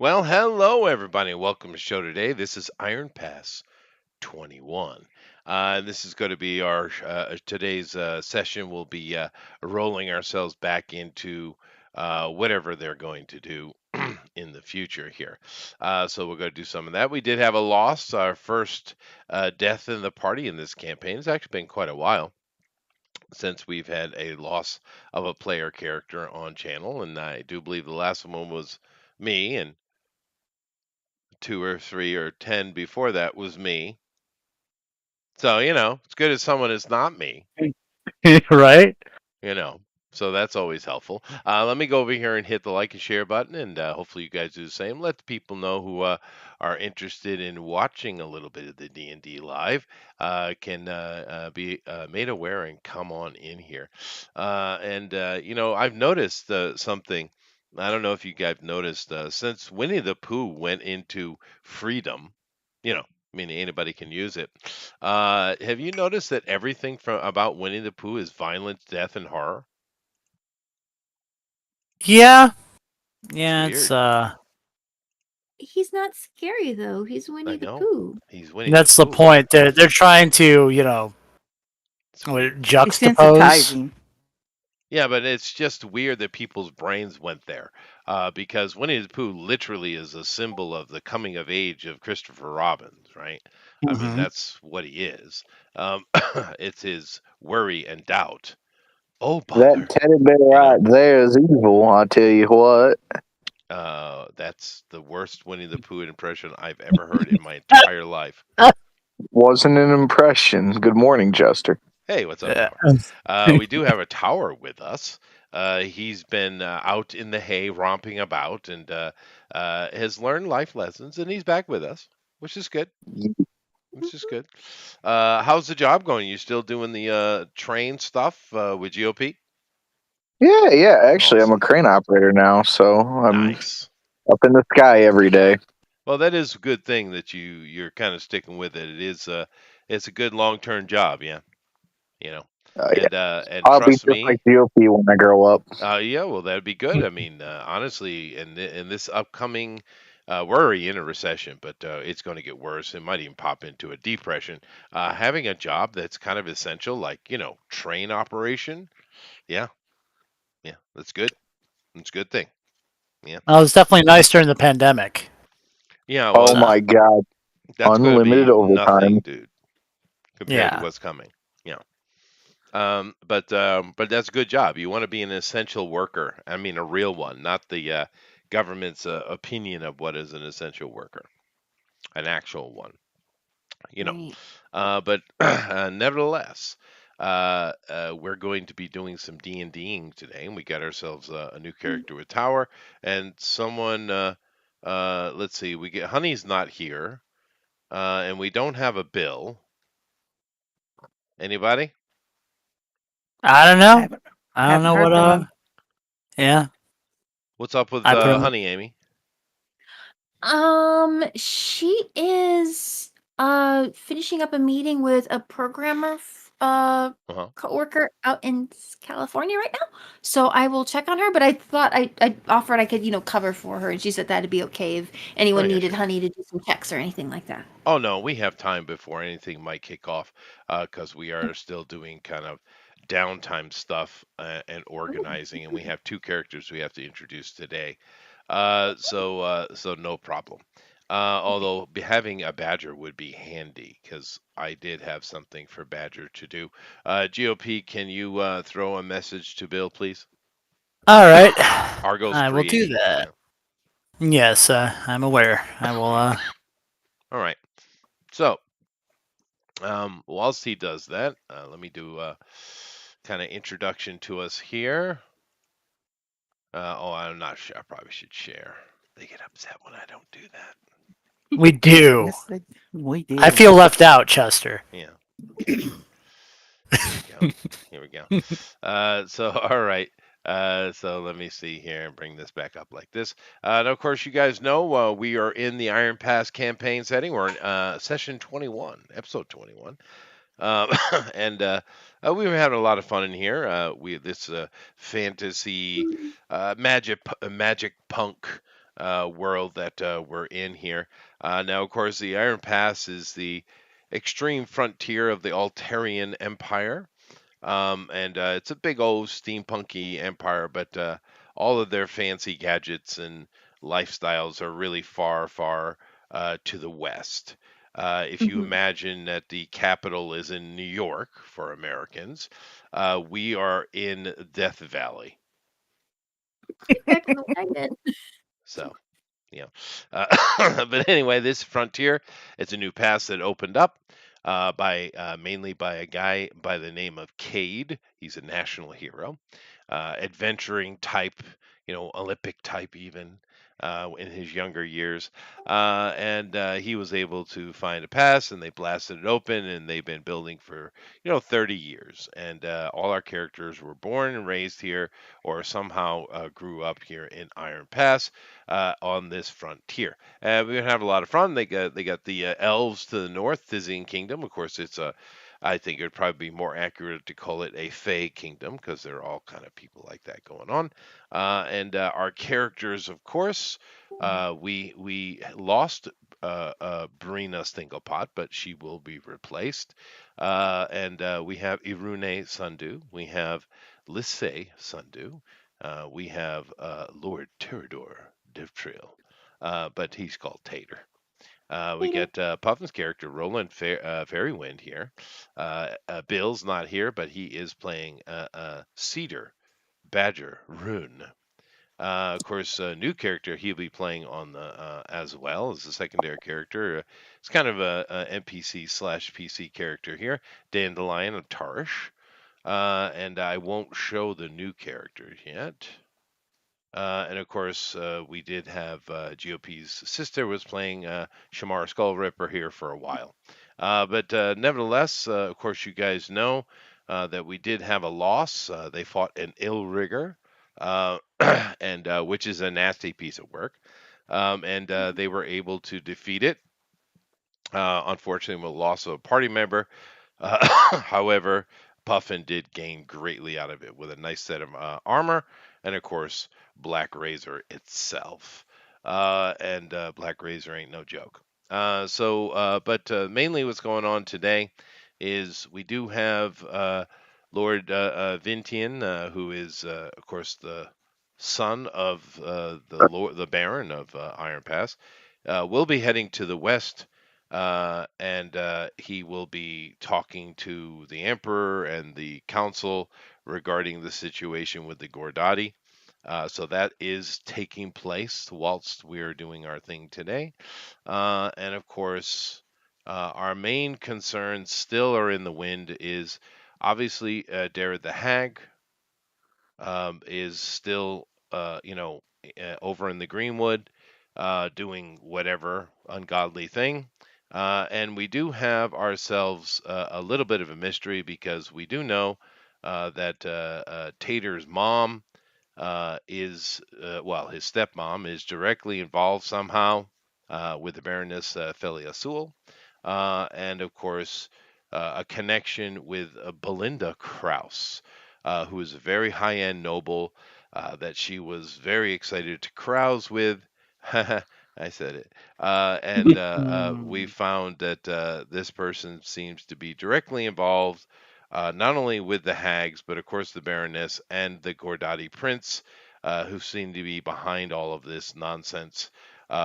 Well, hello everybody. Welcome to the show today. This is Iron Pass 21. This is going to be our today's session. We'll be rolling ourselves back into whatever they're going to do in the future here. So we're going to do some of that. We did have a loss, our first death in the party in this campaign. It's actually been quite a while since we've had a loss of a player character on channel, and I do believe the last one was me, and two or three or 10 before that was me. So, it's good as someone is not me, Right? you know. So that's always helpful. Let me go over here and hit the like and share button, and hopefully you guys do the same. Let the people know who are interested in watching a little bit of the D&D live can be made aware and come on in here. I've noticed something. I don't know if you guys noticed since Winnie the Pooh went into freedom, meaning anybody can use it. Have you noticed that everything from about Winnie the Pooh is violence, death, and horror? Yeah. It's Yeah, it's weird. He's not scary though. He's I Winnie the know. Pooh. He's Winnie the that's the Pooh. point. They're trying to, It's weird. juxtapose. Desensitizing. Yeah, but it's just weird that people's brains went there. Because Winnie the Pooh literally is a symbol of the coming of age of Christopher Robin, right? I mean, Hmm. that's what he is. Um, it's his worry and doubt. Oh, That bother. teddy bear You know, right there is evil, I tell you what. that's the worst Winnie the Pooh impression I've ever heard in my entire life. Wasn't an impression. Good morning, Jester. Hey, what's up, Yeah. Tower? We do have a Tower with us. He's been out in the hay romping about and has learned life lessons, and he's back with us, which is good. Which is good. How's the job going? You still doing the train stuff with GOP? Yeah. Actually, I'm a Awesome. crane operator now, so I'm Nice. up in the sky every day. Well, that is a good thing that you're kind of sticking with it. It is it's a good long-term job, yeah. You know, Yeah. and I'll be trust just like me. GOP when I grow up. Yeah, well, that'd be good. I mean, honestly, in this upcoming, we're already in a recession, but it's going to get worse. It might even pop into a depression. Having a job that's kind of essential, like train operation, yeah, yeah, that's good. It's a good thing. Yeah, Well, it was definitely nice during the pandemic. yeah. Oh Well, my god. that's going to Unlimited be overtime. nothing, dude, compared to Yeah. what's coming. Yeah. But that's a good job. You want to be an essential worker. I mean, a real one, not the government's opinion of what is an essential worker, an actual one. You know. Right. But nevertheless, we're going to be doing some D&Ding today, and we got ourselves a new character with Tower and someone. Let's see, we get Honey's not here, and we don't have a Bill. Anybody? I don't I know. haven't, I don't haven't know heard what. from him. Yeah. What's up with I pretty much. Honey, Amy? She is finishing up a meeting with a programmer Uh-huh. coworker out in California right now. So I will check on her, but I thought I offered I could, cover for her, and she said that'd be okay if Oh anyone yeah, needed sure. Honey to do some checks or anything like that. Oh no, we have time before anything might kick off, because we are still doing kind of downtime stuff and organizing, and we have two characters we have to introduce today. So no problem. Although having a Badger would be handy because I did have something for Badger to do. GOP, can you throw a message to Bill, please? All right. Argos I will do 380. that. Yeah. Yes, I'm aware. I will. All right. So whilst he does that, let me do a kind of introduction to us here. I'm not sure. I probably should share. They get upset when I don't do that. We do. Yes, we do. I feel left out, Chester. Yeah. Okay. Here we go. Here we go. So all right. So let me see here and bring this back up like this. And of course, you guys know we are in the Iron Pass campaign setting. We're in session 21, episode 21. Um, and we were having a lot of fun in here. We this fantasy magic punk world that we're in here. Now, of course, the Iron Pass is the extreme frontier of the Altarian Empire. And it's a big old steampunky empire, but all of their fancy gadgets and lifestyles are really far, far to the west. If you Hmm. imagine that the capital is in New York for Americans, we are in Death Valley. Back in the wagon. So, you know. But anyway, this frontier, it's a new pass that opened up by mainly by a guy by the name of Cade. He's a national hero, adventuring type, Olympic type even. In his younger years, and he was able to find a pass, and they blasted it open, and they've been building for 30 years, and all our characters were born and raised here, or somehow grew up here in Iron Pass, on this frontier. We're gonna have a lot of fun. They got the elves to the north, Thizzian Kingdom. Of course, it's a I think it would probably be more accurate to call it a Fey kingdom because they're all kind of people like that going on. And our characters, of course, we lost Brina Stinglepot, but she will be replaced. And we have Irune Sundu. We have Lissei Sundu. We have Lord Terador Devtrail, but he's called Tater. We Later. get Puffin's character, Roland Fairywind, here. Bill's not here, but he is playing Cedar Badger Rune. Of course, a new character he'll be playing on the as well as a secondary character. It's kind of a NPC slash PC character here, Dandelion of Tarish. And I won't show the new characters yet. And of course, we did have GOP's sister was playing Shamar Skull Ripper here for a while. But nevertheless, of course, you guys know that we did have a loss. They fought an ill rigger, and which is a nasty piece of work. And they were able to defeat it. Unfortunately, with the loss of a party member. However, Puffin did gain greatly out of it with a nice set of armor, and of course, Black Razor itself. And Black Razor ain't no joke. But mainly what's going on today is we do have Lord Vintian, who is, of course, the son of the Baron of Iron Pass. Will be heading to the west, and he will be talking to the Emperor and the Council regarding the situation with the Gordati. So that is taking place whilst we are doing our thing today. And of course, our main concerns still are in the wind is obviously Darrett the Hag is still, over in the Greenwood, doing whatever ungodly thing. And we do have ourselves a little bit of a mystery because we do know that Tater's mom well, his stepmom is directly involved somehow with the Baroness Felia Sewell. And of course, a connection with Belinda Kraus, who is a very high end noble that she was very excited to carouse with. I said it. And we found that this person seems to be directly involved not only with the hags, but of course the Baroness and the Gordati Prince, who seem to be behind all of this nonsense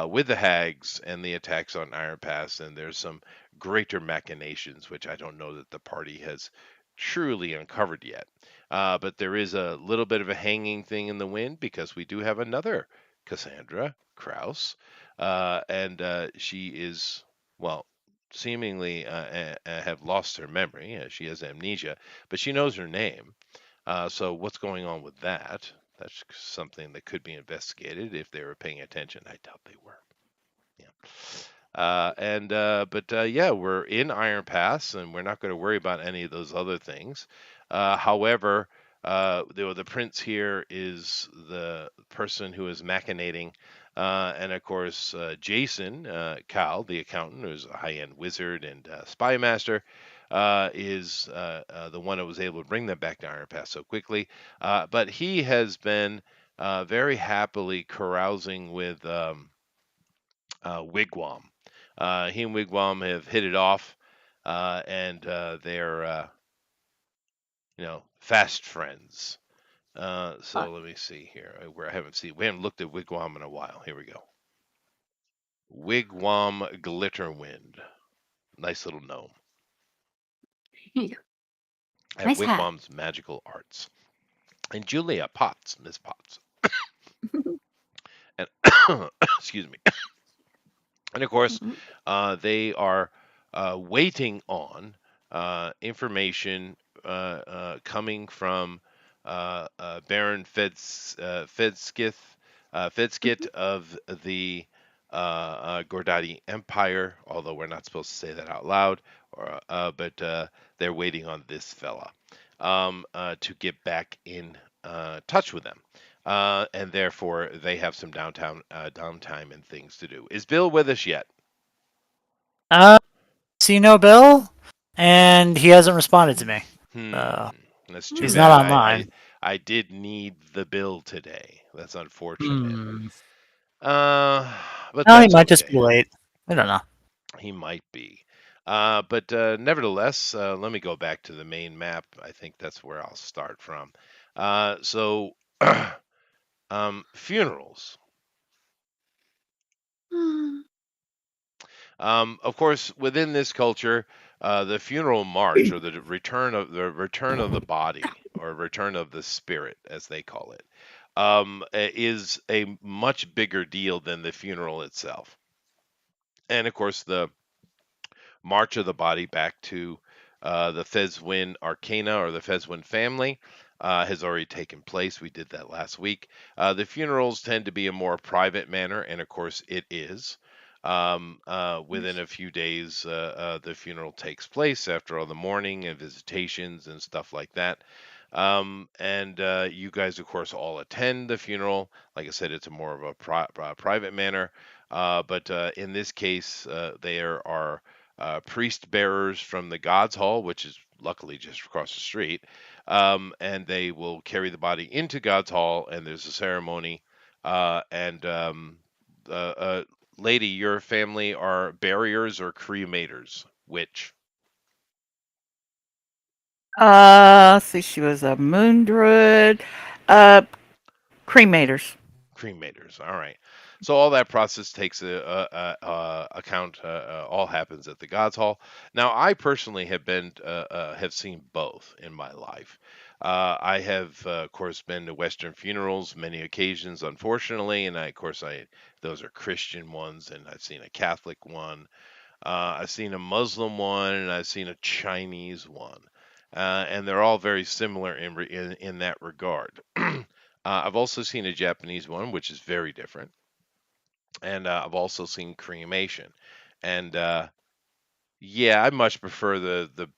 with the hags and the attacks on Iron Pass. And there's some greater machinations, which I don't know that the party has truly uncovered yet. But there is a little bit of a hanging thing in the wind because we do have another Cassandra Kraus, and she is, well, seemingly have lost her memory. She has amnesia, but she knows her name. So what's going on with that? That's something that could be investigated if they were paying attention. I doubt they were. Yeah. Yeah, we're in Iron Pass, and we're not going to worry about any of those other things. However, the prince here is the person who is machinating, and of course, Jason Cal, the accountant, who's a high-end wizard and spy master, is the one that was able to bring them back to Iron Pass so quickly. But he has been very happily carousing with Wigwam. He and Wigwam have hit it off, and they're fast friends. So let me see here. Where we haven't looked at Wigwam in a while. Here we go. Wigwam Glitterwind. Nice little gnome. At Nice hat. Wigwam's Magical Arts. And Julia Potts, Miss Potts. And excuse me. And of course, they are waiting on information coming from Baron Fedskith of the Gordati Empire, although we're not supposed to say that out loud, but they're waiting on this fella to get back in touch with them. And therefore, they have some downtime and things to do. Is Bill with us yet? See no Bill, and he hasn't responded to me. That's too He's not bad. online. I did need the Bill today. That's unfortunate. Hmm. But No, he that's might just be okay. late. I don't know. He might be. But nevertheless, let me go back to the main map. I think that's where I'll start from. So, funerals. Of course, within this culture, the funeral march, or the return of the body, or return of the spirit, as they call it, is a much bigger deal than the funeral itself. And of course, the march of the body back to the Fezwin Arcana, or the Fezwin family, has already taken place. We did that last week. The funerals tend to be a more private manner, and of course, it is. Within a few days, the funeral takes place after all the mourning and visitations and stuff like that. And you guys, of course, all attend the funeral. Like I said, it's a more of a private manner. But in this case, there are priest bearers from the God's Hall, which is luckily just across the street, and they will carry the body into God's Hall, and there's a ceremony. And Lady, your family are buriers or cremators? Which? See, she was a moon druid. Cremators. Cremators. All right. So all that process takes account. All happens at the God's Hall. Now, I personally have seen both in my life. I have, of course, been to Western funerals many occasions, unfortunately, and those are Christian ones, and I've seen a Catholic one. I've seen a Muslim one, and I've seen a Chinese one, and they're all very similar in that regard. I've also seen a Japanese one, which is very different, and I've also seen cremation. And yeah, I much prefer the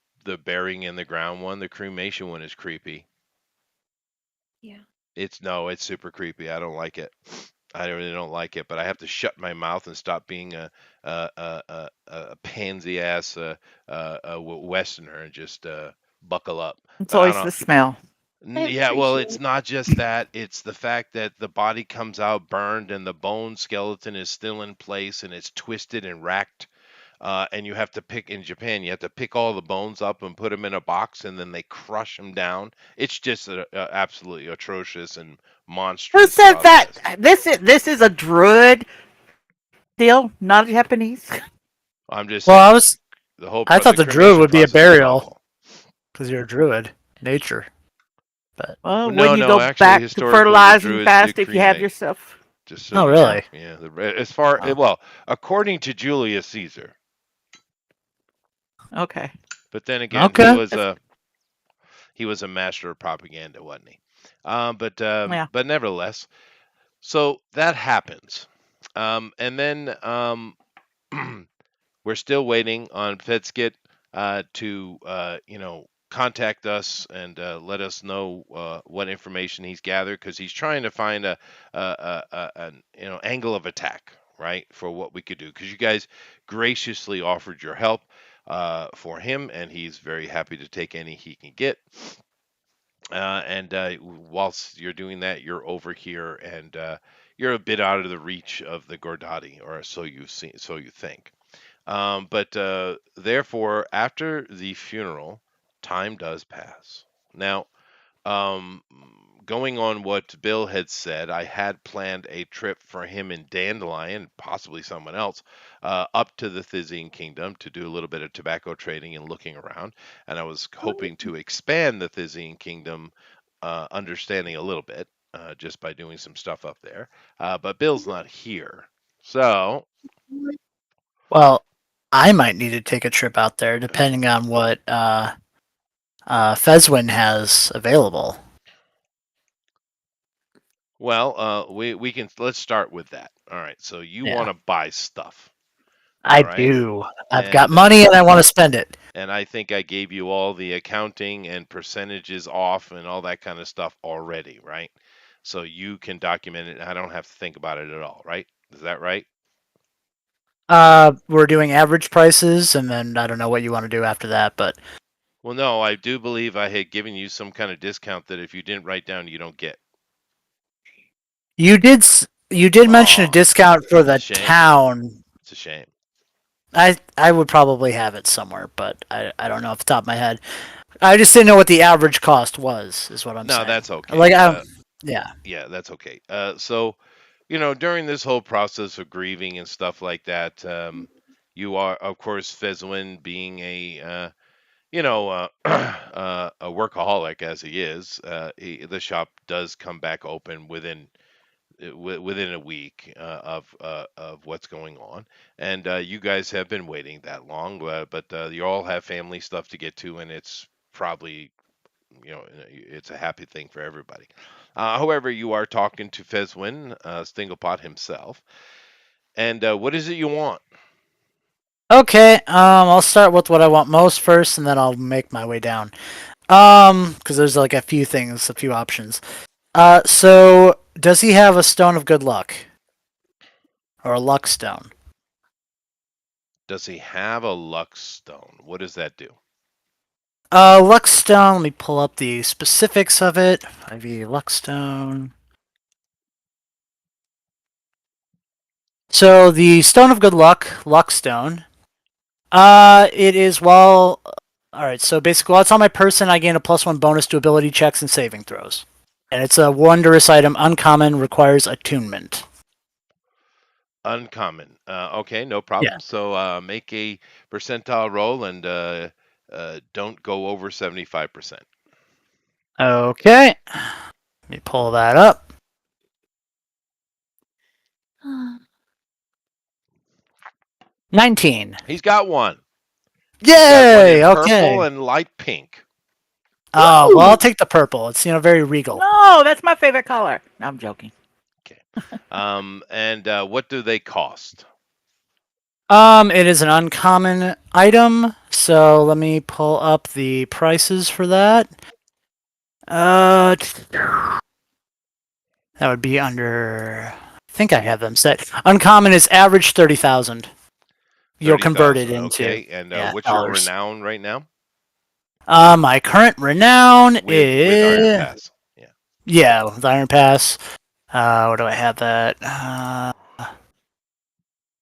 burying in the ground one. The cremation one is creepy. Yeah. It's super creepy. I don't like it. I really don't like it, but I have to shut my mouth and stop being a pansy ass Westerner and just buckle up. It's But I always don't. the smell. I Yeah, well, appreciate it's it. not just that. It's the fact that the body comes out burned and the bone skeleton is still in place and it's twisted and racked. And you have to pick in Japan, you have to pick all the bones up and put them in a box and then they crush them down. It's just absolutely atrocious and Who monstrous said that? process. This is a druid deal, not a Japanese. I'm just Well, saying I thought the the druid cremation would be a process is burial awful. because you're a druid, nature. But Well, No, when you no, go actually, back to historically, the fertilizing Druids did fast, if you have cremate. yourself. Just so oh, you know, really? yeah. Oh, Well, according to Julius Caesar, Okay. but then again, okay. he was a master of propaganda, wasn't he? Yeah. But nevertheless, so that happens, and then we're still waiting on Fedskit to contact us and let us know what information he's gathered because he's trying to find an angle of attack, right, for what we could do because you guys graciously offered your help for him and he's very happy to take any he can get. And whilst you're doing that, you're over here, and you're a bit out of the reach of the Gordati, or so you think. But therefore, after the funeral, time does pass. Now, um, going on what Bill had said, I had planned a trip for him and Dandelion, possibly someone else, up to the Thizzian Kingdom to do a little bit of tobacco trading and looking around. And I was hoping to expand the Thizzian Kingdom understanding a little bit just by doing some stuff up there. But Bill's not here. So, Well, I might need to take a trip out there, depending on what Fezwin has available. well, we can let's start with that. All right. So you Yeah, want to buy stuff. All I right. do. I've got And money and I want to spend it. and I think I gave you all the accounting and percentages off and all that kind of stuff already, right? So you can document it. I don't have to think about it at all, right? Is that right? We're doing average prices, and then I don't know what you want to do after that, but Well, no, I do believe I had given you some kind of discount that if you didn't write down, you don't get. you did mention a Oh, discount for it's a the shame. town. It's a shame. I would probably have it somewhere, but I don't know off the top of my head. I just didn't know what the average cost was, is what I'm No, saying. that's okay. Like, yeah. Yeah, that's okay. So, during this whole process of grieving and stuff like that, you are, of course, Fezwin being a workaholic as he is, the shop does come back open within a week of what's going on, and you guys have been waiting that long, but you all have family stuff to get to, and it's probably it's a happy thing for everybody. However, you are talking to Fezwin Stinglepot himself, and what is it you want? Okay, I'll start with what I want most first, and then I'll make my way down. Because there's like a few things, a few options. So does he have a stone of good luck or a luck stone? Does he have a luck stone? What does that do? Luck stone. Let me pull up the specifics of it. 5e luck stone. So the stone of good luck, luck stone. It is well. All right. So basically, while it's on my person, I gain a +1 bonus to ability checks and saving throws. And it's a wondrous item, uncommon, requires attunement. Uncommon. Okay, no Yeah. problem. So make a percentile roll and don't go over 75%. Okay. Let me pull that up. 19. He's got one. He's got one in Yay! purple Okay. and light pink. Oh, well, I'll Woo! take the purple. It's, very regal. No, that's my favorite color. No, I'm joking. Okay. And what do they cost? It is an uncommon item, so let me pull up the prices for that. That would be under. I think I have them set. Uncommon is average 30,000. You'll convert it 30,000. into Okay. And what's your dollars. renown right now? My current renown With Iron is Pass. yeah, with Iron Pass. Where do I have that?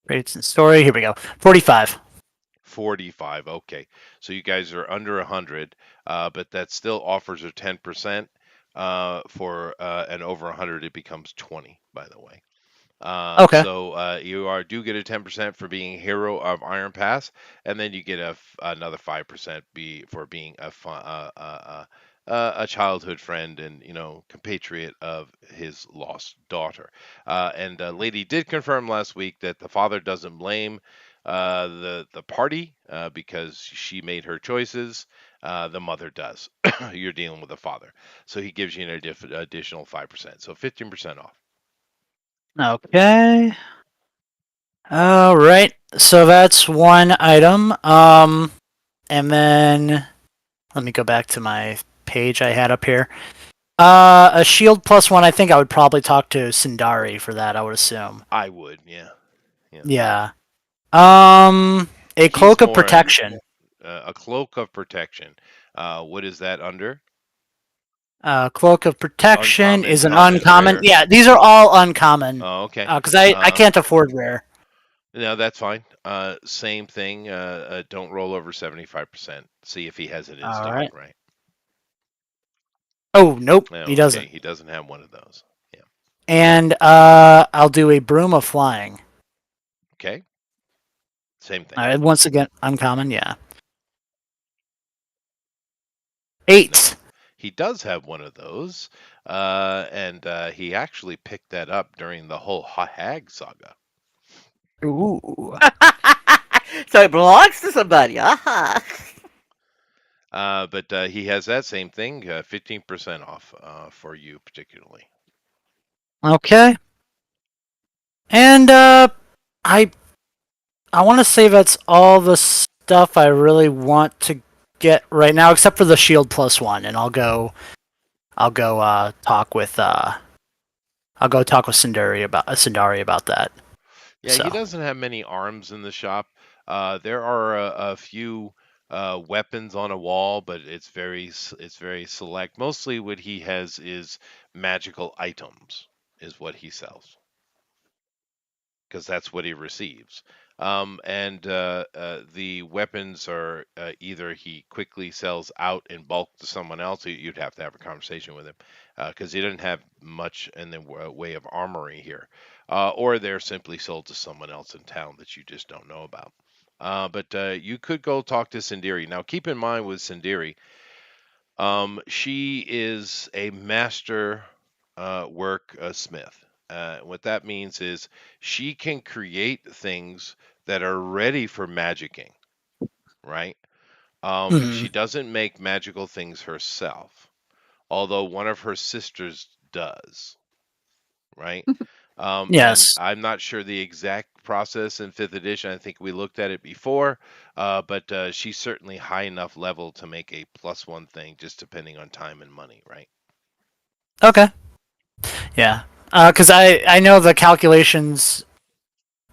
Rates and story. Here we go. 45. 45. Okay. So you guys are under 100, but that still offers a 10%. And over 100, it becomes 20, by the way. Okay. So you do get a 10% for being hero of Iron Pass, and then you get another 5% for being a childhood friend and compatriot of his lost daughter. And Lady did confirm last week that the father doesn't blame the party because she made her choices. The mother does. You're dealing with the father, so he gives you an additional 5%, so 15% off. Okay. All right. So that's one item. And then let me go back to my page I had up here. A shield +1. I think I would probably talk to Sindari for that. I would assume. I would, yeah. Yeah. A He's cloak of more protection. a cloak of protection. What is that under? Cloak of Protection Uncommon, is an common, uncommon. rare. Yeah, these are all uncommon. Oh, okay. Because I can't afford rare. No, that's fine. Same thing. Don't roll over 75%. See if he has it in All stock, right. right? Oh, nope, he Okay, doesn't. he doesn't have one of those. Yeah. And I'll do a Broom of Flying. Okay. Same thing. All right, once again, uncommon, yeah. No, 8. he does have one of those, and he actually picked that up during the whole Hag saga. Ooh. So it belongs to somebody. Aha. But he has that same thing, 15% off for you particularly. Okay. And I want to say that's all the stuff I really want to get right now, except for the shield +1, and I'll go talk with Sindari about that. Yeah, he So doesn't have many arms in the shop. There are a few weapons on a wall, but it's very select. Mostly, what he has is magical items, is what he sells, because that's what he receives. And the weapons are either he quickly sells out in bulk to someone else. You'd have to have a conversation with him because he doesn't have much in the way of armory here, or they're simply sold to someone else in town that you just don't know about. But you could go talk to Sindiri. Now, keep in mind with Sindiri, she is a master work smith. What that means is she can create things that are ready for magicking, right? She doesn't make magical things herself, although one of her sisters does, right? And yes. I'm not sure the exact process in fifth edition. I think we looked at it before, but she's certainly high enough level to make a +1 thing, just depending on time and money, right? Okay. Yeah. Because I know the calculations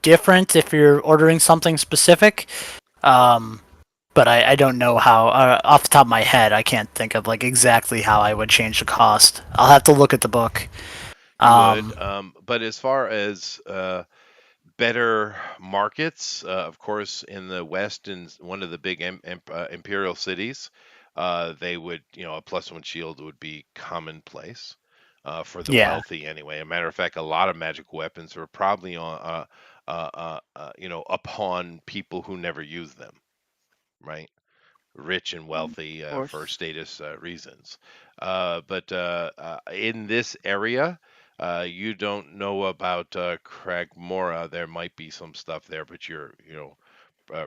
different if you're ordering something specific. But I don't know how off the top of my head I can't think of like exactly how I would change the cost. I'll have to look at the book. You would, Um, but as far as better markets, of course, in the West, in one of the big imperial cities, they would, a +1 shield would be commonplace for the yeah. wealthy anyway. A matter of fact, a lot of magic weapons are probably on, upon people who never use them, right? Rich and Of wealthy for course. status reasons. But in this area, you don't know about Cragmora. There might be some stuff there, but you're,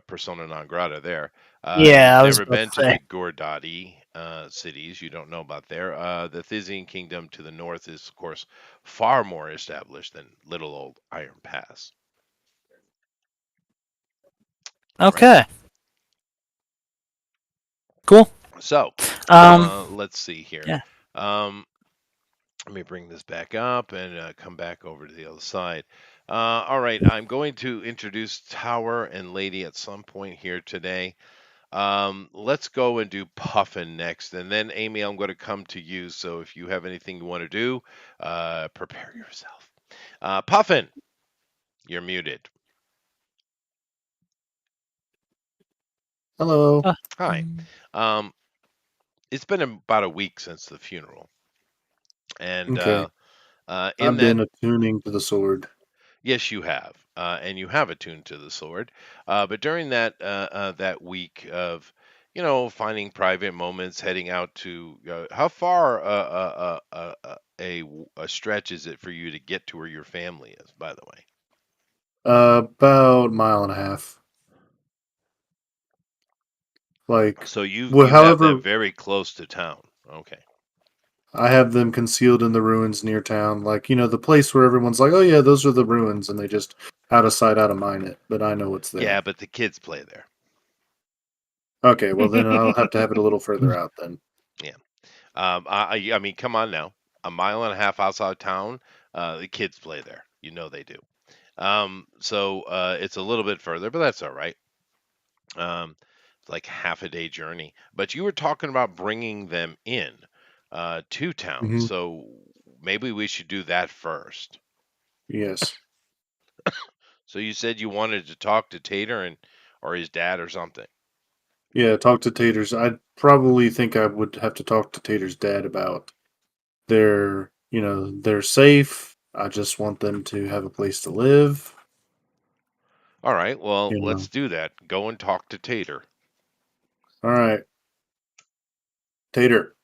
persona non grata there. Yeah, You've I was never about been to to say. the Gordati cities. You don't know about there. The Thysian kingdom to the north is, of course, far more established than little old Iron Pass, right? Okay, cool. So, Um, let's see here. yeah. Um, Let me bring this back up and come back over to the other side. All right, I'm going to introduce Tower and Lady at some point here today. Let's go and do Puffin next, and then Amy, I'm going to come to you. So if you have anything you want to do, prepare yourself. Puffin, you're muted. Hello. Uh, Hi. Um, it's been about a week since the funeral, and Okay. in I've that been attuning to the sword. yes, you have, and you have attuned to the sword. But during that week of, finding private moments, heading out to how far a stretch is it for you to get to where your family is? By the way, About a mile and a half. Like, so you well, you have them however, very close to town. Okay. I have them concealed in the ruins near town. Like, the place where everyone's like, oh yeah, those are the ruins, and they just out of sight, out of mind it. But I know what's Yeah, there. but the kids play there. Okay, well then I'll have to have it a little further out then. Yeah. I mean, come on now. A mile and a half outside town, the kids play there. You know they do. So it's a little bit further, but that's all right. It's like half a day journey. But you were talking about bringing them in. to town. Mhm. So maybe we should do that first. Yes. So you said you wanted to talk to Tater and or his dad or something. Yeah, talk to Tater's. I'd probably think I would have to talk to Tater's dad about they're safe. I just want them to have a place to live. All right, well, You know. let's do that. Go and talk to Tater. All right, Tater.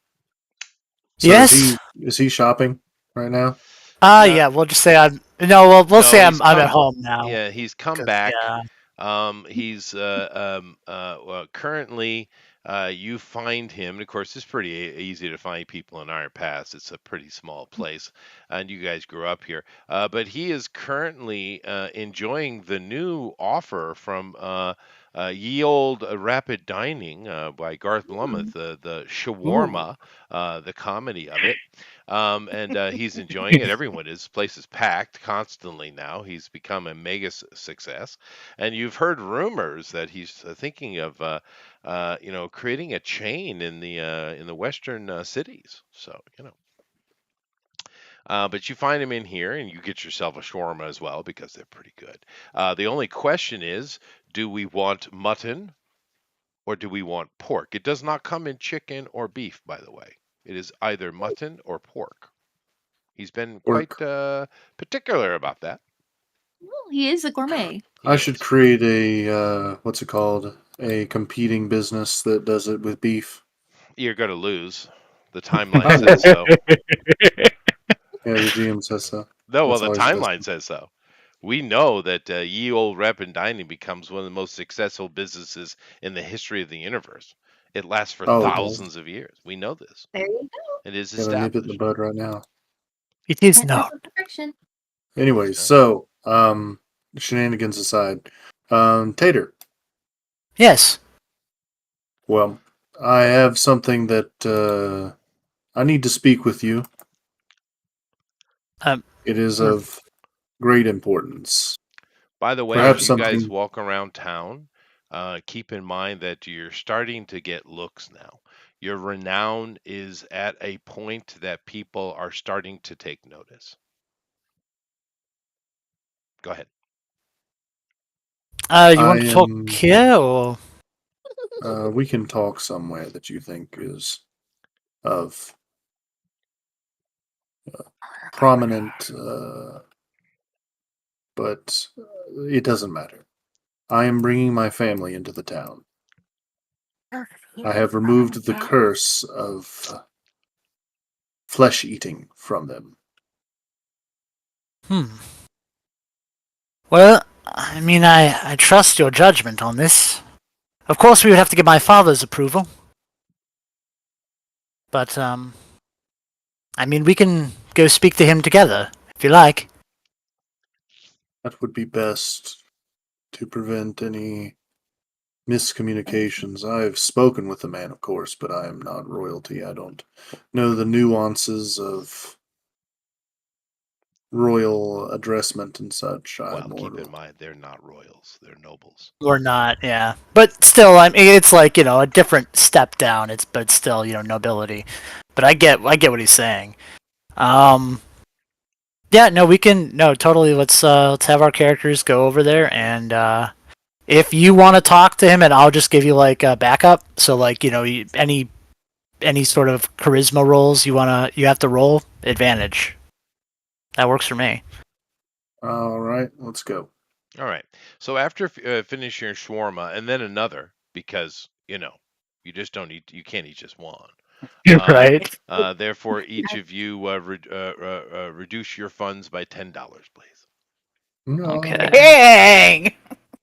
So Yes. is he shopping right now? No, Yeah. We'll just say I'm. No. We'll no, say I'm at home now. yeah, he's come 'Cause, back. yeah. He's well, currently you find him, and of course it's pretty easy to find people in Iron Pass. It's a pretty small place, and you guys grew up here. But he is currently enjoying the new offer from Ye Old Rapid Dining by Garth Blumeth, the Ooh, shawarma, the comedy of it. And he's enjoying it. Everyone is. Place is packed constantly now. He's become a mega success, and you've heard rumors that he's thinking of, creating a chain in the western cities. So but you find him in here, and you get yourself a shawarma as well because they're pretty good. The only question is, do we want mutton or do we want pork? It does not come in chicken or beef, by the way. It is either mutton or pork. He's been quite work. particular about that. Well, he is a gourmet. He I should is. create a what's it called? A competing business that does it with beef. You're going to lose. The timeline I says will. so. Yeah, the GM says so. No, well, That's the all he says. timeline says so. We know that Ye Old Rep and Dining becomes one of the most successful businesses in the history of the universe. It lasts for Oh, it does. thousands of years. We know this. There you go. It is Gotta nip it in the established. bud right now. It is Can't mess not. with perfection. Anyway, No. so shenanigans aside, Tater. Yes. Well, I have something that I need to speak with you. Um. It is Hmm. of great importance. By the way, as Perhaps you guys something. walk around town, keep in mind that you're starting to get looks now. Your renown is at a point that people are starting to take notice. Go ahead. You I want to talk am. here or? We can talk somewhere that you think is of prominent, but it doesn't matter. I am bringing my family into the town. I have removed the curse of flesh eating from them. Hmm. Well, I mean, I trust your judgment on this. Of course, we would have to get my father's approval. But, I mean, we can go speak to him together, if you like. That would be best to prevent any miscommunications. I have spoken with the man, of course, but I am not royalty. I don't know the nuances of royal addressment and such. I'm Well, keep in mortal. mind they're not royals; they're nobles. Or not, yeah. But still, I mean, it's like, a different step down. But still, nobility. But I get what he's saying. Um, yeah, no, we can, no, totally. Let's have our characters go over there, and if you want to talk to him, and I'll just give you like a backup. So like, any sort of charisma rolls you have to roll advantage. That works for me. All right, let's go. All right. So after finishing your shawarma and then another, because you just don't eat, you can't eat just one. You're right. Therefore, each of you reduce your funds by $10, please. No, Okay. Dang!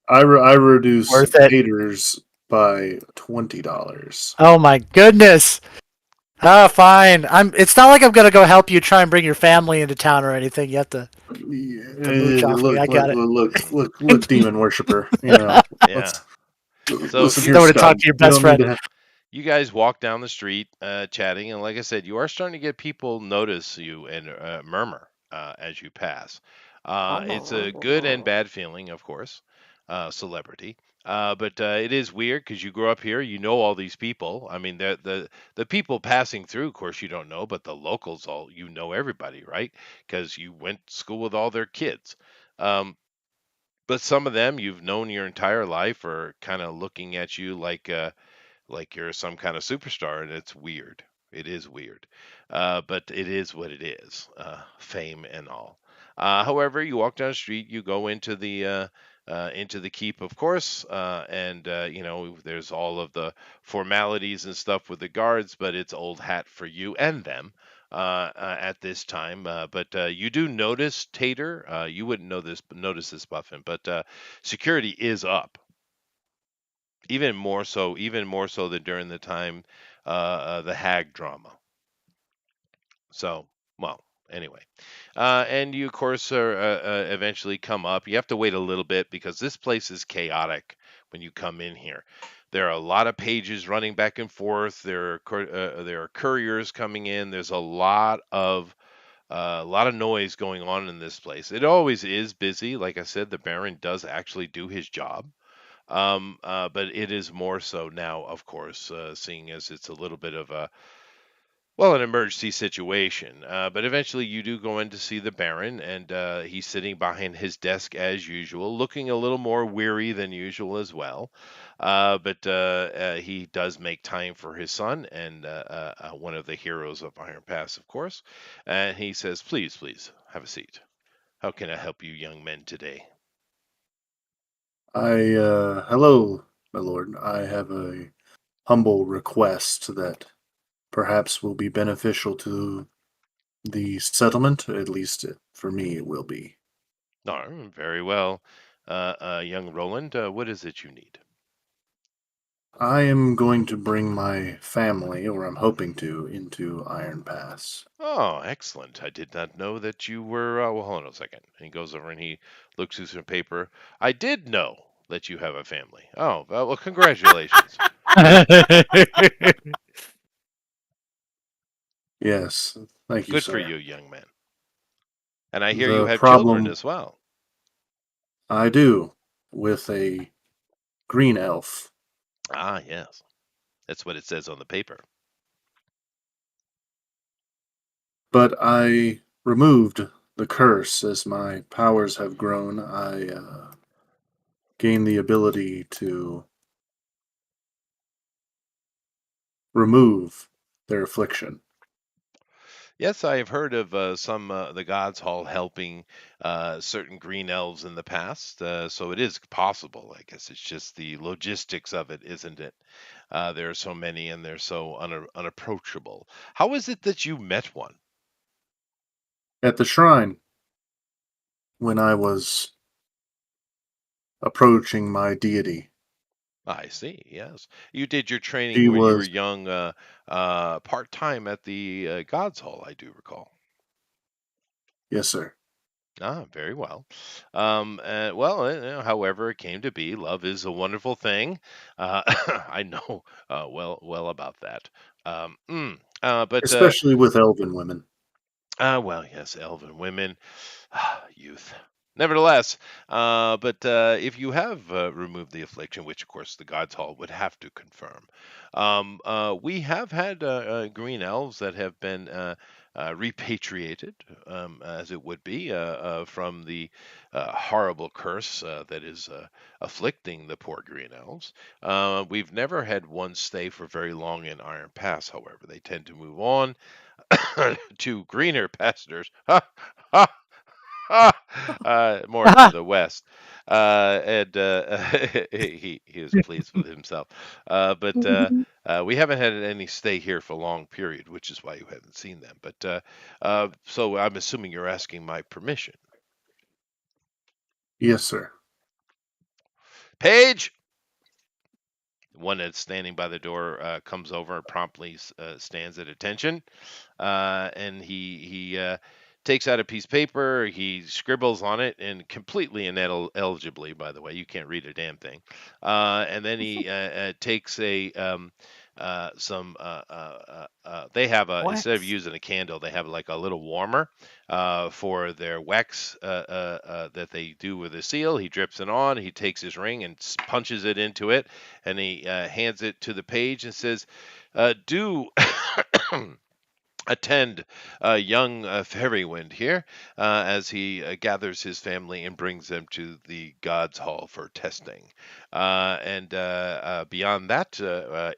I reduce Worth it. haters by $20. Oh my goodness. Ah, fine. It's not like I'm gonna go help you try and bring your family into town or anything. You have to mooch off me. I got it. Look, demon worshiper. Yeah. Let's So listen you here, Don't want to talk scum. to your You best don't need friend. to. you guys walk down the street chatting, and like I said, you are starting to get people notice you and murmur as you pass. It's a good and bad feeling, of course. Celebrity. But it is weird because you grew up here, you know all these people. I mean, the people passing through, of course, you don't know, but the locals, all you know everybody, right? Because you went to school with all their kids. Um, but some of them you've known your entire life are kind of looking at you like you're some kind of superstar, and it's weird. It is weird, but it is what it is, fame and all. However, you walk down the street, you go into the keep, of course, and you know there's all of the formalities and stuff with the guards, but it's old hat for you and them. At this time, but you do notice Tater. You wouldn't know this, notice this, Buffin, but security is up even more so than during the time the Hag drama. So, well, anyway, and you of course are, eventually come up. You have to wait a little bit because this place is chaotic when you come in here. There are a lot of pages running back and forth. There are couriers coming in. There's a lot of noise going on in this place. It always is busy. Like I said, the Baron does actually do his job. But it is more so now, of course, seeing as it's a little bit of an emergency situation. But eventually you do go in to see the Baron, and he's sitting behind his desk as usual, looking a little more weary than usual as well. But he does make time for his son and one of the heroes of Iron Pass, of course. And he says, please, please, have a seat. How can I help you young men today? Hello, my lord. I have a humble request that perhaps will be beneficial to the settlement. At least for me, it will be. Oh, very well. Young Roland, what is it you need? I am going to bring my family, or I'm hoping to, into Iron Pass. Oh, excellent. I did not know that you were. Well, hold on a second. And he goes over and he looks through some paper. I did know that you have a family. Oh, well, congratulations. Yes, thank you, Good for sir. you, young man. And I hear you The have children problem as well. I do with a green elf, Ah, yes. That's what it says on the paper. but I removed the curse as my powers have grown. I gained the ability to remove their affliction. Yes, I have heard of some the Gods Hall helping certain green elves in the past, so it is possible. I guess it's just the logistics of it, isn't it? There are so many, and they're so unapproachable. How is it that you met one? At the shrine, when I was approaching my deity, I see. Yes, you did your training she when you were was, young, part time at the Gods Hall. I do recall. yes, sir. Ah, very well. However it came to be, love is a wonderful thing. I know well about that. Um, mm, but Especially with elven women. well, yes, elven women, youth. Nevertheless, but if you have removed the affliction, which of course the Gods Hall would have to confirm, we have had green elves that have been repatriated, as it would be, from the horrible curse that is afflicting the poor green elves. We've never had one stay for very long in Iron Pass, however. They tend to move on to greener pastures. More to the west. And he was pleased with himself. But we haven't had any stay here for a long period, which is why you haven't seen them. But so I'm assuming you're asking my permission. Yes, sir. Paige, the one that's standing by the door, comes over and promptly stands at attention. And he takes out a piece of paper. He scribbles on it, and completely ineligibly, by the way, you can't read a damn thing. And then he takes some they have a, instead of Wax. using a candle, they have like a little warmer for their wax that they do with the seal. He drips it on. He takes his ring and punches it into it, and he hands it to the page and says, "Do." Attend young Fairywind here as he gathers his family and brings them to the God's Hall for testing. And beyond that,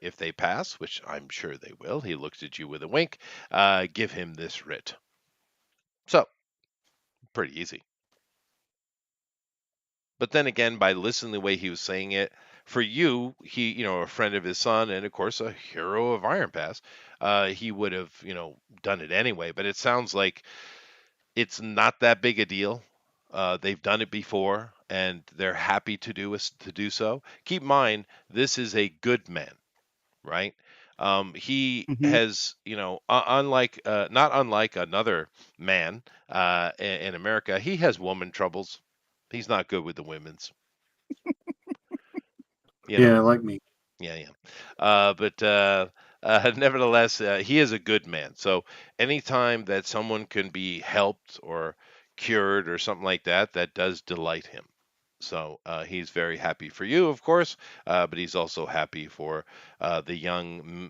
if they pass, which I'm sure they will, he looks at you with a wink, give him this writ. So, pretty easy. But then again, by listening to the way he was saying it, for you, he, a friend of his son, and of course a hero of Iron Pass, he would have, done it anyway. But it sounds like it's not that big a deal. They've done it before, and they're happy to do so. Keep in mind, this is a good man, right? He Hmm. has, unlike not unlike another man in America, he has woman troubles. He's not good with the women's, you know. Yeah, like me. Yeah, yeah. But nevertheless, he is a good man. So anytime that someone can be helped or cured or something like that, that does delight him. So he's very happy for you, of course, but he's also happy for the young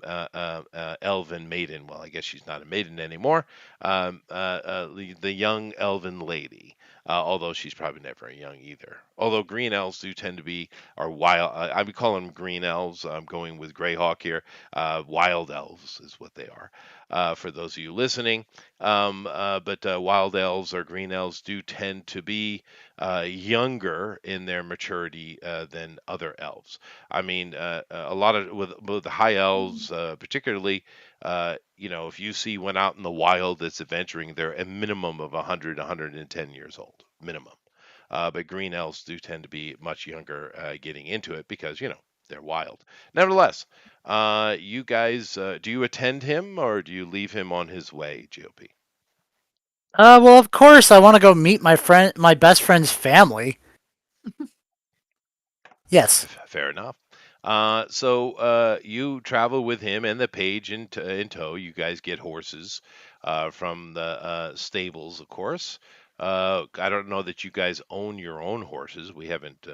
elven maiden. Well, I guess she's not a maiden anymore. The young elven lady, although she's probably never young either. Although green elves do tend to be are wild. I would call them green elves. I'm going with Greyhawk here. Wild elves is what they are. For those of you listening, but wild elves or green elves do tend to be younger in their maturity than other elves. I mean, a lot of with the high elves, particularly, if you see one out in the wild that's adventuring, they're a minimum of 100, 110 years old, minimum. But green elves do tend to be much younger getting into it because they're wild. Nevertheless, you guys, do you attend him or do you leave him on his way, GOP? Well, of course, I want to go meet my best friend's family. Yes. Fair enough. So you travel with him and the page in tow. You guys get horses from the stables, of course. I don't know that you guys own your own horses. We haven't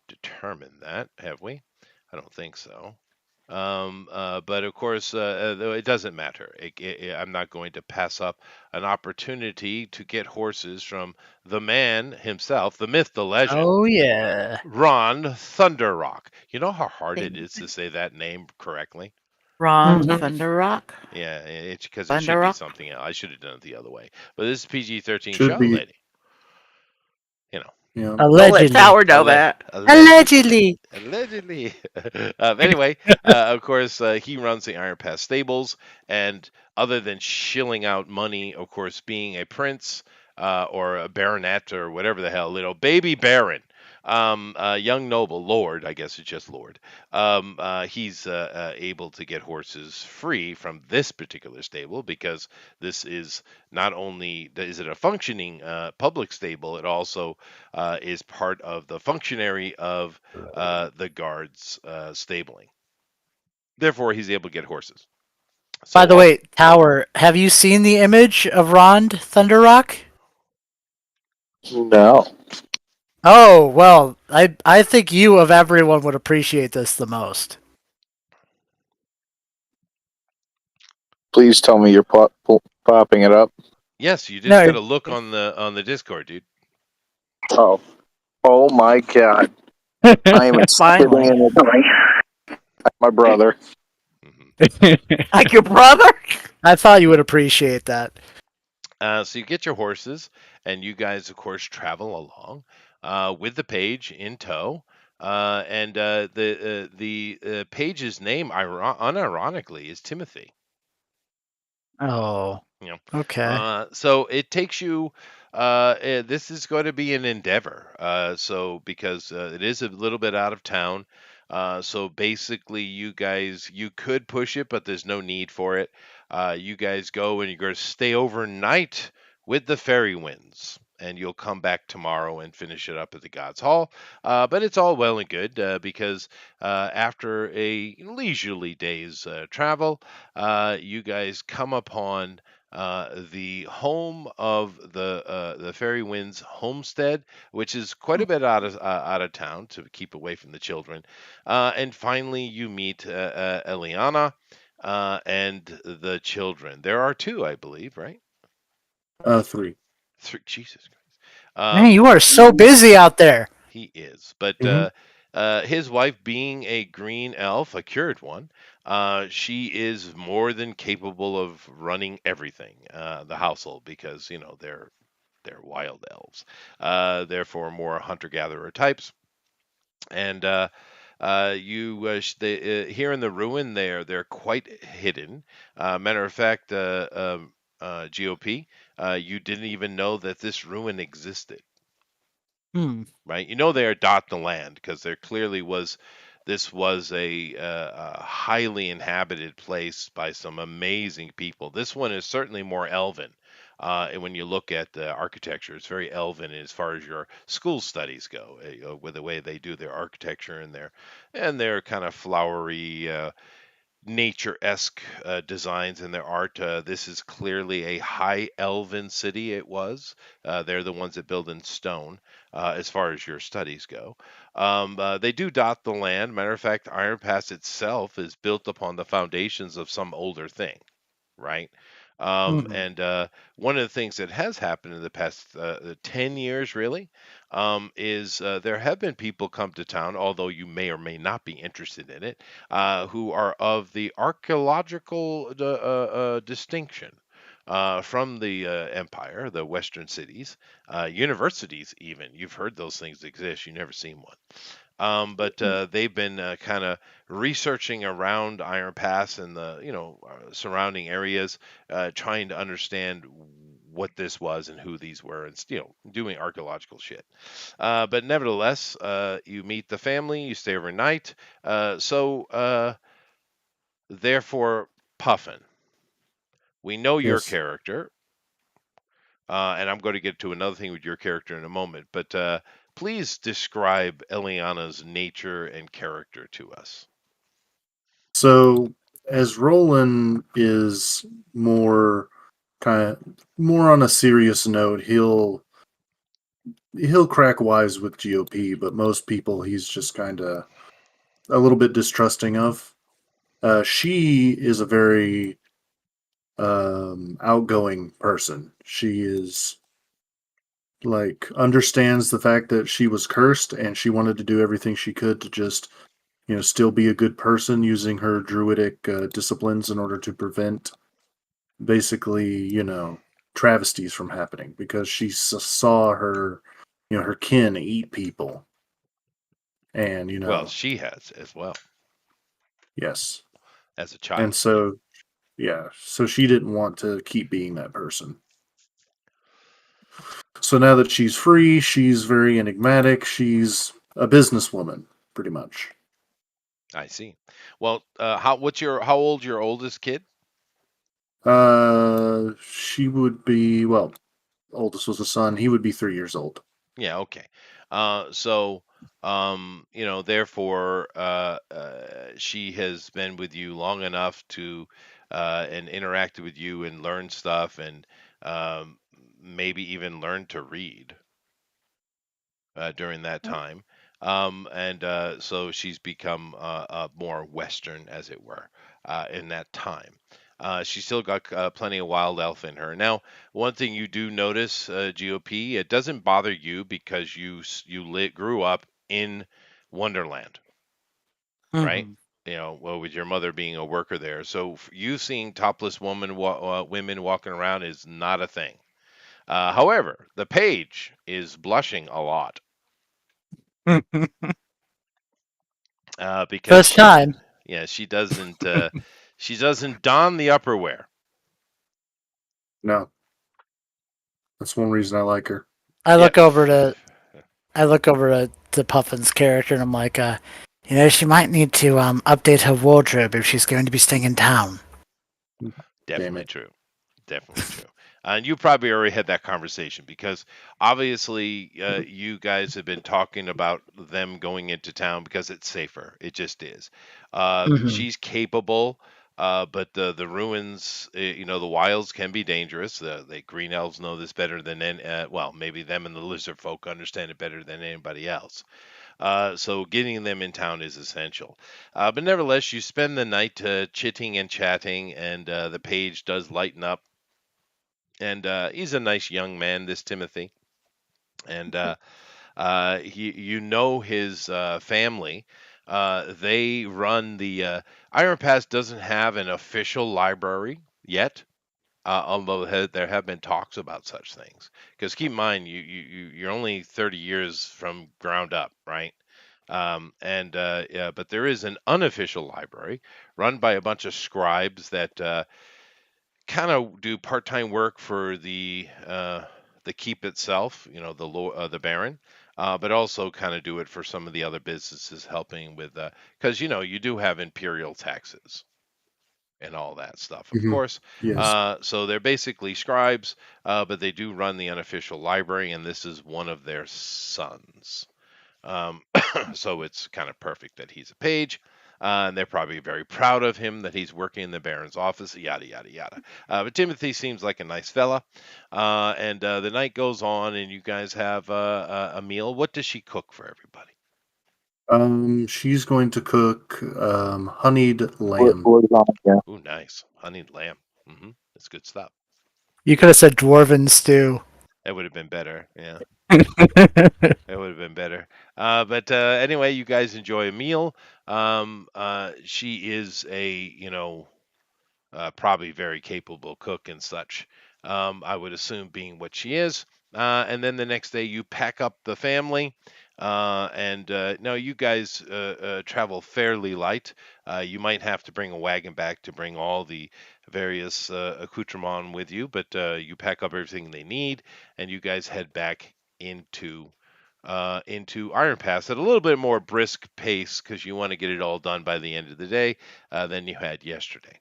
determined that, have we? I don't think so. But of course, though it doesn't matter. I'm not going to pass up an opportunity to get horses from the man himself, the myth, the legend, Oh yeah. Ron Thunderrock. You know how hard it Thank is to say that name correctly? Ron Mhm. Thunder Rock. Yeah, it's because it Thunder should be Rock. something else. I should have done it the other way. But this is PG-13 Should show, be, lady. You know, yeah. Don't let Allegedly. Tower know that. Allegedly. Allegedly. Anyway, of course, he runs the Iron Pass stables, and other than shilling out money, of course, being a prince or a baronet or whatever the hell, little baby baron, young noble, lord, I guess it's just lord, he's able to get horses free from this particular stable because this is not only is it a functioning public stable, it also is part of the functionary of the guards' stabling. Therefore, he's able to get horses. By So the way, Tower, have you seen the image of Rond Thunderrock? No. Oh well, I think you of everyone would appreciate this the most. Please tell me you're popping it up. yes, you just got No. to look on the Discord, dude. Oh. Oh my god. I am sitting Finally. in it. My brother. Mhm. Like your brother? I thought you would appreciate that. So you get your horses, and you guys, of course, travel along with the page in tow. And the page's name, unironically, is Timothy. Oh. You know, Okay. so it takes you. This is going to be an endeavor. So because it is a little bit out of town. So basically, you could push it, but there's no need for it. You guys go and you're going to stay overnight with the fairy winds. and you'll come back tomorrow and finish it up at the God's Hall. But it's all well and good because after a leisurely day's travel, you guys come upon the home of the Fairy Winds homestead, which is quite a bit out of town to keep away from the children. And finally, you meet Eliana and the children. There are two, I believe, right? 3. Jesus Christ. Man, you are so busy out there. He is, but Mhm. his wife, being a green elf, a cured one, she is more than capable of running everything, the household, because they're wild elves, therefore more hunter-gatherer types, and here in the ruin, they're quite hidden. Matter of fact, GOP, you didn't even know that this ruin existed, Hmm. right? You know they are dot the land because there clearly was this was a highly inhabited place by some amazing people. This one is certainly more elven. And when you look at the architecture, it's very elven as far as your school studies go, with the way they do their architecture and their kind of flowery nature-esque designs in their art. This is clearly a high elven city. It was. They're the ones that build in stone, as far as your studies go. They do dot the land. Matter of fact, Iron Pass itself is built upon the foundations of some older thing, right? Hmm. And one of the things that has happened in the past 10 years, really, is there have been people come to town, although you may or may not be interested in it, who are of the archaeological distinction. From the empire, the western cities, universities, even. You've heard those things exist, you've never seen one. But they've been kind of researching around Iron Pass and the surrounding areas, trying to understand what this was and who these were, and doing archaeological shit. But nevertheless, you meet the family, you stay overnight. Therefore, Puffin, we know your Yes. character, and I'm going to get to another thing with your character in a moment. But please describe Eliana's nature and character to us. So, as Roland is more more on a serious note, he'll crack wise with GOP, but most people he's just kind of a little bit distrusting of. She is a very outgoing person. She is like understands the fact that she was cursed and she wanted to do everything she could to just still be a good person using her druidic disciplines in order to prevent basically travesties from happening because she saw her her kin eat people and Well, she has as well yes, as a and child. so yeah, so she didn't want to keep being that person. So now that she's free, she's very enigmatic. She's a businesswoman, pretty much. I see. Well, how old your oldest kid? She would be, well, oldest was a son. He would be 3 years old. Yeah, okay. So, therefore, she has been with you long enough to and interacted with you and learned stuff and um, maybe even learned to read during that time. And so she's become more Western, as it were, in that time. She's still got plenty of wild elf in her. Now, one thing you do notice, GOP, it doesn't bother you because grew up in Wonderland, right? Hmm. Well, with your mother being a worker there, so you seeing topless women walking around is not a thing. However, the page is blushing a lot because First time. yeah, she doesn't don the upperwear. No, that's one reason I like her. I Yep. look over to Puffin's character and I'm like, she might need to update her wardrobe if she's going to be staying in town. Damn Definitely it. true. Definitely true. And you probably already had that conversation because obviously you guys have been talking about them going into town because it's safer. It just is. Mhm. She's capable, but the ruins, the wilds can be dangerous. The green elves know this better than well, maybe them and the lizard folk understand it better than anybody else. So getting them in town is essential. But nevertheless, you spend the night chitting and chatting, and the page does lighten up. And he's a nice young man, this Timothy. And you know his family. They run the Iron Pass doesn't have an official library yet. Although there have been talks about such things, because keep in mind you're only 30 years from ground up, right? And yeah, but there is an unofficial library run by a bunch of scribes that kind of do part-time work for the keep itself, the Baron, but also kind of do it for some of the other businesses helping with because you do have imperial taxes and all that stuff, of Hmm. course. Yes. So they're basically scribes, but they do run the unofficial library, and this is one of their sons. Um, so it's kind of perfect that he's a page. And they're probably very proud of him that he's working in the Baron's office, yada, yada, yada. But Timothy seems like a nice fella. And the night goes on, and you guys have a meal. What does she cook for everybody? She's going to cook honeyed What lamb. lasagna? Ooh, nice. Honeyed lamb. That's good stuff. You could have said dwarven stew. That would have been better. Yeah. That would have been better. But anyway, you guys enjoy a meal. She is a, probably very capable cook and such. I would assume being what she is. And then the next day you pack up the family. And no, you guys travel fairly light. You might have to bring a wagon back to bring all the various accoutrements with you, but you pack up everything they need, and you guys head back into Iron Pass at a little bit more brisk pace because you want to get it all done by the end of the day than you had yesterday.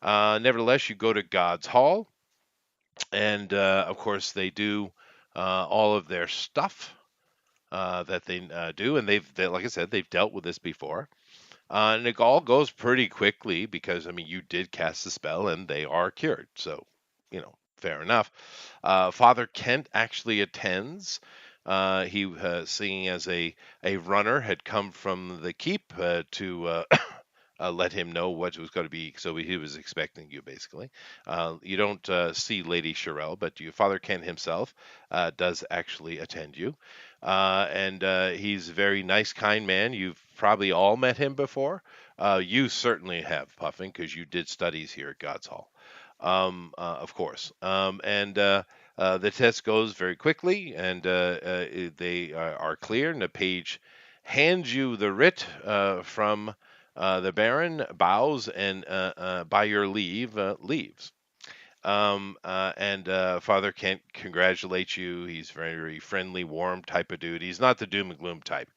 Nevertheless, you go to God's Hall, and of course, they do all of their stuff that they do, and like I said, they've dealt with this before. And it all goes pretty quickly because, I mean, you did cast the spell and they are cured. So, fair enough. Father Kent actually attends. He, seeing as a runner, had come from the keep to let him know what was going to be. So he was expecting you, basically. You don't see Lady Sherelle, but Father Kent himself does actually attend you. And he's a very nice, kind man. You've probably all met him before. You certainly have, Puffin, because you did studies here at God's Hall, of course. And the test goes very quickly, and they are clear, and the page hands you the writ from the Baron, bows, and by your leave, leaves. And Father Kent congratulates you. He's very friendly, warm type of dude. He's not the doom and gloom type.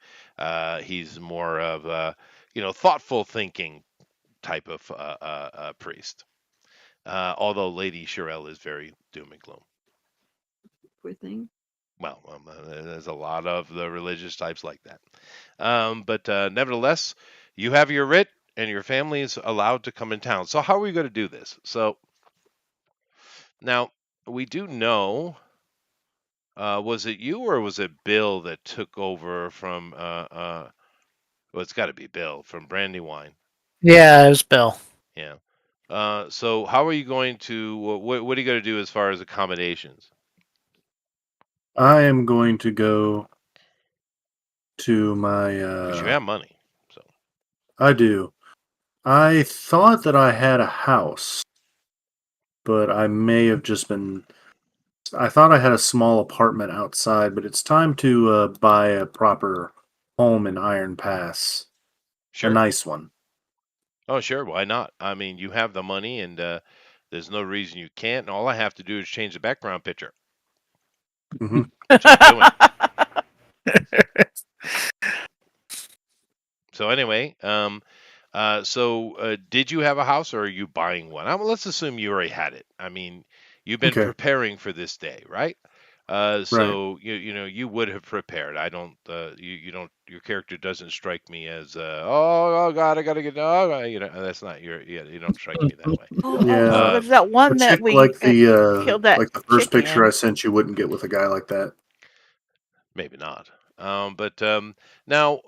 He's more of a, thoughtful thinking type of priest. Although Lady Sherelle is very doom and gloom. Poor thing. Well, there's a lot of the religious types like that. But nevertheless, you have your writ, and your family is allowed to come in town. So how are we going to do this? So now we do know. Was it you or was it Bill that took over from? Well, it's got to be Bill from Brandywine. Yeah, it was Bill. Yeah. So how are you going to? What are you going to do as far as accommodations? I am going to go to my. Because you have money. So I do. I thought that I had a house, but I may have just been. I thought I had a small apartment outside, but it's time to buy a proper home in Iron Pass. A sure. nice one. Oh, sure. Why not? I mean, you have the money, and there's no reason you can't. And all I have to do is change the background picture, Hmm. which I'm doing. So anyway, did you have a house or are you buying one? Let's assume you already had it. I mean, You've been Okay. preparing for this day, right? Right. So you would have prepared. I don't you don't your character doesn't strike me as oh God I gotta get that's not you don't strike me that way. Yeah. Was that A one that chick we killed that like the first picture I chicken? sent you wouldn't get with a guy like that. Maybe not. But now,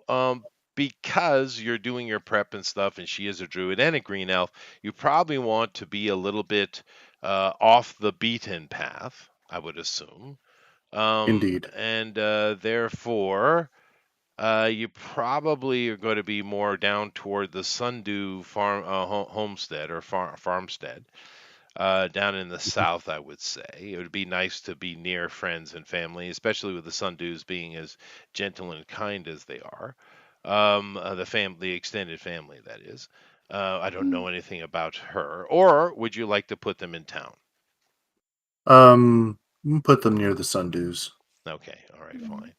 because you're doing your prep and stuff, and she is a druid and a green elf, you probably want to be a little bit off the beaten path, I would assume. Indeed. And therefore, you probably are going to be more down toward the Sundew farm homestead or farmstead down in the south, I would say. It would be nice to be near friends and family, especially with the Sundews being as gentle and kind as they are. The extended family, that is. I don't know anything about her. Or would you like to put them in town? Put them near the sundews. Okay, all right, fine.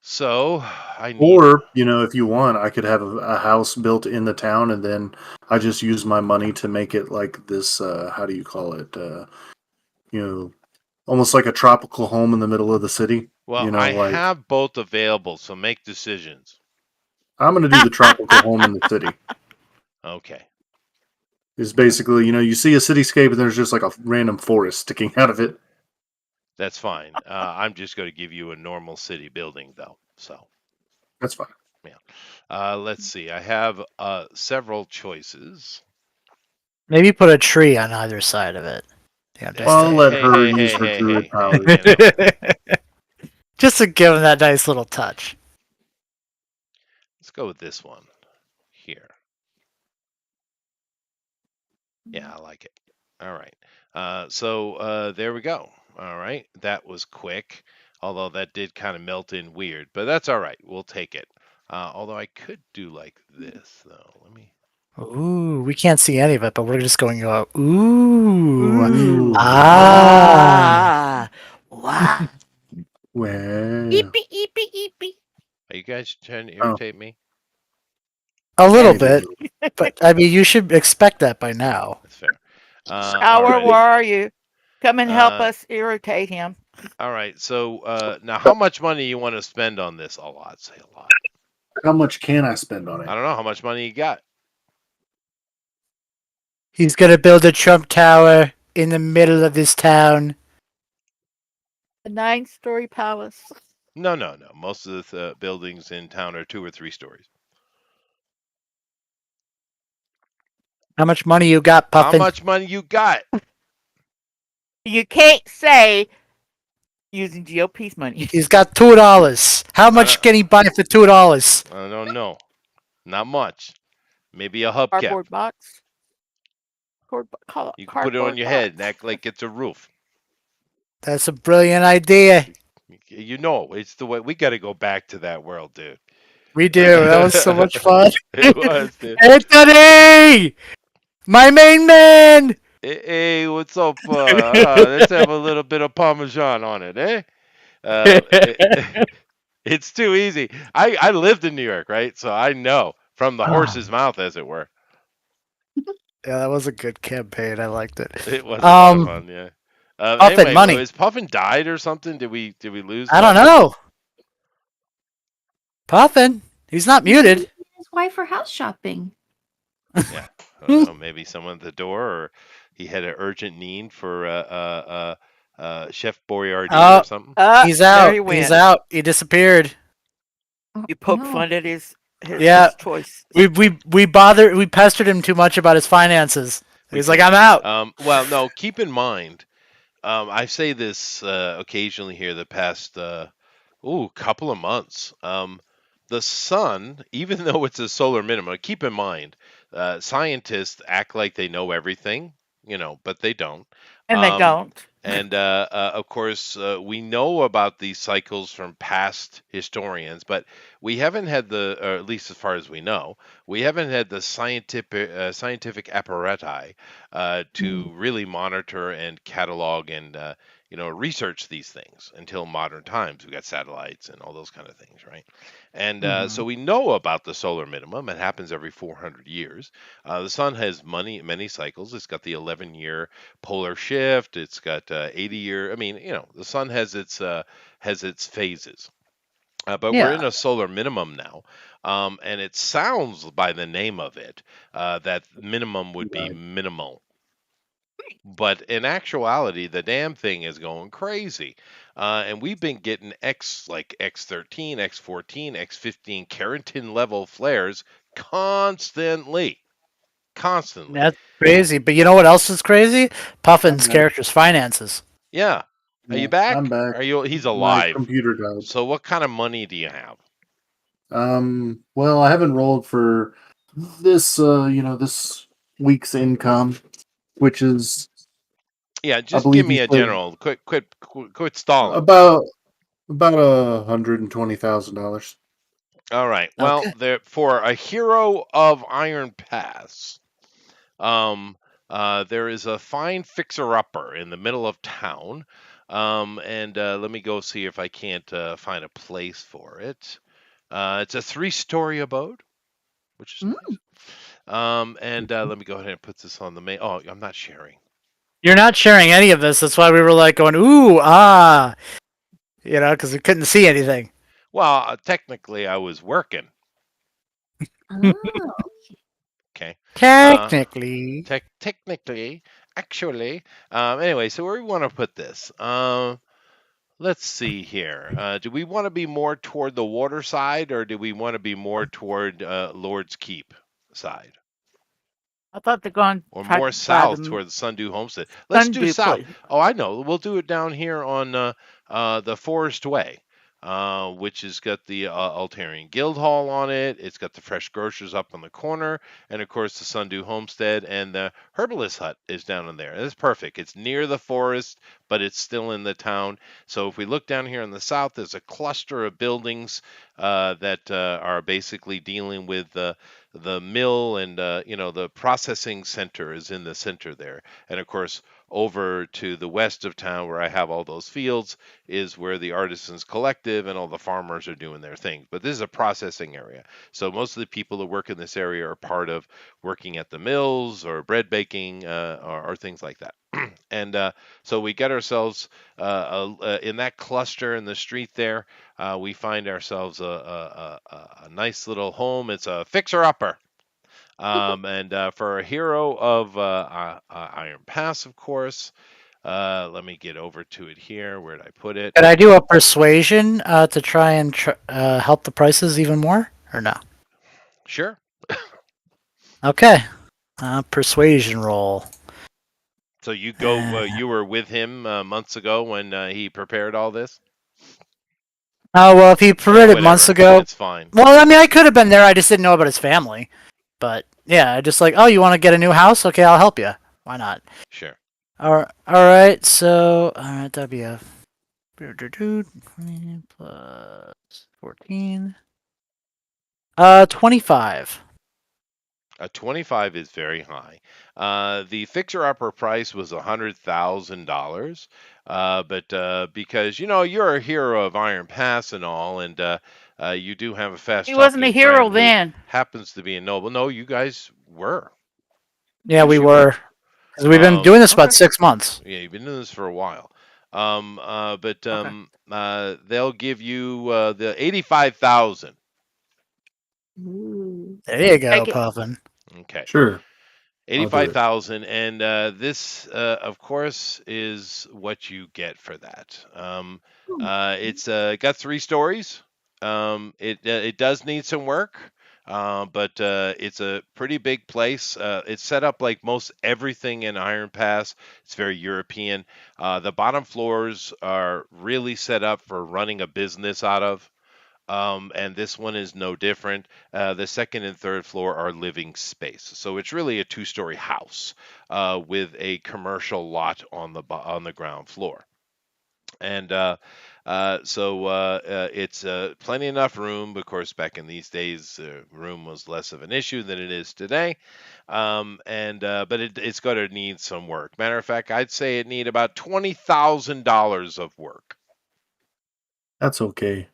So I need. Or, if you want, I could have a house built in the town, and then I just use my money to make it like this. How do you call it? You know, almost like a tropical home in the middle of the city. Well, I Like have both available, so make decisions. I'm going to do the tropical home in the city. Okay. It's basically, you see a cityscape, and there's just like a random forest sticking out of it. That's fine. I'm just going to give you a normal city building, though. So. That's fine. Yeah. Let's see. I have several choices. Maybe put a tree on either side of it. Yeah, just I'll let Hey, her hey, use hey, her hey, druid hey, powers. just to give him that nice little touch. Let's go with this one here. Yeah, I like it. All right. So there we go. All right. That was quick, although that did kind of melt in weird, but that's all right. We'll take it. Although I could do like this, though. Let me. Ooh, we can't see any of it, but we're just going to go, ooh, Ooh. ah. Wow. Well, Eepy, eepy, eepy. Are you guys trying to Oh. irritate me? A little maybe. bit, but I mean, you should expect that by now. That's fair. All Shower, where righty. are you? Come and help Uh, us irritate him. all right. So now, how much money you want to spend on this? A lot. Say a lot. How much can I spend on I it? don't know how much money you got. He's going to build a Trump Tower in the middle of this town. A 9-story palace. No, no, no. Most of the buildings in town are 2 or 3 stories. How much money you got, How Puffin? much money you got? You can't say using GOP's money. He's got $2. How much can he buy for $2? I don't know. Not much. Maybe a hubcap. Cardboard box. You can put it on your head and act like it's a roof. That's a brilliant idea. You know, it's the way we got to go back to that world, dude. We do. That was so much fun. It was, dude. Anthony! My main man! Hey, what's up? Let's have a little bit of Parmesan on it, eh? It's too easy. I lived in New York, right? So I know from the horse's mouth, as it were. Yeah, that was a good campaign. I liked it. It was a lot of fun, yeah. Puffin, Anyway, money. is Puffin died or something? Did we lose? I don't Puffin? know. Puffin? He's not muted. His wife are house shopping. Yeah, I don't know. Maybe someone at the door, or he had an urgent need for Chef Boyardee or something. He's There out. he went. He's out. He disappeared. Oh, You poke no. fun at his Yeah. choice. We pestered him too much about his finances. He's like, I'm out. Well, no. Keep in mind, I say this occasionally here. The past couple of months. The sun, even though it's a solar minimum, keep in mind, scientists act like they know everything, but they don't. And they don't. And of course, we know about these cycles from past historians, but we haven't had or at least as far as we know, we haven't had the scientific apparatus to really monitor and catalog and research these things until modern times. We got satellites and all those kind of things, right? And Mhm. so we know about the solar minimum. It happens every 400 years. The sun has many cycles. It's got the 11-year polar shift. It's got 80-year. I mean, the sun has its phases. But we're Yeah, in a solar minimum now, and it sounds by the name of it that minimum would be Right. minimal. But in actuality, the damn thing is going crazy. And we've been getting X13, X14, X15 keratin level flares constantly. Constantly. that's crazy. But you know what else is crazy? I'm Puffin's back. character's finances. Yeah. Are you Yeah, I'm back? back. He's My alive. computer died. So what kind of money do you have? Well, I haven't rolled for this, this week's income, which is, Yeah, I just give believe you me a said, general. Quit stalling. about $120,000. All right. Well, Okay. there for a hero of Iron Pass, um, there is a fine fixer-upper in the middle of town, and let me go see if I can't find a place for it. It's a three-story abode, which is Mm. nice. And let me go ahead and put this on the main. Oh, I'm not sharing. You're not sharing any of this. That's why we were like going, ooh, ah, because we couldn't see anything. Well, technically, I was working. Oh. Okay. Uh, Technically. technically, actually. Anyway, so where we want to put this? Let's see here. Do we want to be more toward the water side, or do we want to be more toward Lord's Keep side, I thought they're going or to try more to buy south the toward the Sundew Homestead? Let's do Sunday south. place. Oh, I know. We'll do it down here on the Forest Way, which has got the Altarian Guild Hall on it. It's got the Fresh Grocers up on the corner, and of course the Sundew Homestead and the Herbalist Hut is down in there. It's perfect. It's near the forest, but it's still in the town. So if we look down here in the south, there's a cluster of buildings that are basically dealing with the mill, and the processing center is in the center there. And of course, over to the west of town where I have all those fields is where the Artisans Collective and all the farmers are doing their thing. But this is a processing area. So most of the people that work in this area are part of working at the mills or bread baking or things like that. And so we get ourselves in that cluster in the street there. We find ourselves a nice little home. It's a fixer-upper. And for a hero of Iron Pass, of course, let me get over to it here. Where did I put it? Could I do a persuasion to try and help the prices even more? Or no? Sure. Okay. Persuasion roll. So Uh, you were with him months ago when he prepared all this? oh, well, if he Yeah, permitted months whatever. ago. It's fine. Well, I mean, I could have been there. I just didn't know about his family. But yeah, I just like, oh, you want to get a new house? Okay, I'll help you. Why not? Sure. All right. So, all right, that'd be a 20 plus 14. 25. A 25 is very high. The fixer-upper price was $100,000, but because you're a hero of Iron Pass and all, and you do have a He wasn't a fast-talking hero friend who then. happens to be a noble. No, you guys were. Yeah, Yes, we you were. were. Because we've been doing this for Okay. about 6 months. Yeah, you've been doing this for a while. But Okay. they'll give you the 85,000. Ooh. There you go, Take it. Okay. Puffin. Okay. Sure, I'll do it. 85,000, and this of course is what you get for that. It's got 3 stories. It does need some work, but it's a pretty big place. It's set up like most everything in Iron Pass. It's very European. The bottom floors are really set up for running a business out of. And this one is no different. The second and third floor are living space, so it's really a two-story house with a commercial lot on the ground floor. And it's plenty enough room. Of course, back in these days, room was less of an issue than it is today. And But it's going to need some work. Matter of fact, I'd say it need about $20,000 of work. That's okay.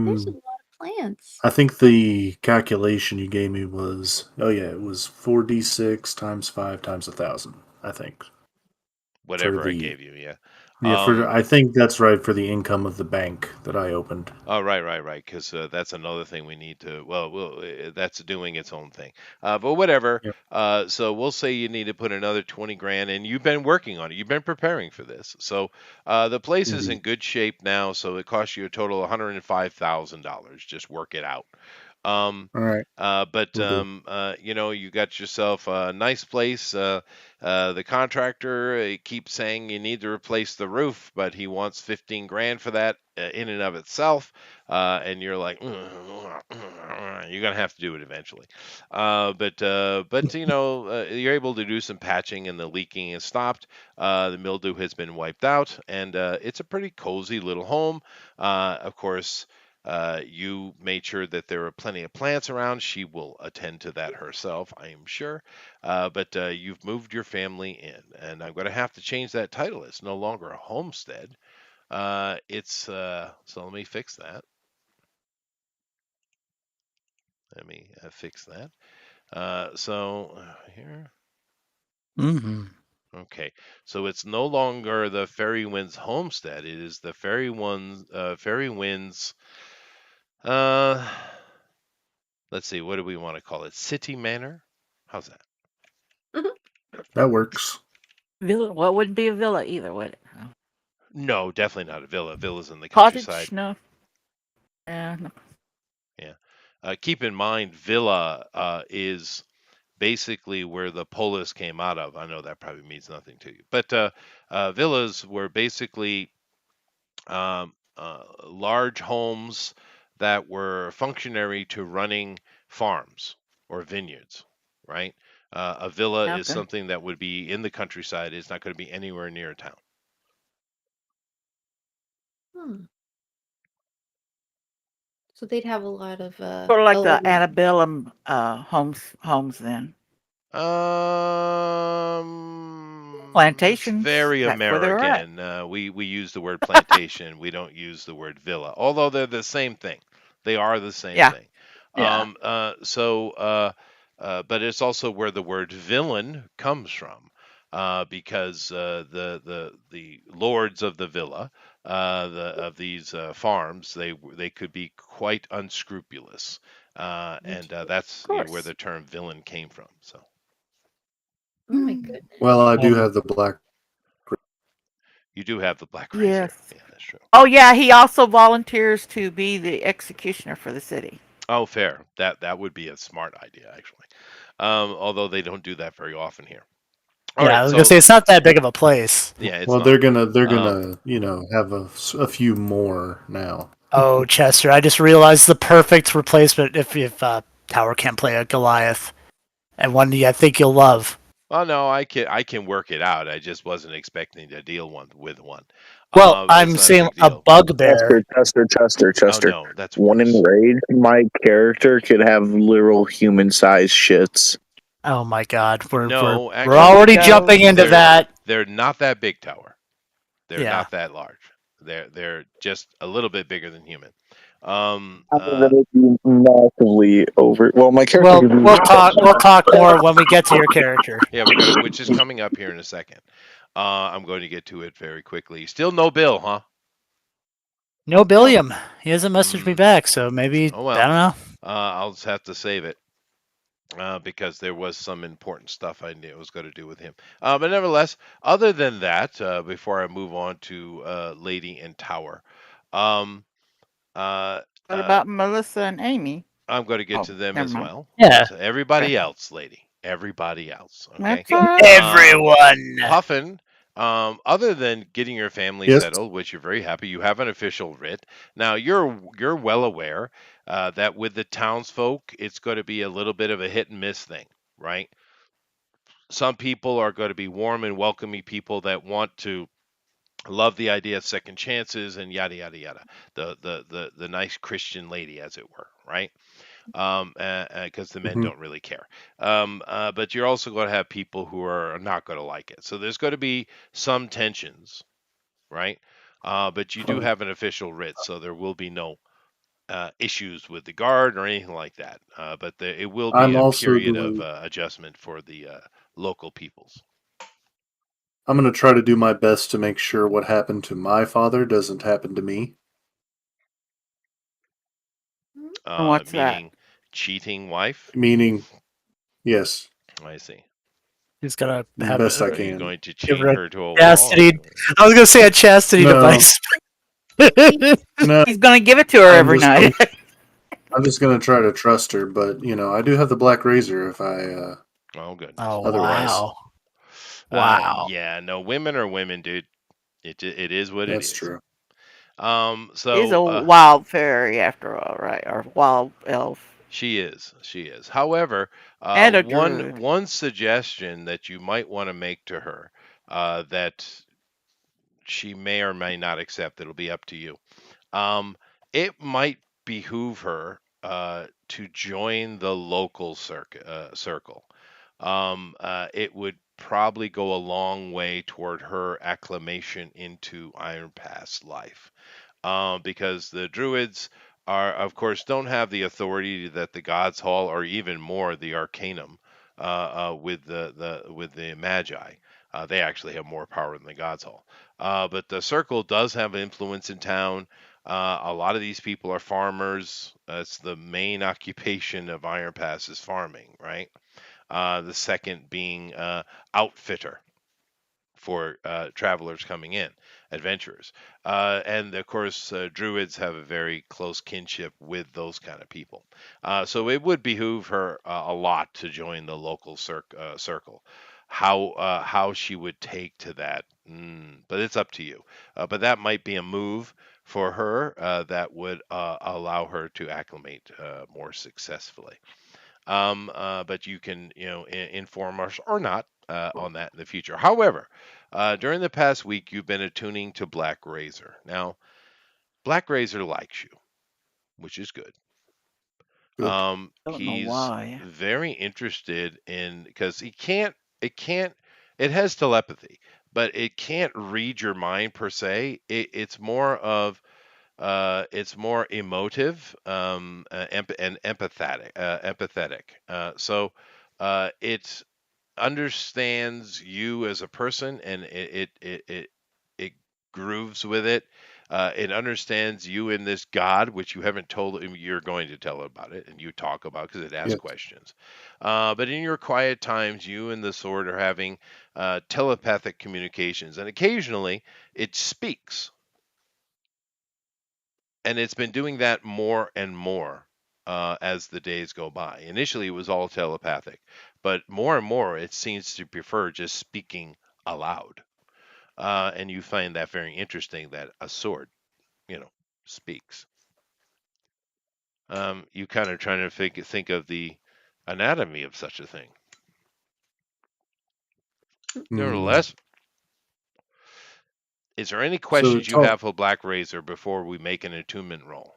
There's a I'm. lot of plants. I think the calculation you gave me was. Oh yeah, it was 4d6 times 5 times 1,000. I think for Whatever I the gave you, yeah. yeah for I think that's right for the income of the bank that I opened. Oh, right. Because that's another thing we need to. That's doing its own thing. But whatever. Yep. So we'll say you need to put another 20 grand, and you've been working on it. You've been preparing for this. So the place is in Indeed. good shape now. So it costs you a total of $105,000. Just work it out. Um, All right. but Will do. you got yourself a nice place. The contractor keeps saying you need to replace the roof, but he wants 15 grand for that in and of itself. And you're like, you're gonna have to do it eventually. But you're able to do some patching, and the leaking is stopped. The mildew has been wiped out, and it's a pretty cozy little home. Of course. You made sure that there are plenty of plants around. She will attend to that herself, I am sure. But you've moved your family in, and I'm going to have to change that title. It's no longer a homestead. So let me fix that. Let me fix that. Here. Mm-hmm. Okay, so it's no longer the Fairy Winds homestead. It is the Fairy Winds. Uh, let's see. What do we want to call it? City Manor. How's that? That works. Villa. Well, it wouldn't be a villa either, would it? No, definitely not a villa. Villa's in the Cottage? countryside. No. No. Yeah. Keep in mind, villa is basically where the polis came out of. I know that probably means nothing to you, but villas were basically large homes that were functionary to running farms or vineyards, right? A villa is Okay. something that would be in the countryside. It's not going to be anywhere near a town. Hmm. So they'd have a lot of Sort of like the elevated. antebellum homes then. It's Plantations. very That's where they're at. American. We use the word plantation. We don't use the word villa, although they're the same thing. They are the same Yeah. thing. Yeah. But it's also where the word villain comes from, because the lords of the villa, of these farms, they could be quite unscrupulous, and Of that's where course. the term villain came from. So. Oh my Mm. Well, goodness. I do have the black. You do have the Black Razor. Yes. Yeah, that's true. Oh yeah, he also volunteers to be the executioner for the city. Oh, fair. That would be a smart idea, actually. Although they don't do that very often here. All Yeah, I right, was gonna so say it's not that big of a place. yeah, it's Well, not. they're Um, gonna have a few more now. Oh, Chester, I just realized the perfect replacement if Tower can't play a Goliath, and one I think you'll love. well, no, I can work it out. I just wasn't expecting to deal with one. Well, It's I'm not a saying big a deal. bugbear. Oh Chester. no, that's When worse. enraged, my character could have literal human-sized shits. Oh my God, No, we're There you already actually, go. jumping into they're that. they're not that big, Tower. They're Yeah. not that large. They're just a little bit bigger than human. Um, I mean, uh, that would be massively over. Well, my character Well, could be. we'll talk more when we get to your character. Yeah, which is coming up here in a second. I'm going to get to it very quickly. Still no bill, huh? No Billiam. He hasn't messaged me Mm, back, so maybe oh I don't well. know. I'll just have to save it, because there was some important stuff I knew I was going to do with him. But nevertheless, other than that, before I move on to Lady and Tower, um, uh, What uh, about Melissa and Amy? I'm going to get Oh, to them never as mind. well. Yeah. So Okay. everybody else, lady, everybody else. Okay. That's all right. Everyone. Puffin, other than getting your family Yes. settled, which you're very happy, you have an official writ. Now you're well aware that with the townsfolk, it's going to be a little bit of a hit and miss thing, right? Some people are going to be warm and welcoming people that want to love the idea of second chances and yada yada yada. The nice Christian lady, as it were, right? Because the men Hmm. don't really care. But you're also going to have people who are not going to like it. So there's going to be some tensions, right? But you do have an official writ, so there will be no issues with the guard or anything like that. But it will be I'm a also period of doing. adjustment for the local peoples. I'm going to try to do my best to make sure what happened to my father doesn't happen to me. And what's that? Meaning cheating wife. Meaning, yes, I see. He's gonna the have best I Are you can. going to give chain her a her to a wall? chastity. I was gonna say a chastity No, device. no. He's gonna give it to her every night. I'm just going to try to trust her, but I do have the black razor if I Oh goodness. Oh otherwise. wow! Wow. Yeah, no, women are women, dude. It is what it That's is. true. He's So a wild fairy after all, right? Or wild elf. she is. However, And a one druid. one suggestion that you might want to make to her, that she may or may not accept. It'll be up to you. Um, it might behoove her to join the local circle. It would probably go a long way toward her acclimation into Iron Pass life, because the druids are, of course, don't have the authority that the Gods Hall or even more the Arcanum with the Magi. They actually have more power than the Gods Hall. But the Circle does have influence in town. A lot of these people are farmers. It's the main occupation of Iron Pass is farming, right? The second being outfitter for travelers coming in, adventurers. And of course, druids have a very close kinship with those kind of people. So it would behoove her a lot to join the local circle. How she would take to that, but it's up to you. But that might be a move for her that would allow her to acclimate more successfully. But you can, inform us or not on that in the future. However, during the past week, you've been attuning to Black Razor. Now, Black Razor likes you, which is good. Good. Don't know He's why. very interested in, because it has telepathy, but it can't read your mind per se. It's more emotive, and empathetic. It understands you as a person, and it grooves with it. It understands you in this God, which you haven't told him. You're going to tell about it, and you talk about because it asks Yes. questions. But in your quiet times, you and the sword are having telepathic communications, and occasionally it speaks, and it's been doing that more and more as the days go by. Initially, it was all telepathic, but more and more, it seems to prefer just speaking aloud. And you find that very interesting that a sword, speaks. You kind of trying to think of the anatomy of such a thing. Hmm. Nevertheless, is there any So questions you talk. have for Black Razor before we make an attunement roll?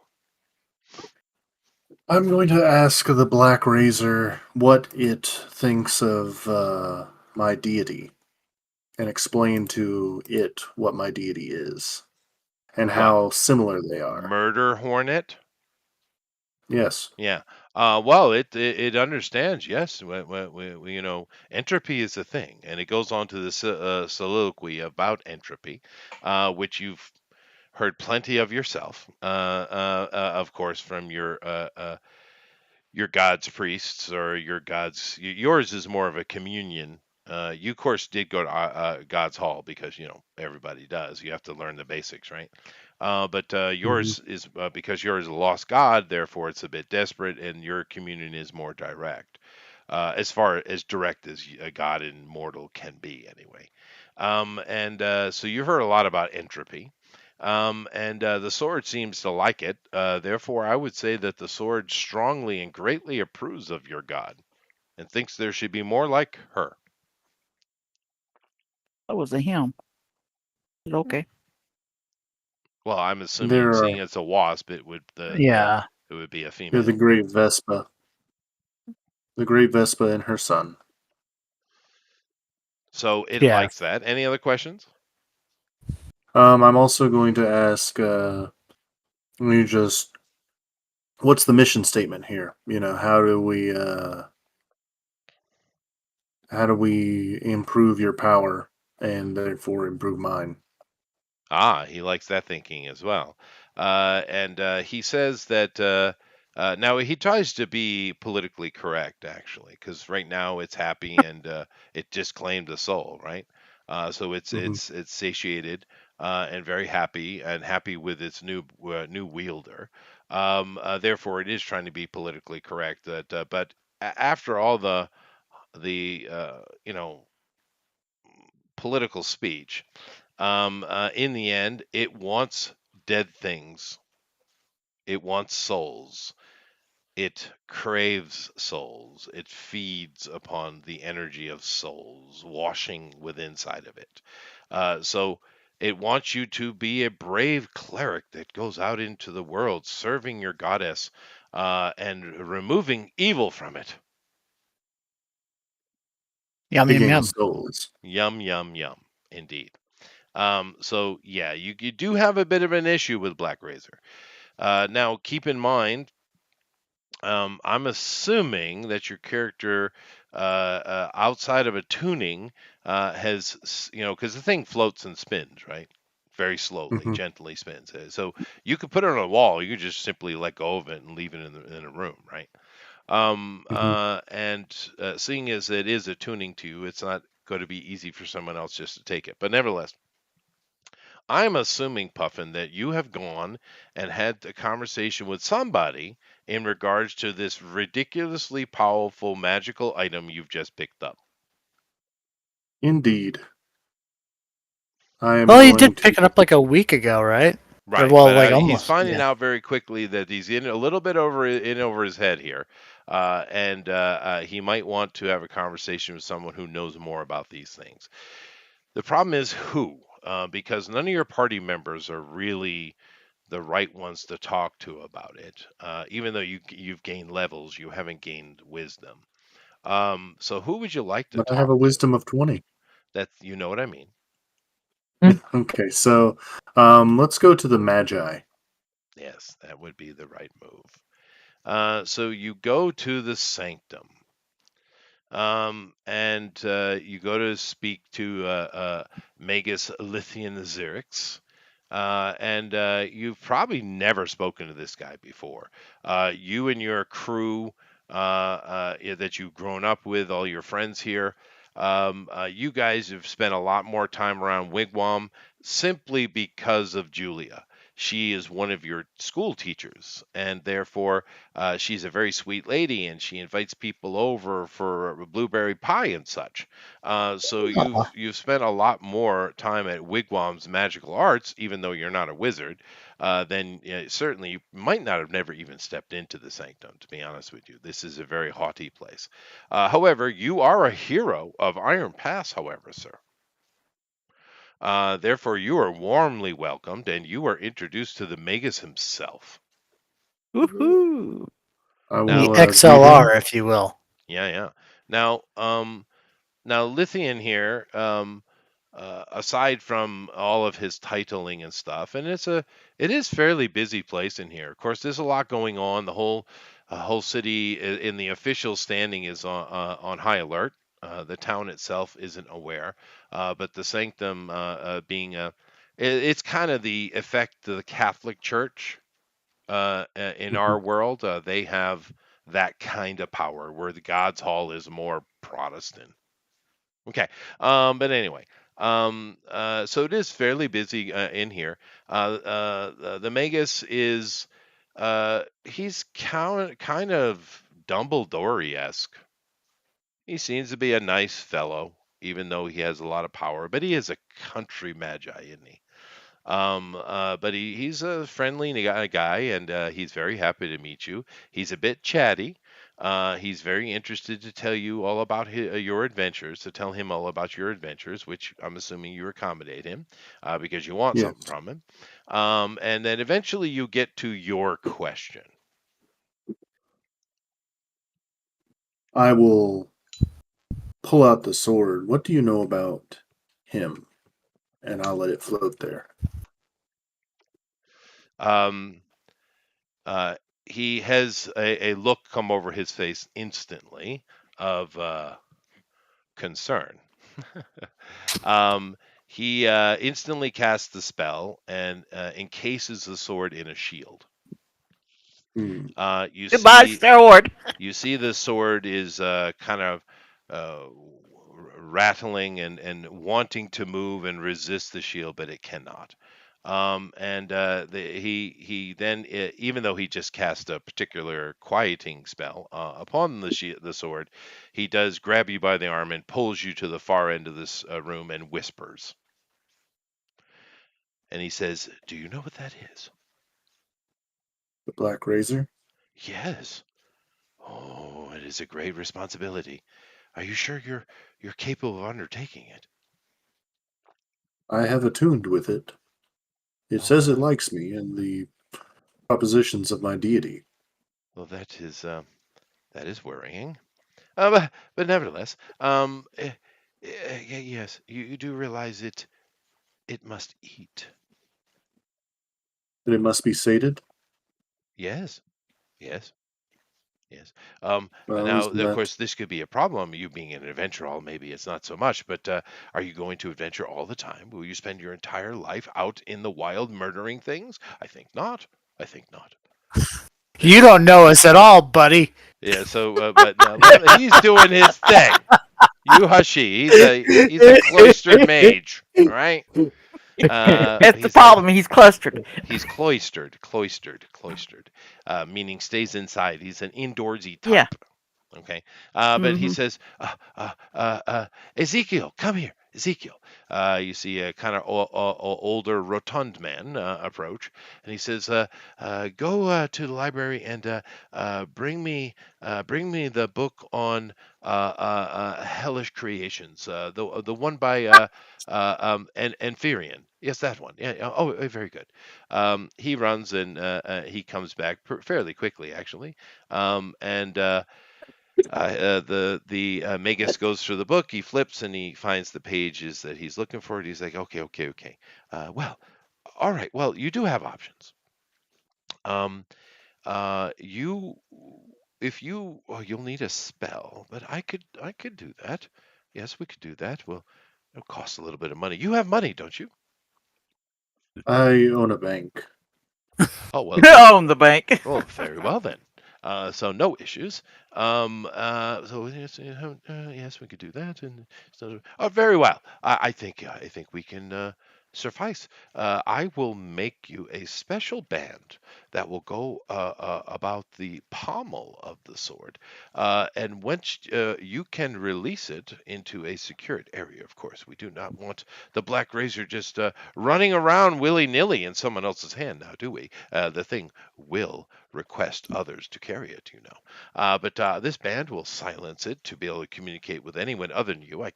I'm going to ask the Black Razor what it thinks of my deity and explain to it what my deity is and What? how similar they are. Murder Hornet? Yes. Yeah. Well, it understands. Yes. Entropy is a thing, and it goes on to the soliloquy about entropy, which you've heard plenty of yourself, of course, from your God's priests or your God's. Yours is more of a communion. You, of course, did go to God's Hall because everybody does. You have to learn the basics, right? But Hmm. yours is because yours is a lost God, therefore it's a bit desperate, and your communion is more direct, as far as direct as a God and mortal can be, anyway. And so you heard a lot about entropy. And the sword seems to like it. Therefore, I would say that the sword strongly and greatly approves of your God and thinks there should be more like her. That was a him. Okay. Well, I'm assuming, There seeing are it's a wasp, it would Yeah. it would be a the female. Great Vespa. The Great Vespa and her son. So it Yeah. likes that. Any other questions? I'm also going to ask, what's the mission statement here? How do we improve your power and therefore improve mine? Ah, he likes that thinking as well. And he says that now he tries to be politically correct, actually, because right now it's happy and it just claimed a soul, right? So it's Hmm. it's satiated and very happy and happy with its new wielder. Therefore, it is trying to be politically correct. But after all the political speech. In the end, it wants dead things. It wants souls. It craves souls. It feeds upon the energy of souls washing within inside of it. So it wants you to be a brave cleric that goes out into the world serving your goddess and removing evil from it. Yum To yum gain yum. souls. Yum, yum, yum. Indeed. So yeah, you do have a bit of an issue with Black Razor. Now, keep in mind, I'm assuming that your character, outside of a tuning, because the thing floats and spins, right? Very slowly, Hmm. gently spins. So you could put it on a wall. You could just simply let go of it and leave it in a room, right? Hmm. And seeing as it is a tuning to you, it's not going to be easy for someone else just to take it. But nevertheless, I'm assuming, Puffin, that you have gone and had a conversation with somebody in regards to this ridiculously powerful magical item you've just picked up. Indeed. I am Well, you going did to. pick it up like a week ago, right? Or Right, well, but like he's almost. finding Yeah. out very quickly that he's in a little bit over his head here, and he might want to have a conversation with someone who knows more about these things. The problem is who, because none of your party members are really the right ones to talk to about it. Even though you've gained levels, you haven't gained wisdom. So who would you like to But I have talk a to? wisdom of 20. That you know what I mean. Okay, so let's go to the Magi. Yes, that would be the right move. So you go to the sanctum. And you go to speak to Magus Lithian Xerix. And you've probably never spoken to this guy before. You and your crew that you've grown up with, all your friends here, you guys have spent a lot more time around Wigwam simply because of Julia. She is one of your school teachers, and therefore she's a very sweet lady, and she invites people over for blueberry pie and such. So Uh-uh. you've spent a lot more time at Wigwam's Magical Arts, even though you're not a wizard. Then certainly you might not have never even stepped into the sanctum. To be honest with you, this is a very haughty place. However, you are a hero of Iron Pass. However, sir. Therefore, you are warmly welcomed, and you are introduced to the Magus himself. Woohoo! I The will greet him. XLR, if you will. Yeah, yeah. Now, now Lithian here, aside from all of his titling and stuff, and it is fairly busy place in here. Of course, there's a lot going on. The whole city in the official standing is on high alert. The town itself isn't aware, but the sanctum being it's kind of the effect of the Catholic Church in Mhm. our world. They have that kind of power, where the God's Hall is more Protestant. Okay. But anyway, so it is fairly busy in here. The Magus is he's kind of Dumbledore-esque. He seems to be a nice fellow, even though he has a lot of power. But he is a country magi, isn't he? But he's a friendly guy, and he's very happy to meet you. He's a bit chatty, He's very interested to tell you all about your adventures, to tell him all about your adventures, which I'm assuming you accommodate him because you want Yes. something from him. And then eventually you get to your question. I will pull out the sword. What do you know about him? And I'll let it float there. Um, he has a look come over his face instantly of concern. He instantly casts the spell and encases the sword in a shield. Hmm. You Goodbye, see, sword. you see the sword is kind of rattling and wanting to move and resist the shield, but it cannot. He then, even though he just cast a particular quieting spell upon the sword, he does grab you by the arm and pulls you to the far end of this room and whispers. And he says, "Do you know what that is?" The Black Razor? Yes. Oh, it is a great responsibility. Are you sure you're capable of undertaking it? I have attuned with it. It Oh, says it likes me and the propositions of my deity. well, that is worrying. But nevertheless, yes, you do realize it must eat. That it must be sated? Yes, yes, yes. Well, Now, isn't of that? course, this could be a problem. You being an adventurer, maybe it's not so much. But are you going to adventure all the time? Will you spend your entire life out in the wild murdering things? I think not. I think not. You Then, don't know us at all, buddy. yeah. So, but now he's doing his thing. You hushy. He's a cloistered mage. All right. That's the problem. He's clustered. He's cloistered, meaning stays inside. He's an indoorsy Yeah. type. Okay, but he Hmm. says, Ezekiel, come here, Ezekiel. You see a kind of older, rotund man approach, and he says, go to the library and bring me the book on hellish creations, the one by and Firion. Yes, that one. Yeah. Oh, very good. He runs and he comes back fairly quickly, actually. And the Magus goes through the book. He flips and he finds the pages that he's looking for. And he's like, okay, okay, okay. Well, all right. Well, you do have options. Um, you, if you, well, you'll need a spell, but I could do that. Yes, we could do that. Well, it'll cost a little bit of money. You have money, don't you? I own a bank. Oh well, then Own the bank. oh, very well then. So no issues. So yes, yes, we could do that, and so very well. I think we can suffice. I will make you a special band that will go about the pommel of the sword, and once you can release it into a secured area. Of course, we do not want the Black Razor just running around willy nilly in someone else's hand. Now, do we? The thing will request others to carry it, you know. But this band will silence it to be able to communicate with anyone other than you. I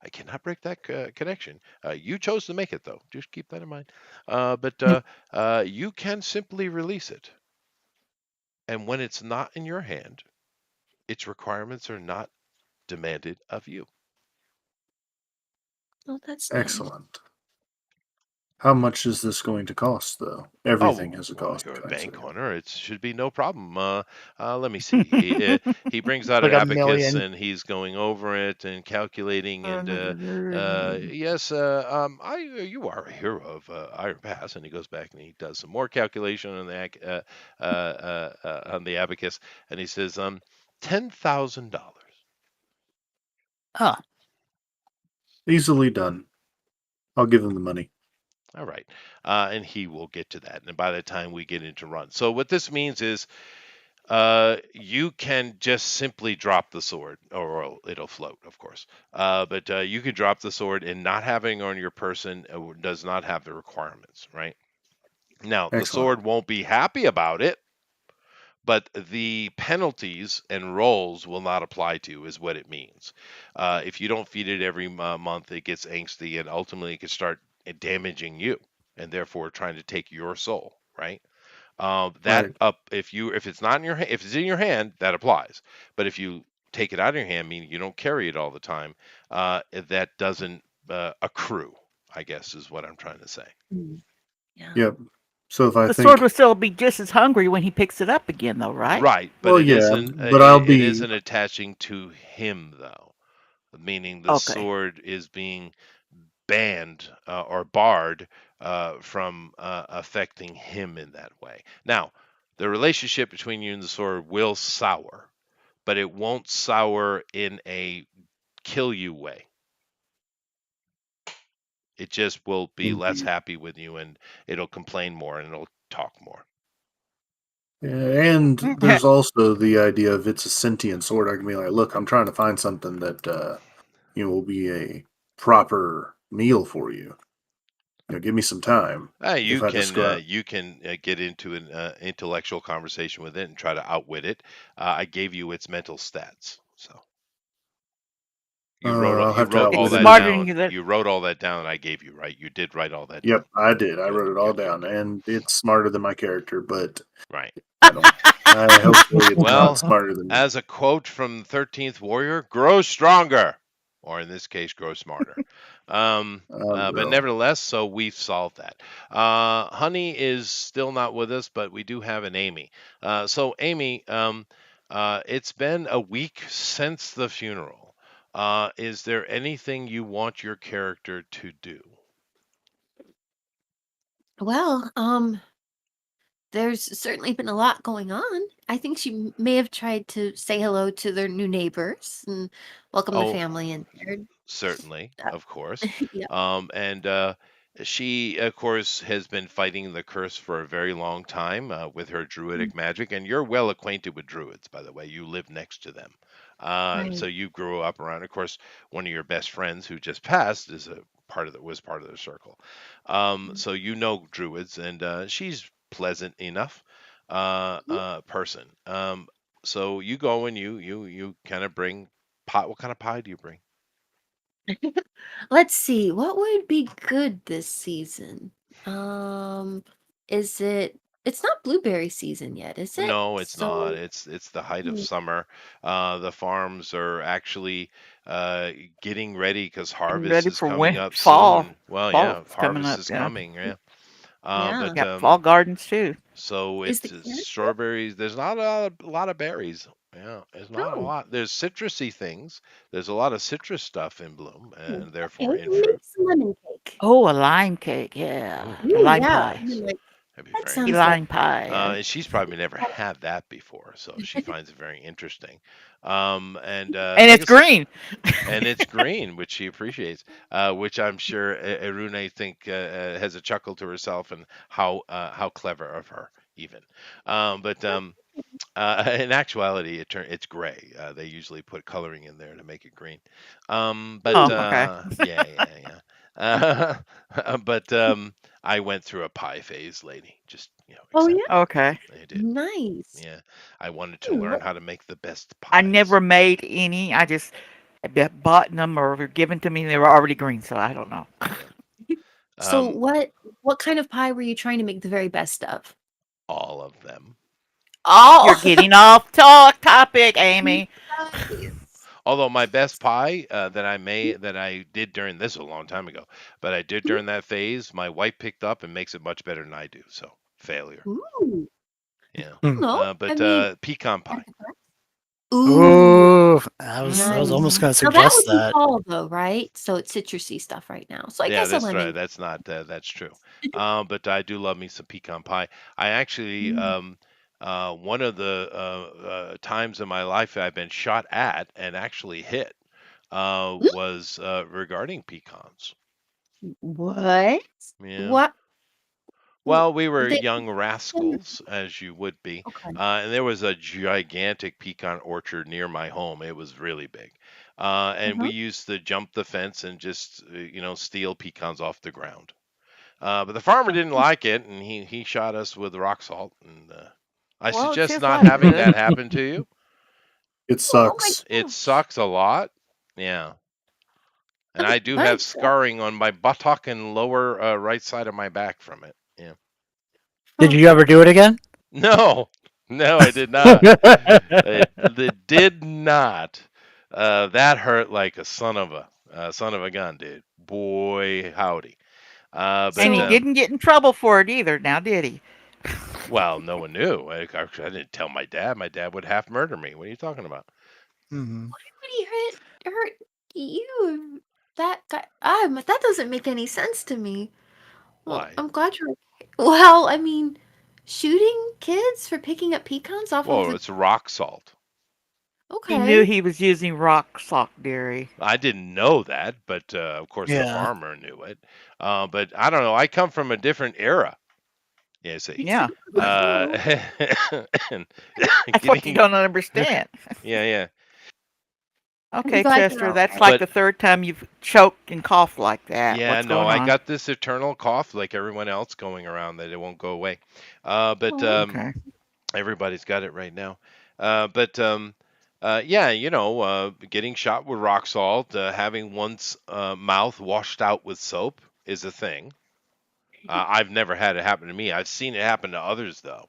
cannot break that connection. You chose to make it, though. Just keep that in mind. But you can simply release it, and when it's not in your hand, its requirements are not demanded of you. Oh, that's nice. Excellent. How much is this going to cost, though? Everything Oh, has a well, cost, you're a I'd bank say. owner. It should be no problem. Let me see. He brings out an Like a abacus million. and he's going over it and calculating. And yes, you are a hero of Iron Pass. And he goes back and he does some more calculation on on the abacus, and he says, $10,000. Oh, Easily done. I'll give him the money. All right, and he will get to that. And by the time we get into run, so what this means is you can just simply drop the sword, or it'll float, of course. But you could drop the sword, and not having on your person does not have the requirements, right? Now, the Excellent. sword won't be happy about it, but the penalties and rolls will not apply to you, is what it means. If you don't feed it every month, it gets angsty and ultimately it can start damaging you and therefore trying to take your soul, right? That Right. up if it's not in your if it's in your hand, that applies. But if you take it out of your hand, meaning you don't carry it all the time, that doesn't accrue, I guess is what I'm trying to say. Mm. Yeah. Yep. So if I The sword think, will still be just as hungry when he picks it up again, though, right? Right, but well, it yeah, isn't but I'll it be, isn't attaching to him though, meaning the Okay. sword is being banned or barred from affecting him in that way. Now, the relationship between you and the sword will sour, but it won't sour in a kill you way. It just will be less indeed. happy with you and it'll complain more and it'll talk more. And there's also the idea of it's a sentient sword. I can be like, look, I'm trying to find something that will be a proper meal for you. Give me some time. If I describe, You can get into an intellectual conversation with it and try to outwit it. I gave you its mental stats, so I'll you have to wrote It's all outwit it that with. smarter than down. you. That You wrote all that down. I gave you, right. You did write all that down. Yep, I did. I Good. wrote it all Good. down, Good. and it's smarter than my character, but Right. I don't. Hopefully, it's not Well, smarter than me. as a quote from 13th Warrior, grow stronger, or in this case, grow smarter. But Well, nevertheless, so we've solved that. Honey is still not with us, but we do have an Amy. So, Amy, it's been a week since the funeral. Is there anything you want your character to do? Well, there's certainly been a lot going on. I think she may have tried to say hello to their new neighbors and welcome the Oh, family in there. certainly, Uh, of course. yeah. And she, of course, has been fighting the curse for a very long time with her Mm. druidic magic. And you're well acquainted with druids, by the way. You live next to them. So Right. you grew up around. Of course, one of your best friends who just passed is a was part of the circle. So you know druids, and she's pleasant enough person. So you go and you kind of bring pie. What kind of pie do you bring? Let's see, what would be good this season? Um, is it's not blueberry season yet, is it? No, it's not. So, It's the height of mm, summer. The farms are actually uh, getting ready because getting harvest ready is for coming winter, up fall. soon. Well, yeah, Fall's coming harvest up. is Yeah. coming. Yeah. yeah. But Yep. Fall gardens too. so Is the it's carrot good? strawberries. There's not a lot of berries. Yeah, there's not a Oh, lot. There's citrusy things. There's a lot of citrus stuff in bloom and therefore okay. in Maybe fruit. some lemon cake. Oh, a lime cake. Yeah, Oh, a Ooh, lime very yeah. pie. I mean, nice. like, That'd be that very Key sounds nice. like lime pie. And she's probably never had that before, so she finds it very interesting. And And like I it's said, green. and it's green, which she appreciates, which I'm sure Erune think has a chuckle to herself, and how clever of her even. But in actuality, it's gray. They usually put coloring in there to make it green. But Oh, okay. yeah, yeah, yeah. But I went through a pie phase, lady. Just oh accept yeah, it. Okay. I did. nice. Yeah, I wanted to Hmm, learn how to make the best I pies. never made any. I just bought them or were given to me. They were already green, so I don't know. Yeah. So Um, what kind of pie were you trying to make the very best of? all of them. You're Oh, getting off topic, Amy. nice. Although my best pie that I did during this a long time ago, but I did during that phase, my wife picked up and makes it much better than I do. So failure. Ooh, Yeah. Hmm. no, I But mean, pecan pie. ooh, Ooh, I was almost nice. Mm. gonna Now that suggest would be that. fall though, right? So it's citrusy stuff right now. So I Yeah, guess a that's right. lemon. That's not that's true. But I do love me some pecan pie. I actually Mm. one of the times in my life I've been shot at and actually hit was regarding pecans. What? Yeah. What? w- Well, we were They, young rascals, as you would be, okay. and there was a gigantic pecan orchard near my home. It was really big, and we Uh-huh. used to jump the fence and just, steal pecans off the ground. But the farmer didn't like it, and he shot us with rock salt, and I Well, it suggest says not life having good. that happen to you. It Oh my sucks. It gosh. sucks a lot. Yeah. And Oh I do my have god. scarring on my buttock and lower right side of my back from it. Yeah. Did Oh, you ever do it again? No, no, I did not. It did not. That hurt like a son of a gun, dude. Boy, howdy. And But he so didn't get in trouble for it either, now did he? well, no one knew. I didn't tell my dad. My dad would half murder me. What are you talking about? Mhm. nobody hurt you. That guy. That doesn't make any sense to me. Well, Why? I'm glad you're okay. Well, I mean, shooting kids for picking up pecans off of Well, the. it's rock salt. He knew Okay. he was using rock salt, dearie. I didn't know that, but of course the Yeah. farmer knew it. But I don't know. I come from a different era. Yeah, see. It's Yeah, Uh, true. and that's what you getting don't understand. yeah, yeah. I'm Okay, glad you're Chester, all that's right. like But the third time you've choked and coughed like that. yeah, What's no, going I on? got this eternal cough like everyone else going around that it won't go away. But Oh, Okay. everybody's got it right now. But yeah, getting shot with rock salt, having one's mouth washed out with soap is a thing. I've never had it happen to me. I've seen it happen to others though.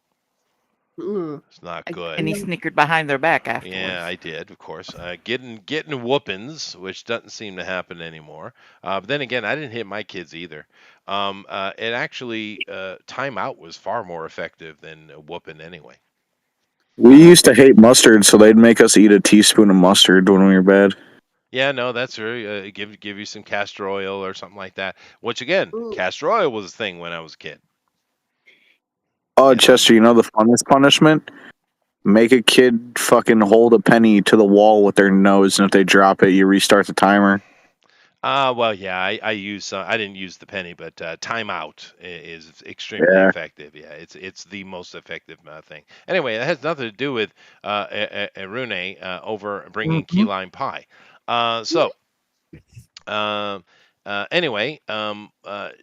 ooh. It's not I, good. And he no. snickered behind their back Yeah, afterwards. I did, of course. Getting whoopings, which doesn't seem to happen anymore. But then again, I didn't hit my kids either. It actually timeout was far more effective than a whooping anyway. We used to hate mustard, so they'd make us eat a teaspoon of mustard when we were bad. Yeah, no, that's very give you some castor oil or something like that. Which again, Ooh. castor oil was a thing when I was a kid. Oh, Yeah, Chester, you know the funnest punishment? Make a kid fucking hold a penny to the wall with their nose, and if they drop it, you restart the timer. well, yeah, I use I didn't use the penny, but timeout is extremely Yeah. effective. Yeah, it's the most effective thing. Anyway, that has nothing to do with Rune over bringing key Mhm. lime pie. So um, anyway,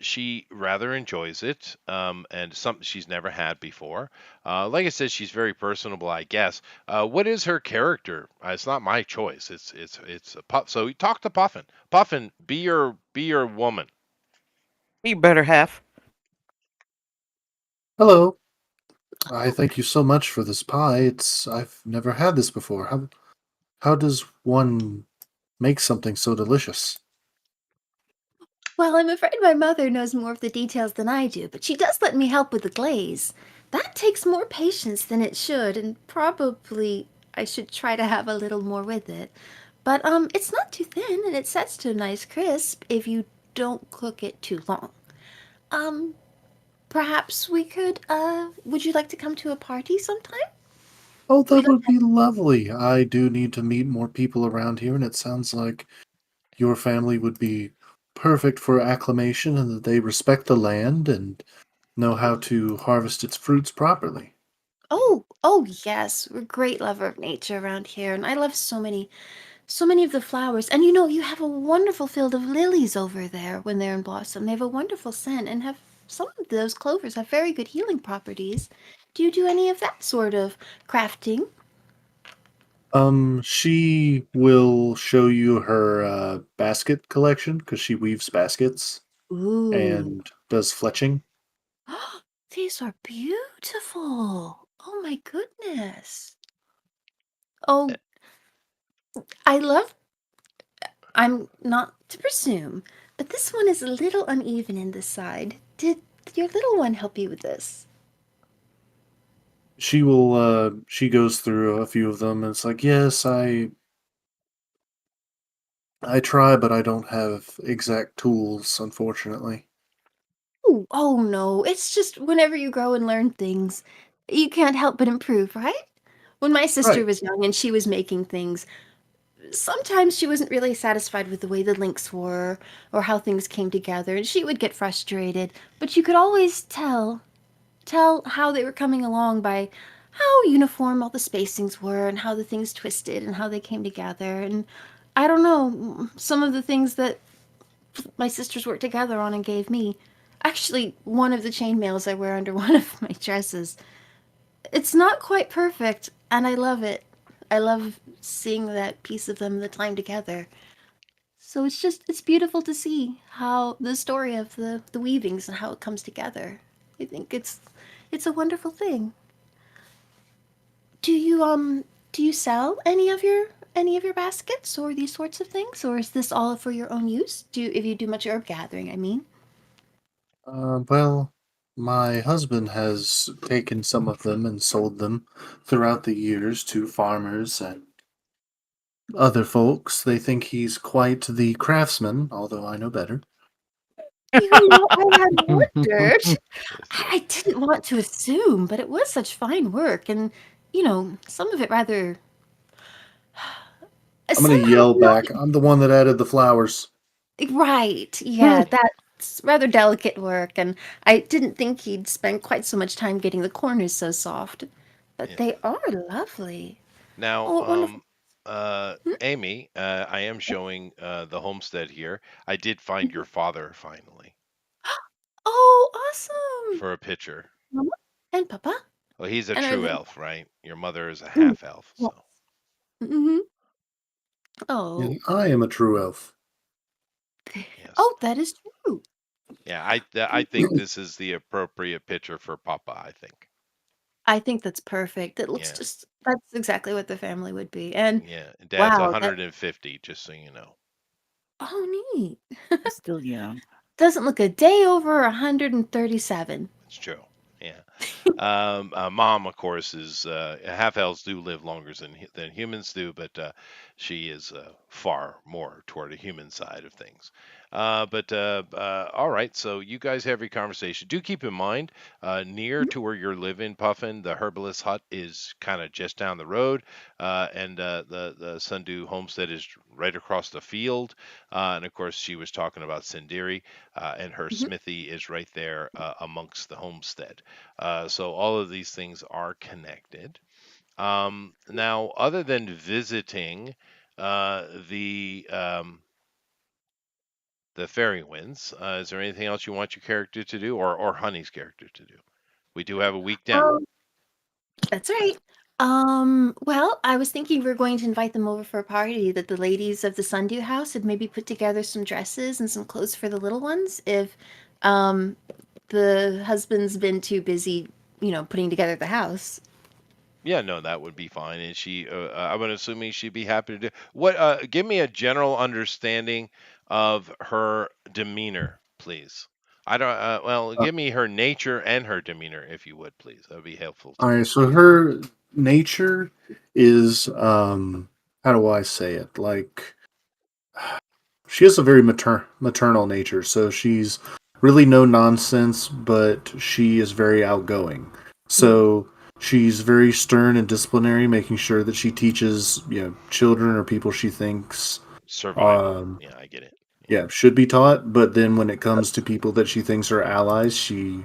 she rather enjoys it, and something she's never had before. Like I said, she's very personable, I guess. What is her character? It's not my choice. It's a puff. So we talk to Puffin. Puffin, be your woman. You better have. Hello. I thank you so much for this pie. I've never had this before. How does one make something so delicious? Well, I'm afraid my mother knows more of the details than I do, but she does let me help with the glaze. That takes more patience than it should, and probably I should try to have a little more with it. But it's not too thin, and it sets to a nice crisp if you don't cook it too long. Um, perhaps we could. Would you like to come to a party sometime? Oh, We that don't. would be lovely. I do need to meet more people around here, and it sounds like your family would be perfect for acclimation and that they respect the land and know how to harvest its fruits properly. Oh, yes. We're a great lover of nature around here, and I love so many of the flowers. And you have a wonderful field of lilies over there when they're in blossom. They have a wonderful scent and have some of those clovers have very good healing properties. Do you do any of that sort of crafting? She will show you her basket collection because she weaves baskets Ooh. and does fletching. These are beautiful. Oh my goodness. Oh, I love I'm not to presume, but this one is a little uneven in this side. Did your little one help you with this? She goes through a few of them and it's like, yes, I try, but I don't have exact tools, unfortunately. Oh no, it's just whenever you grow and learn things, you can't help but improve, right? When my sister Right. was young and she was making things, sometimes she wasn't really satisfied with the way the links were or how things came together, and she would get frustrated, but you could always tell how they were coming along by how uniform all the spacings were and how the things twisted and how they came together. And I don't know, some of the things that my sisters worked together on and gave me. Actually, one of the chainmails I wear under one of my dresses. It's not quite perfect, and I love it. I love seeing that piece of them the time together. So it's beautiful to see how the story of the weavings and how it comes together. I think it's a wonderful thing. Do you sell any of your baskets or these sorts of things, or is this all for your own use? If you do much herb gathering, I mean. Well, my husband has taken some of them and sold them throughout the years to farmers and other folks. They think he's quite the craftsman, although I know better. I had wondered. Yes, I didn't want to assume, but it was such fine work, and some of it rather I'm gonna somehow yell not back. I'm the one that added the flowers. right. Yeah, that's rather delicate work, and I didn't think he'd spend quite so much time getting the corners so soft. But yeah. they are lovely. Now, Oh, wonderful. Hmm? Amy, I am showing the homestead here. I did find your father finally Oh, awesome. for a picture. Mama and Papa, Well, he's a and are true they? elf, right? Your mother is a Mm, half elf, yes. so Mm-hmm. And Oh, I am a true elf. yes. oh, that is true. Yeah, I think this is the appropriate picture for Papa, I think. I think that's perfect. It looks Yeah. just that's exactly what the family would be. And Yeah. Dad's wow, that 150, just so you know. oh neat. He's still young. Doesn't look a day over 137. It's true. Yeah. Mom, of course, is half elves do live longer than humans do, but she is far more toward a human side of things. But all right, so you guys have your conversation. Do keep in mind, near to where you're living, Puffin, the herbalist hut is kind of just down the road, and the Sundew homestead is right across the field. And of course, she was talking about Sindiri, and her Mhm. smithy is right there amongst the homestead. So all of these things are connected. Now, other than visiting the fairy winds, is there anything else you want your character to do, or Honey's character to do? We do have a week down. Um, that's right. Well, I was thinking we are going to invite them over for a party that the ladies of the Sundew house had maybe put together some dresses and some clothes for the little ones if um the husband's been too busy, putting together the house. Yeah, no, that would be fine. And I'm assuming she'd be happy to do. What? Give me a general understanding of her demeanor, please. I don't. Well, Uh, give me her nature and her demeanor, if you would, please. That would be helpful to all me. right, so her nature is how do I say it? Like she has a very maternal nature, so she's really no nonsense, but she is very outgoing. Mm. So she's very stern and disciplinary, making sure that she teaches children or people she thinks Survival. um, Yeah, I get it. Yeah, should be taught. But then when it comes to people that she thinks are allies, she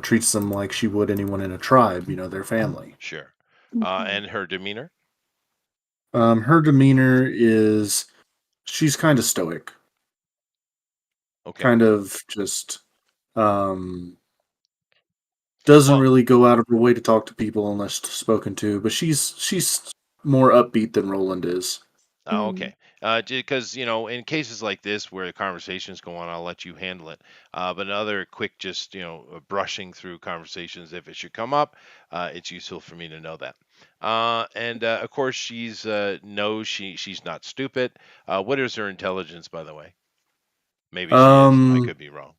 treats them like she would anyone in a tribe, their family. sure. Mhm. And her demeanor. Her demeanor is she's kind of stoic, Okay. kind of just um, doesn't Well, really go out of her way to talk to people unless spoken to. But she's more upbeat than Roland is. Mm. okay. Because in cases like this where the conversations go on, I'll let you handle it. But another quick, just brushing through conversations, if it should come up, it's useful for me to know that. And of course, she's knows she's not stupid. What is her intelligence, by the way? Maybe she is. I Um, could be wrong.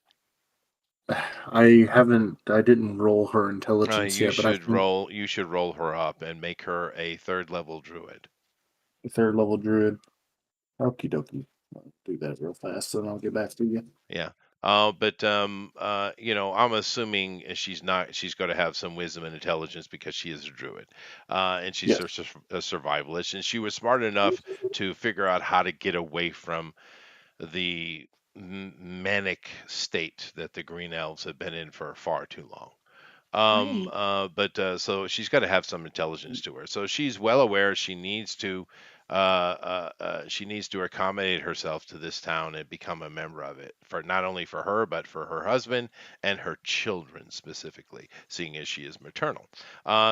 I didn't roll her intelligence You yet, but I should think roll. You should roll her up and make her a third level druid. third level druid. Okie dokie. I'll do that real fast, and I'll get back to you. Yeah. But I'm assuming she's not. She's going to have some wisdom and intelligence because she is a druid, and she's Yes. a survivalist, and she was smart enough to figure out how to get away from the manic state that the green elves have been in for far too long. Right. But so she's got to have some intelligence to her. So she's well aware she needs to accommodate herself to this town and become a member of it, for not only for her but for her husband and her children specifically, seeing as she is maternal.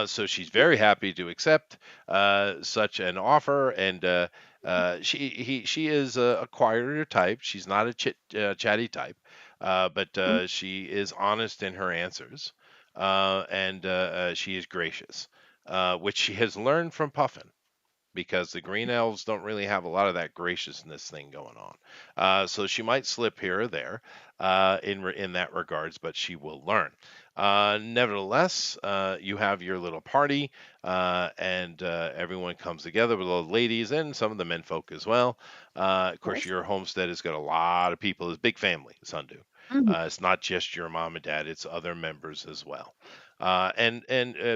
So she's very happy to accept such an offer, and she is a quieter type. She's not a chatty type, but Mm. she is honest in her answers, and she is gracious, which she has learned from Puffin, because the green elves don't really have a lot of that graciousness thing going on. So she might slip here or there in that regards, but she will learn. Nevertheless, you have your little party, and everyone comes together with all the ladies and some of the men folk as well. Of course, Yes. your homestead has got a lot of people. It's a big family, Sundu. Mhm. It's not just your mom and dad; it's other members as well. And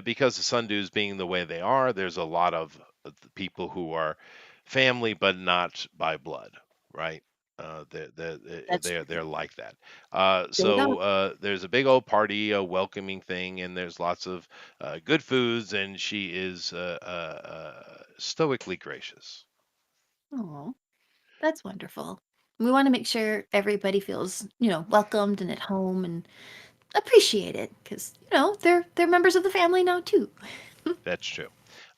because the Sundus being the way they are, there's a lot of the people who are family but not by blood, right? That's They're true. like that. Big So up. there's a big old party, a welcoming thing, and there's lots of good foods, and she is stoically gracious. Oh, that's wonderful. We want to make sure everybody feels, welcomed and at home and appreciated because, they're members of the family now too. That's true.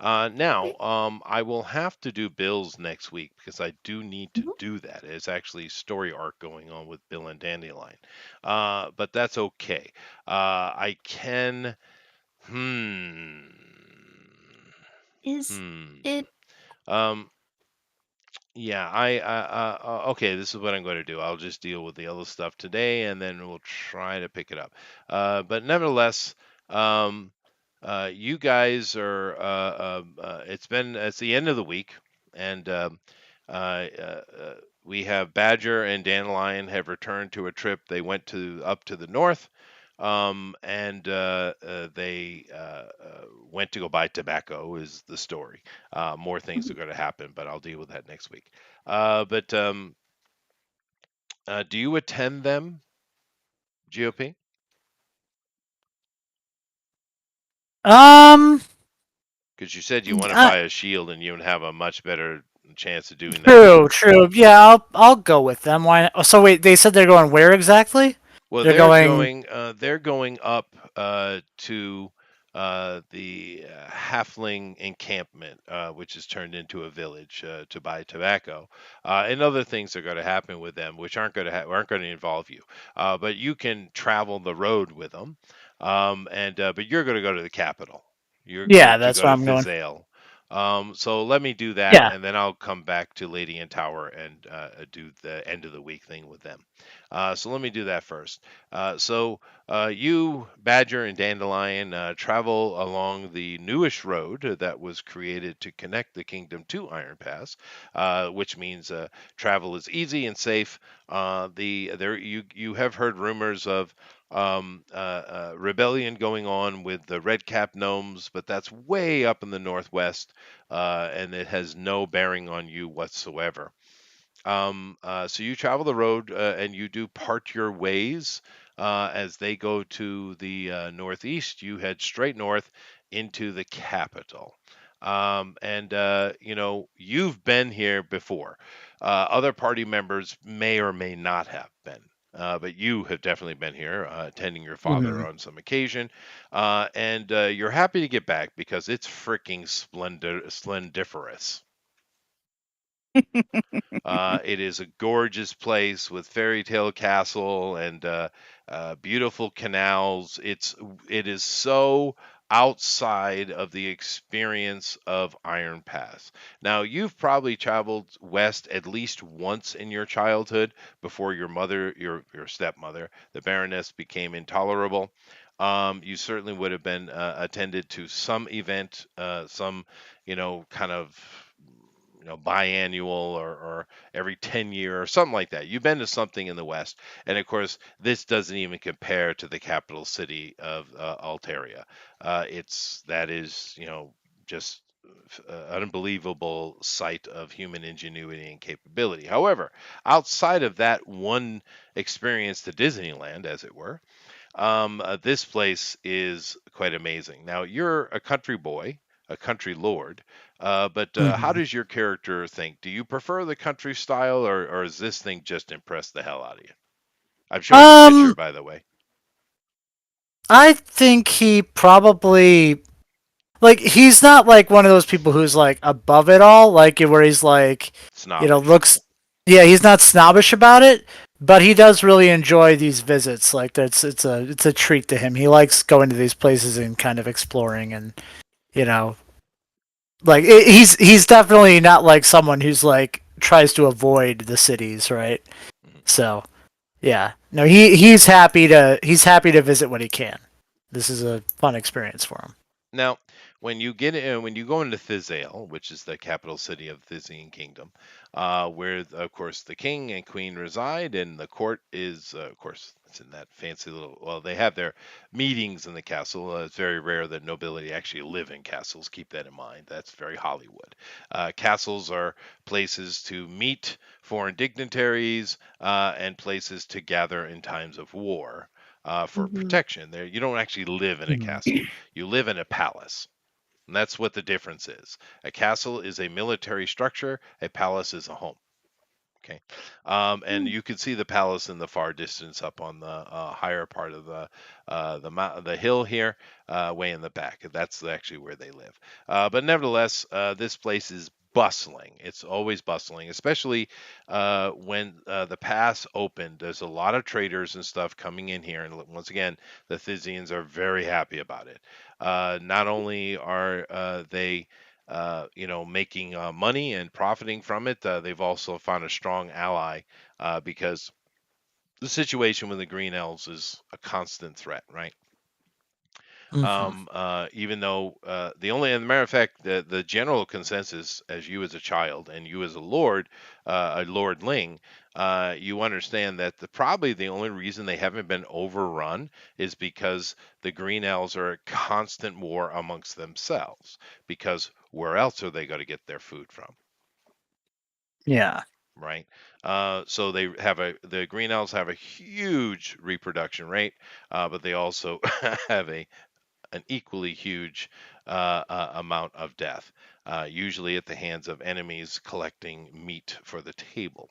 Now, Right. I will have to do Bill's next week because I do need to Mhm. do that. It's actually story arc going on with Bill and Dandelion, but that's okay. I can. Hmm. Is Hmm. it Um. Yeah. Okay. This is what I'm going to do. I'll just deal with the other stuff today, and then we'll try to pick it up. But nevertheless, um, you guys are. It's the end of the week, and we have Badger and Dandelion have returned to a trip. They went to up to the north, and they went to go buy tobacco. Is the story. More things are Mhm. going to happen, but I'll deal with that next week. But do you attend them, GOP? Um, Because you said you want to uh, buy a shield and you would have a much better chance of doing that with true, them. true. Yeah, I'll go with them. Why? Oh, so wait, they said they're going where exactly? Well, They're going. they're going up to the Halfling encampment, which is turned into a village, to buy tobacco, and other things are going to happen with them, which aren't going to involve you. But you can travel the road with them, and but you're going to go to the capital. You're Yeah, going to that's go where to I'm going. Fizale. So let me do that, Yeah. and then I'll come back to Lady and Tower and do the end of the week thing with them. So let me do that first. You, Badger, and Dandelion travel along the newish road that was created to connect the kingdom to Iron Pass, which means travel is easy and safe. You have heard rumors of rebellion going on with the red cap gnomes, but that's way up in the northwest, and it has no bearing on you whatsoever. So you travel the road, and you do part your ways as they go to the northeast. You head straight north into the capital. And you've been here before. Other party members may or may not have been. But you have definitely been here, attending your father Hmm. on some occasion, and you're happy to get back because it's freaking splendiferous. It is a gorgeous place with fairy tale castle and beautiful canals. It is so outside of the experience of Iron Pass. Now, you've probably traveled west at least once in your childhood before your stepmother, the Baroness, became intolerable. You certainly would have been attended to some event, some kind of biannual or every 10 year or something like that. You've been to something in the West. And of course, this doesn't even compare to the capital city of Altaria. That is, just an unbelievable sight of human ingenuity and capability. However, outside of that one experience to Disneyland, as it were, This place is quite amazing. Now, you're a country boy, a country lord, but how Mhm. does your character think? Do you prefer the country style, or is this thing just impress the hell out of you? I'm showing a picture, Um, by the way. I think he probably like he's not like one of those people who's like above it all, like where he's like, Snobbish. looks. Yeah, he's not snobbish about it, but he does really enjoy these visits. Like it's a treat to him. He likes going to these places and kind of exploring, and you know, like he's definitely not like someone who's like tries to avoid the cities, right? Mhm. So yeah, no, he's happy to visit when he can. This is a fun experience for him. Now, when you go into Thizale, which is the capital city of the Thysian kingdom, where of course the king and queen reside, and the court is, of course, it's in that fancy little. Well, they have their meetings in the castle. It's very rare that nobility actually live in castles. Keep that in mind. That's very Hollywood. Castles are places to meet foreign dignitaries and places to gather in times of war. For Mm-hmm. protection, there you don't actually live in a Mhm. castle. You live in a palace. And that's what the difference is. A castle is a military structure, a palace is a home. Okay. And you can see the palace in the far distance up on the higher part of the hill here, way in the back. That's actually where they live. But nevertheless, this place is bustling. It's always bustling, especially when the pass opened. There's a lot of traders and stuff coming in here, and once again, the Thysians are very happy about it. Not only are they making money and profiting from it. They've also found a strong ally because the situation with the Green Elves is a constant threat, right? Mhm. Even though as a matter of fact, the general consensus, as you as a child and you as a lordling, you understand that probably the only reason they haven't been overrun is because the Green Elves are at constant war amongst themselves. Because where else are they going to get their food from? Yeah. Right. So the Green Elves have a huge reproduction rate, but they also have an equally huge amount of death, usually at the hands of enemies collecting meat for the table.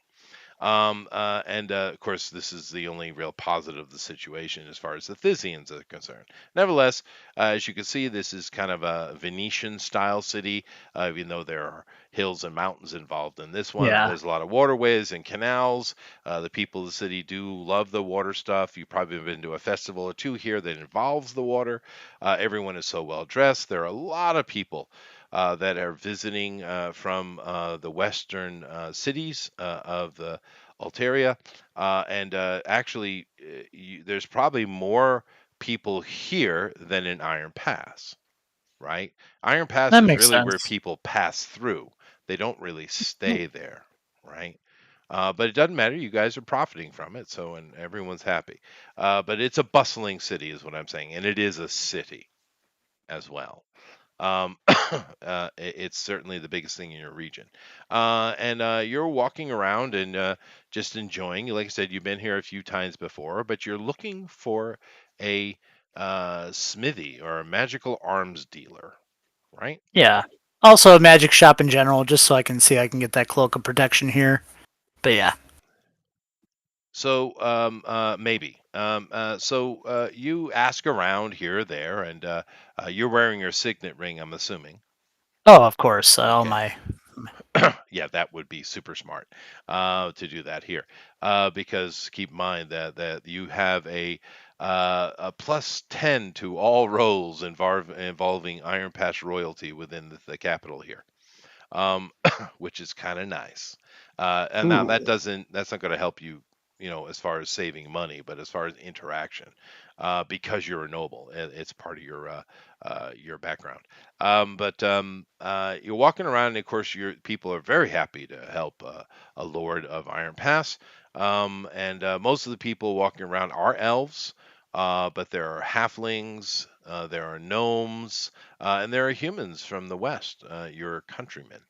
And Of course, this is the only real positive of the situation as far as the Thisians are concerned. Nevertheless, as you can see, this is kind of a Venetian style city, even though there are hills and mountains involved in this one. Yeah. There's a lot of waterways and canals. The people of the city do love the water stuff. You've probably been to a festival or two here that involves the water. Everyone is so well dressed. There are a lot of people that are visiting from the western cities of the Altaria, and actually, there's probably more people here than in Iron Pass, right? Iron Pass That is makes really where sense. people pass through; they don't really stay there, right? But it doesn't matter. You guys are profiting from it, and everyone's happy. But it's a bustling city, is what I'm saying, and it is a city as well. It's certainly the biggest thing in your region. And You're walking around and just enjoying. Like I said, you've been here a few times before, but you're looking for a smithy or a magical arms dealer, right? Yeah. Also, a magic shop in general, just so I can see I can get that cloak of protection here. But yeah. Maybe. You ask around here or there, and you're wearing your signet ring, I'm assuming. Oh, of course. All Okay. my. Yeah, that would be super smart to do that here, because keep in mind that you have a +10 to all rolls involving Iron Pass royalty within the capital here, which is kind of nice. And now Ooh. that's not going to help you, as far as saving money, but as far as interaction, because you're a noble, it's part of your background. You're walking around, and of course, your people are very happy to help a lord of Iron Pass. And Most of the people walking around are elves. But there are halflings, there are gnomes, and there are humans from the west, your countrymen.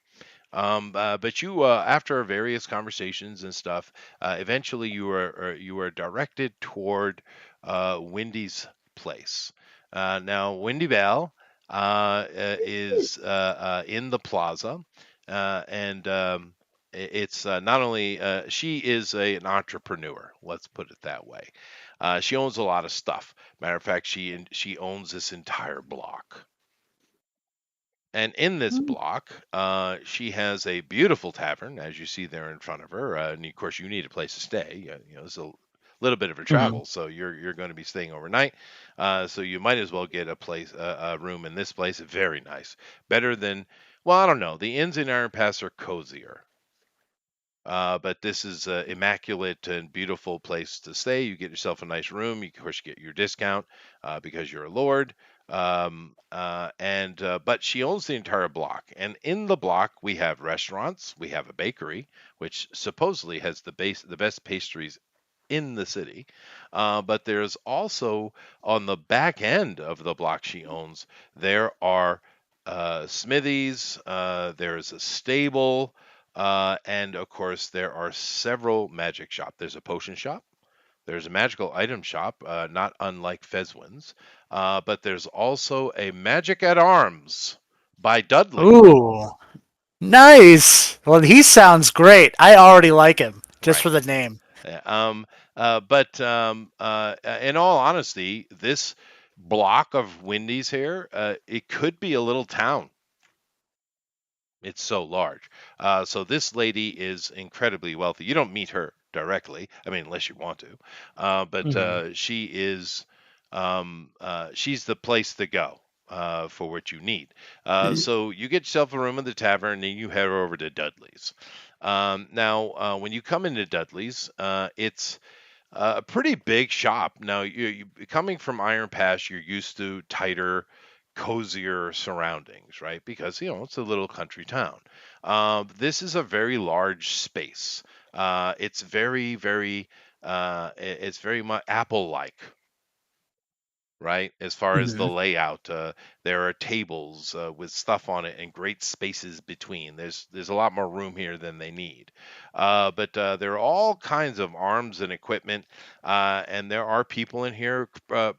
But you, after various conversations and stuff, eventually you are directed toward Windy's place. Now, Windy Bell is in the plaza, and it's not only she is an entrepreneur. Let's put it that way. She owns a lot of stuff. Matter of fact, she owns this entire block. And in this block, she has a beautiful tavern, as you see there in front of her. And of course, you need a place to stay. It's a little bit of a Mhm. travel, so you're going to be staying overnight. So you might as well get a room in this place. Very nice, better than, well, I don't know. The inns in Iron Pass are cozier. But this is an immaculate and beautiful place to stay. You get yourself a nice room. You, of course, get your discount because you're a lord. And But she owns the entire block, and in the block we have restaurants. We have a bakery, which supposedly has the best pastries in the city. But there's also on the back end of the block she owns, there are smithies, there's a stable, and of course, there are several magic shops. There's a potion shop. There's a magical item shop, not unlike Fezwin's. But there's also a magic at arms by Dudley. Ooh, nice. Well, he sounds great. I already like him just Right. for the name. In all honesty, this block of Windies here, it could be a little town. It's so large. So this lady is incredibly wealthy. You don't meet her directly, I mean, unless you want to. But Mhm. she is, she's the place to go for what you need. So you get yourself a room in the tavern, and you head over to Dudley's. Now, when you come into Dudley's, it's a pretty big shop. Now, you coming from Iron Pass, you're used to tighter, cozier surroundings, right? Because it's a little country town. This is a very large space. It's very, very, it's very much Apple-like, right? As far as the Mhm. layout, there are tables with stuff on it and great spaces between. There's a lot more room here than they need. But there are all kinds of arms and equipment, and there are people in here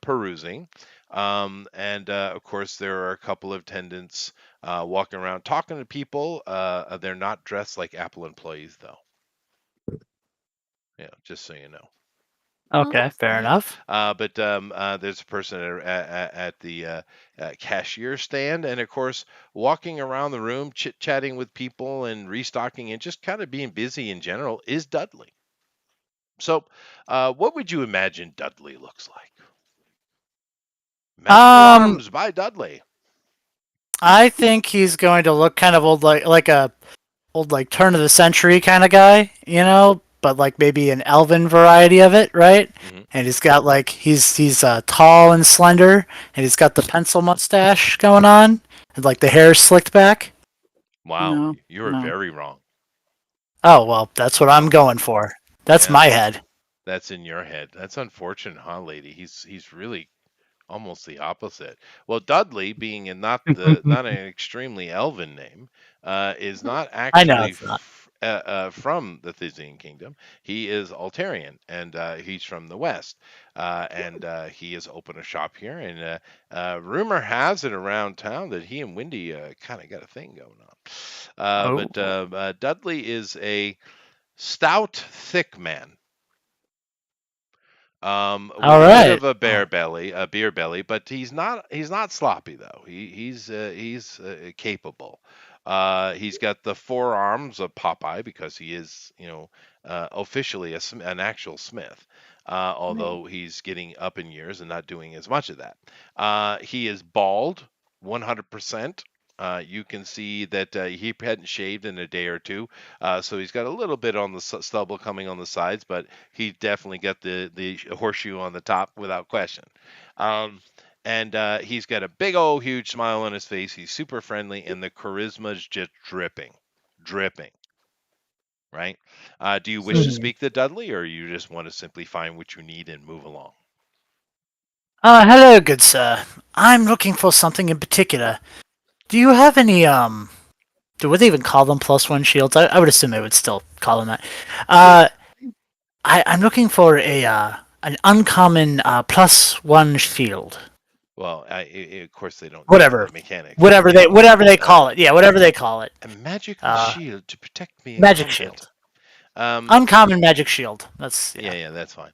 perusing. And of course, there are a couple of attendants walking around talking to people. They're not dressed like Apple employees, though. Yeah, just so you know. Well, Okay, that's fair Yeah. enough. But there's a person at the cashier stand, and of course, walking around the room, chit-chatting with people and restocking and just kind of being busy in general is Dudley. So, what would you imagine Dudley looks like? Magical Um, Arms by Dudley. I think he's going to look kind of old, like a old like turn of the century kind of guy, but like maybe an elven variety of it, right? Hmm. And he's got like he's tall and slender, and he's got the pencil mustache going on, and like the hair slicked back. Wow, No, you are no. very wrong. Oh well, that's what I'm Wow. going for. That's Yeah, my head. that's in your head. That's unfortunate, huh, lady? He's really almost the opposite. Well, Dudley, being not an extremely elven name, is not I know actually it's not. from the Thizzian kingdom. He is Altarian, and he's from the west. And he has opened a shop here. And rumor has it around town that he and Wendy kind of got a thing going on. Oh, But Dudley is a stout, thick man. all With a bit right. of a beer belly, but he's not sloppy though. He's capable. He's got the forearms of Popeye because he is, officially an actual smith. Although he's getting up in years and not doing as much of that. He is bald, 100%. You can see that he hadn't shaved in a day or two, so he's got a little bit on the stubble coming on the sides, but he definitely got the horseshoe on the top without question. Um, and he's got a big old huge smile on his face. He's super friendly, and the charisma's just dripping, dripping. Right? Do you wish to Mhm. speak to Dudley, or you just want to simply find what you need and move along? Hello, good sir. I'm looking for something in particular. Do you have any would they even call them +1 shields? I would assume they would still call them that. Sure. I'm looking for a an uncommon +1 shield. Well, of course they don't tell Whatever. the mechanics. Whatever they call it. Yeah, whatever they call it. A magical shield to protect me in Magic combat. shield. Um, Uncommon magic shield. That's yeah, that's fine.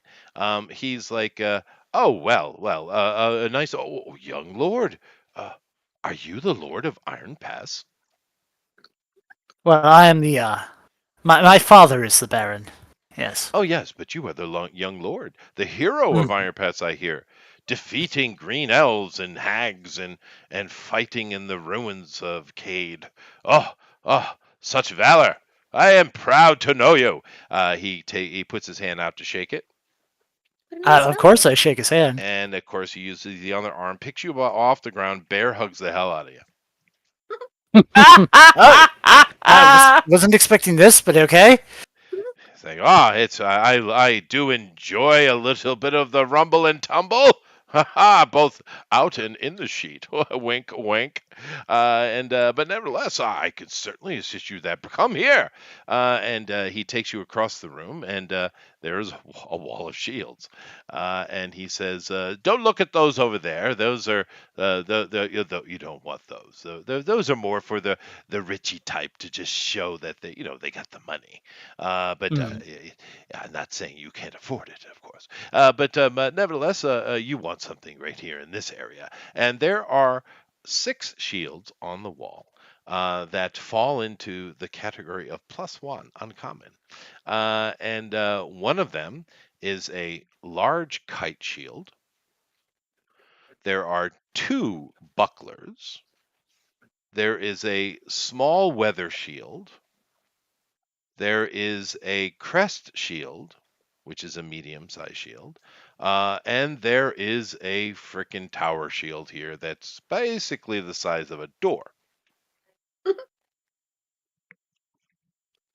He's like, oh well, a nice, young lord. Uh, are you the Lord of Iron Pass? Well, I am the my father is the Baron. Yes. Oh yes, but you are the young lord, the hero of Iron Pass, I hear, defeating green elves and hags and fighting in the ruins of Cade. Oh, such valor! I am proud to know you. He puts his hand out to shake it. Put him in his Of mouth. course, I shake his hand. And of course, he uses the other arm, picks you off the ground, bear hugs the hell out of you. I wasn't expecting this, but okay. He's like, I do enjoy a little bit of the rumble and tumble. Ha ha! Both out and in the sheet. Wink, wink. But nevertheless, I could certainly assist you. That come here. And he takes you across the room, and there's a wall of shields. And he says, "Don't look at those over there. Those are you don't want those. Those are more for the richy type to just show that they got the money. But I'm not saying you can't afford it, of course. But nevertheless, you want something right here in this area. And there are 6 shields on the wall that fall into the category of +1 uncommon. And one of them is a large kite shield. There are 2 bucklers. There is a small weather shield. There is a crest shield, which is a medium-sized shield. And there is a frickin' tower shield here that's basically the size of a door.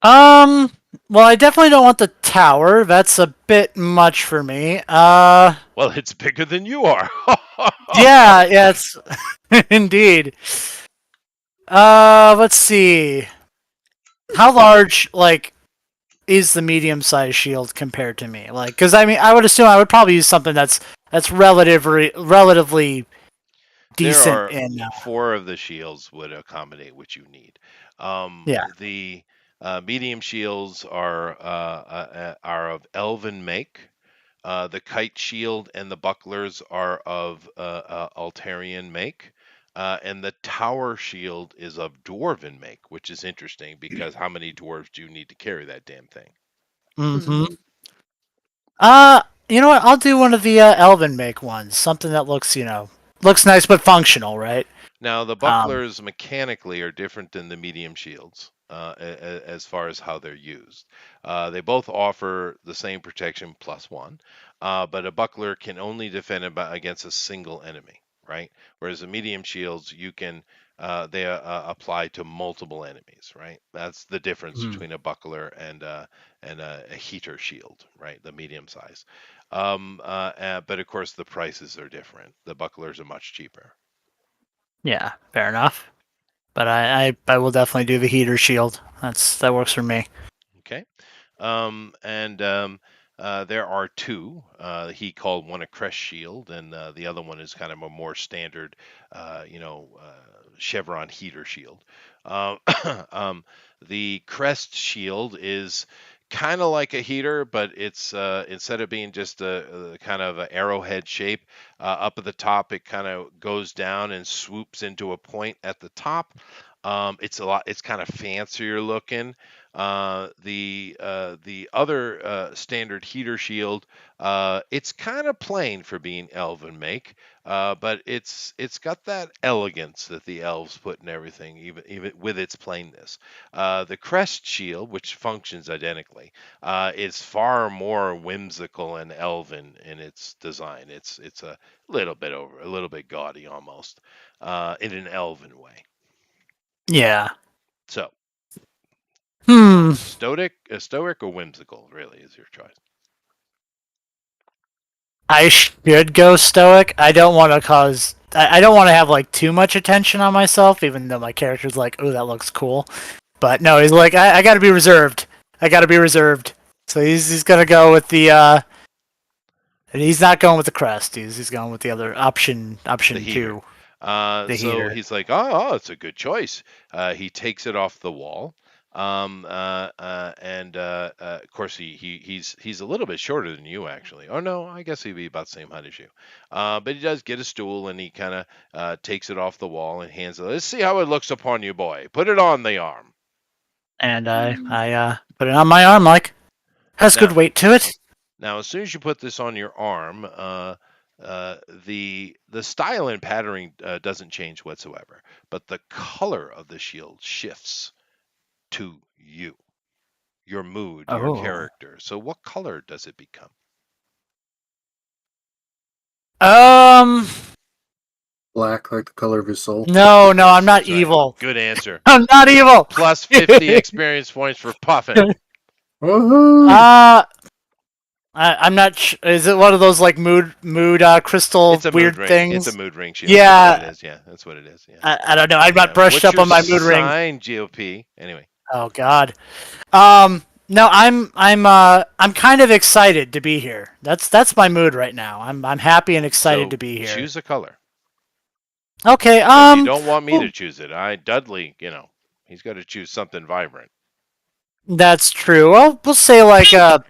Well, I definitely don't want the tower. That's a bit much for me. Well, it's bigger than you are. Yeah, it's indeed. Let's see. How large, is the medium-sized shield compared to me? Because I mean, I would assume I would probably use something that's relatively There decent are in. 4 of the shields would accommodate what you need. Yeah. The medium shields are of elven make. The kite shield and the bucklers are of Altarian make. And the tower shield is of dwarven make, which is interesting because how many dwarves do you need to carry that damn thing? Mm-hmm. You know what? I'll do one of the elven make ones. Something that looks nice but functional, right? Now, the bucklers mechanically are different than the medium shields as far as how they're used. They both offer the same protection +1, but a buckler can only defend against a single enemy, right? Whereas the medium shields, they apply to multiple enemies, right? That's the difference between a buckler and a heater shield, right? The medium size. But of course, the prices are different. The bucklers are much cheaper. Yeah, fair enough. But I will definitely do the heater shield. That works for me. Okay. There are 2. He called one a crest shield, and the other one is kind of a more standard, chevron heater shield. Uh, um, the crest shield is kind of like a heater, but it's instead of being just a kind of an arrowhead shape up at the top, it kind of goes down and swoops into a point at the top. It's kind of fancier looking. The other standard heater shield, it's kind of plain for being elven make, but it's got that elegance that the elves put in everything, even with its plainness. The crest shield, which functions identically, is far more whimsical and elven in its design. It's a little bit gaudy almost, in an elven way. Yeah. So, Hmm. stoic or whimsical, really, is your choice. I should go stoic. I don't want to cause. I don't want to have too much attention on myself, even though my character's like, "Oh, that looks cool." But no, he's like, "I got to be reserved. I got to be reserved." So he's gonna go with the And he's not going with the crest. He's going with the other option. The Option heater. 2, the So heater. he's like, oh, it's a good choice. He takes it off the wall. Of course he's a little bit shorter than you actually. Oh no, I guess he'd be about the same height as you. But he does get a stool and he kind of takes it off the wall and hands it. Let's see how it looks upon you, boy. Put it on the arm. And I put it on my arm. Like has good Now, weight to it. now, as soon as you put this on your arm, the style and patterning doesn't change whatsoever, but the color of the shield shifts to you, your mood, your Oh. character. So, what color does it become? Um. Black, like the color of his soul. No, I'm not That's right. evil. Good answer. I'm not evil. Plus 50 experience points for Puffin. Woohoo! I'm not. Is it one of those like mood crystal It's a weird mood ring. things? It's a mood ring shield. Yeah. That's what it is. Yeah, that's what it is. Yeah. I don't know. I'm not brushed What's up your on my mood ring. sign, GOP? Anyway. Oh God. No, I'm kind of excited to be here. That's my mood right now. I'm happy and excited So to be here. choose a color. Okay. If you don't want me to choose it, Dudley, he's got to choose something vibrant. That's true. Well, we'll say like a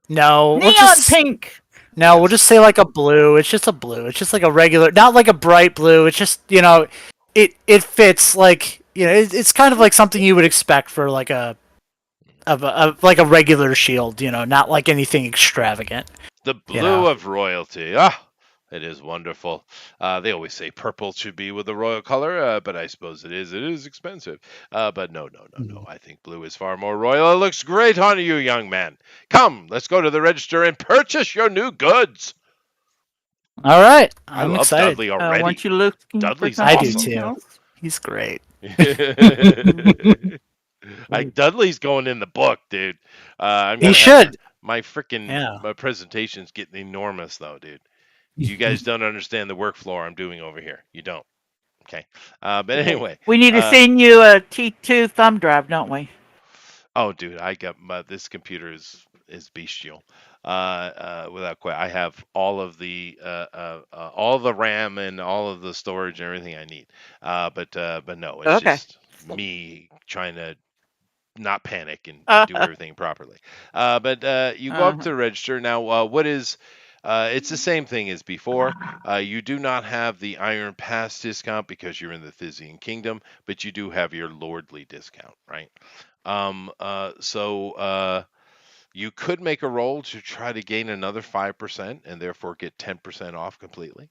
no. Neon pink. No, Yes. we'll just say like a blue. It's just a blue. It's just like a regular, not like a bright blue. It's just it fits like it's kind of like something you would expect for like a like a regular shield. Not like anything extravagant. The blue of royalty. Ah, it is wonderful. They always say purple should be with the royal color, but I suppose it is. It is expensive. But no. I think blue is far more royal. It looks great on you, young man. Come, let's go to the register and purchase your new goods. All right, I I'm love excited. Dudley already. Weren't you looking Dudley's for I do something too. else? He's great. Dudley's going in the book, dude. I'm He gonna should. have my freaking Yeah. my presentation's getting enormous though, dude. You guys don't understand the workflow I'm doing over here. You don't. Okay. But anyway. We need to send you a T2 thumb drive, don't we? Oh, dude, I got this computer is bestial. Without question, I have all of the RAM and all of the storage and everything I need. But no, it's Okay. just me trying to not panic and do everything properly. But you go up to the register now. What is? It's the same thing as before. You do not have the Iron Pass discount because you're in the Thysian Kingdom, but you do have your lordly discount, right? So you could make a roll to try to gain another 5% and therefore get 10% off completely.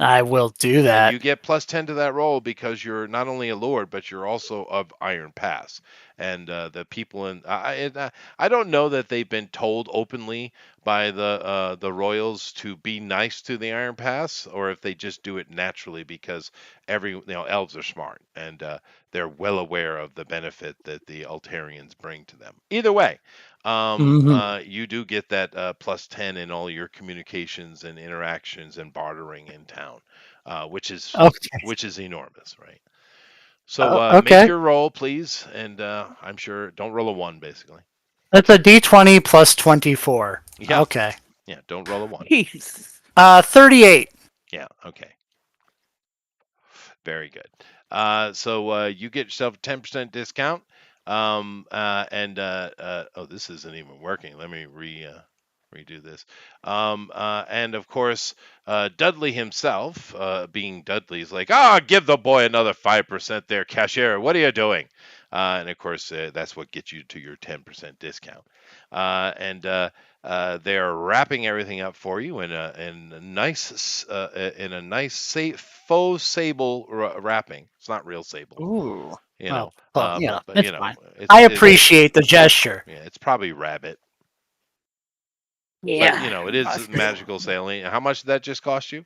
I will do And that. you get plus 10 to that roll because you're not only a lord, but you're also of Iron Pass. And the people I don't know that they've been told openly by the royals to be nice to the Iron Pass, or if they just do it naturally because elves are smart and they're well aware of the benefit that the Altarians bring to them. Either way, you do get that plus 10 in all your communications and interactions and bartering in town, which is enormous, right? So make your roll, please, and I'm sure don't roll a 1, basically. That's a D20 plus 24. Yeah. Okay. Yeah, don't roll a 1. 38. Yeah, okay. Very good. So you get yourself a 10% discount. This isn't even working. Let me redo this. And of course, Dudley himself, being Dudley, is like, give the boy another 5% there, cashier. What are you doing? And of course, that's what gets you to your 10% discount. They're wrapping everything up for you in a nice faux sable wrapping. It's not real sable. Ooh. But it's fine. It's, I appreciate the gesture. Yeah, it's probably rabbit. Yeah. But it is magical sailing. How much did that just cost you?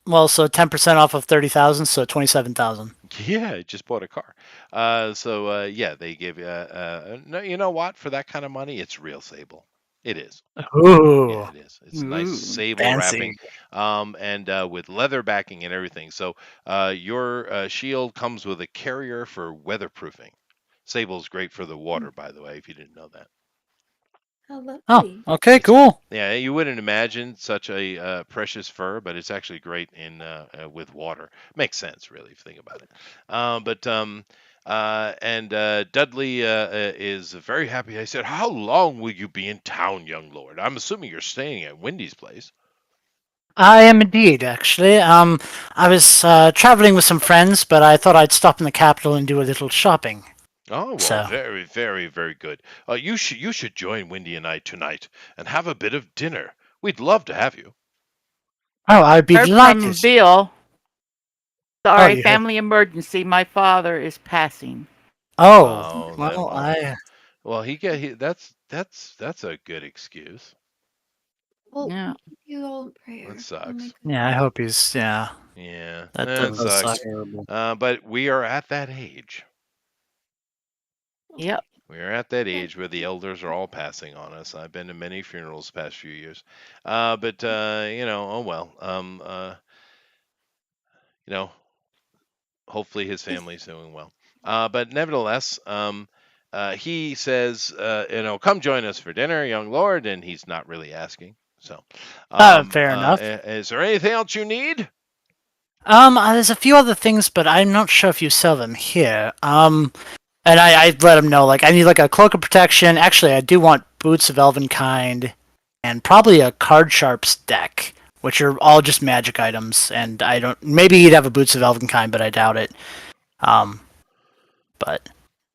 Well, so 10% off of 30,000, so 27,000. Yeah, I just bought a car. They give you. No, you know what? For that kind of money, it's real sable. It is. Ooh. Yeah, it is. It's nice sable fancy. wrapping, and with leather backing and everything. So your shield comes with a carrier for weatherproofing. Sable's great for the water, by the way, if you didn't know that. How Oh, lovely. okay, It's cool. Yeah, you wouldn't imagine such a precious fur, but it's actually great in with water. Makes sense, really, if you think about it. But and Dudley is very happy. I said, "How long will you be in town, young lord? I'm assuming you're staying at Wendy's place." I am indeed, actually. I was traveling with some friends, but I thought I'd stop in the capital and do a little shopping. Oh well, So, very, very, very good. You should join Wendy and I tonight and have a bit of dinner. We'd love to have you. oh, I'd be Heard from delighted. Bill. Oh, Sorry, you heard? family emergency. My father is passing. Oh, Oh, that well, well. Well, that's a good excuse. Well, Yeah. keep you all in That prayer. Oh my sucks. yeah, I goodness. hope he's, yeah, Yeah, that that does suck. sucks. Terrible. But we are at that age. Yep. We are at that Yeah. age where the elders are all passing on us. I've been to many funerals the past few years. But oh well. You know, hopefully his Is family's doing well. But nevertheless, he says, come join us for dinner, young lord, and he's not really asking. So, Fair enough. is there anything else you need? There's a few other things, but I'm not sure if you sell them here. And I let him know, like, I need, like, a cloak of protection. Actually, I do want boots of Elvenkind, and probably a card sharps deck, which are all just magic items. And I don't, maybe he'd have a boots of Elvenkind, but I doubt it. Um, but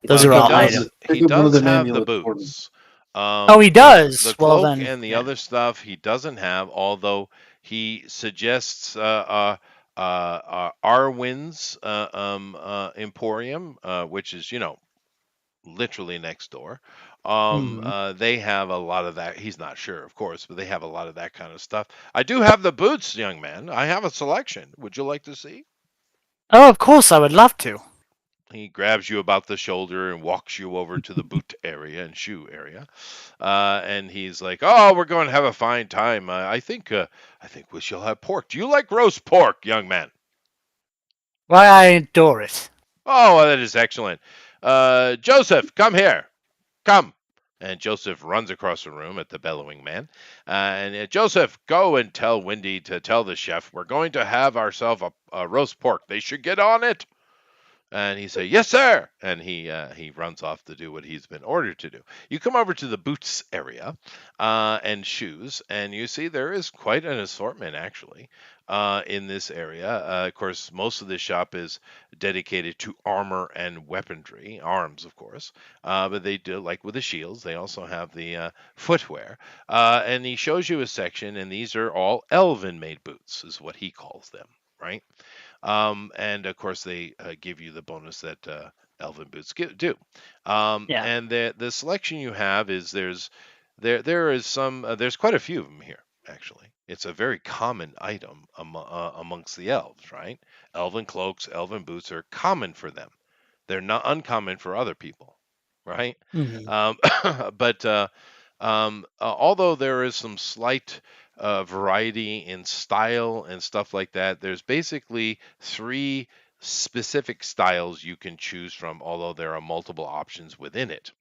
those Well, are Pick he up all one of does. the items. He pick up one of does the have the amulets for me. boots. Oh, he The does. Well cloak then, and the yeah. other stuff he doesn't have, although he suggests Arwen's Emporium, which is literally next door. Hmm. They have a lot of that. He's not sure, of course, but they have a lot of that kind of stuff. I do have the boots, young man. I have a selection. Would you like to see? Oh, of course, I would love to. He grabs you about the shoulder and walks you over to the boot area and shoe area. And he's like, "Oh, we're going to have a fine time. I think we shall have pork. Do you like roast pork, young man?" Why, I adore it. "Oh, well, that is excellent. Joseph, come here. Come." And Joseph runs across the room at the bellowing man. Joseph, go and tell Wendy to tell the chef we're going to have ourselves a roast pork. They should get on it. And he say, "Yes, sir," and he runs off to do what he's been ordered to do. You come over to the boots area and shoes, and you see there is quite an assortment actually in this area. Of course, most of this shop is dedicated to armor and weaponry, arms, of course, but they do like with the shields. They also have the footwear, and he shows you a section, and these are all elven-made boots, is what he calls them, right? And of course, they give you the bonus that Elven boots do. Yeah. And the selection you have is there's quite a few of them here actually. It's a very common item amongst the elves, right? Elven cloaks, elven boots are common for them. They're not uncommon for other people, right? Hmm. Um, but although there is some slight variety in style and stuff like that, there's basically three specific styles you can choose from, although there are multiple options within it.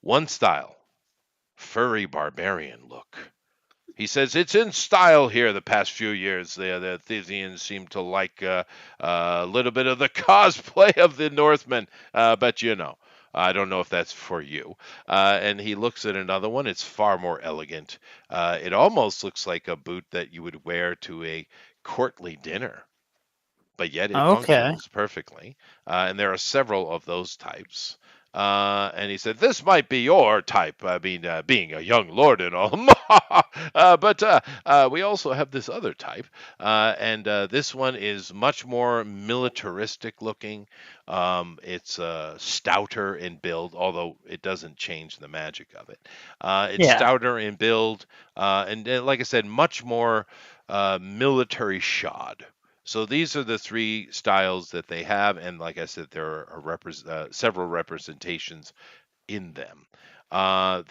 One style, furry barbarian look. He says it's in style here the past few years. The Thesians seem to like a little bit of the cosplay of the Northmen, but I don't know if that's for you. And he looks at another one. It's far more elegant. It almost looks like a boot that you would wear to a courtly dinner, but yet it Okay. functions perfectly. And there are several of those types. And he said, "This might be your type. I mean, being a young lord and all." But we also have this other type. And this one is much more militaristic looking. It's stouter in build, although it doesn't change the magic of it. It's Yeah. stouter in build. And like I said, much more military shod. So these are the three styles that they have, and like I said, there are several representations in them.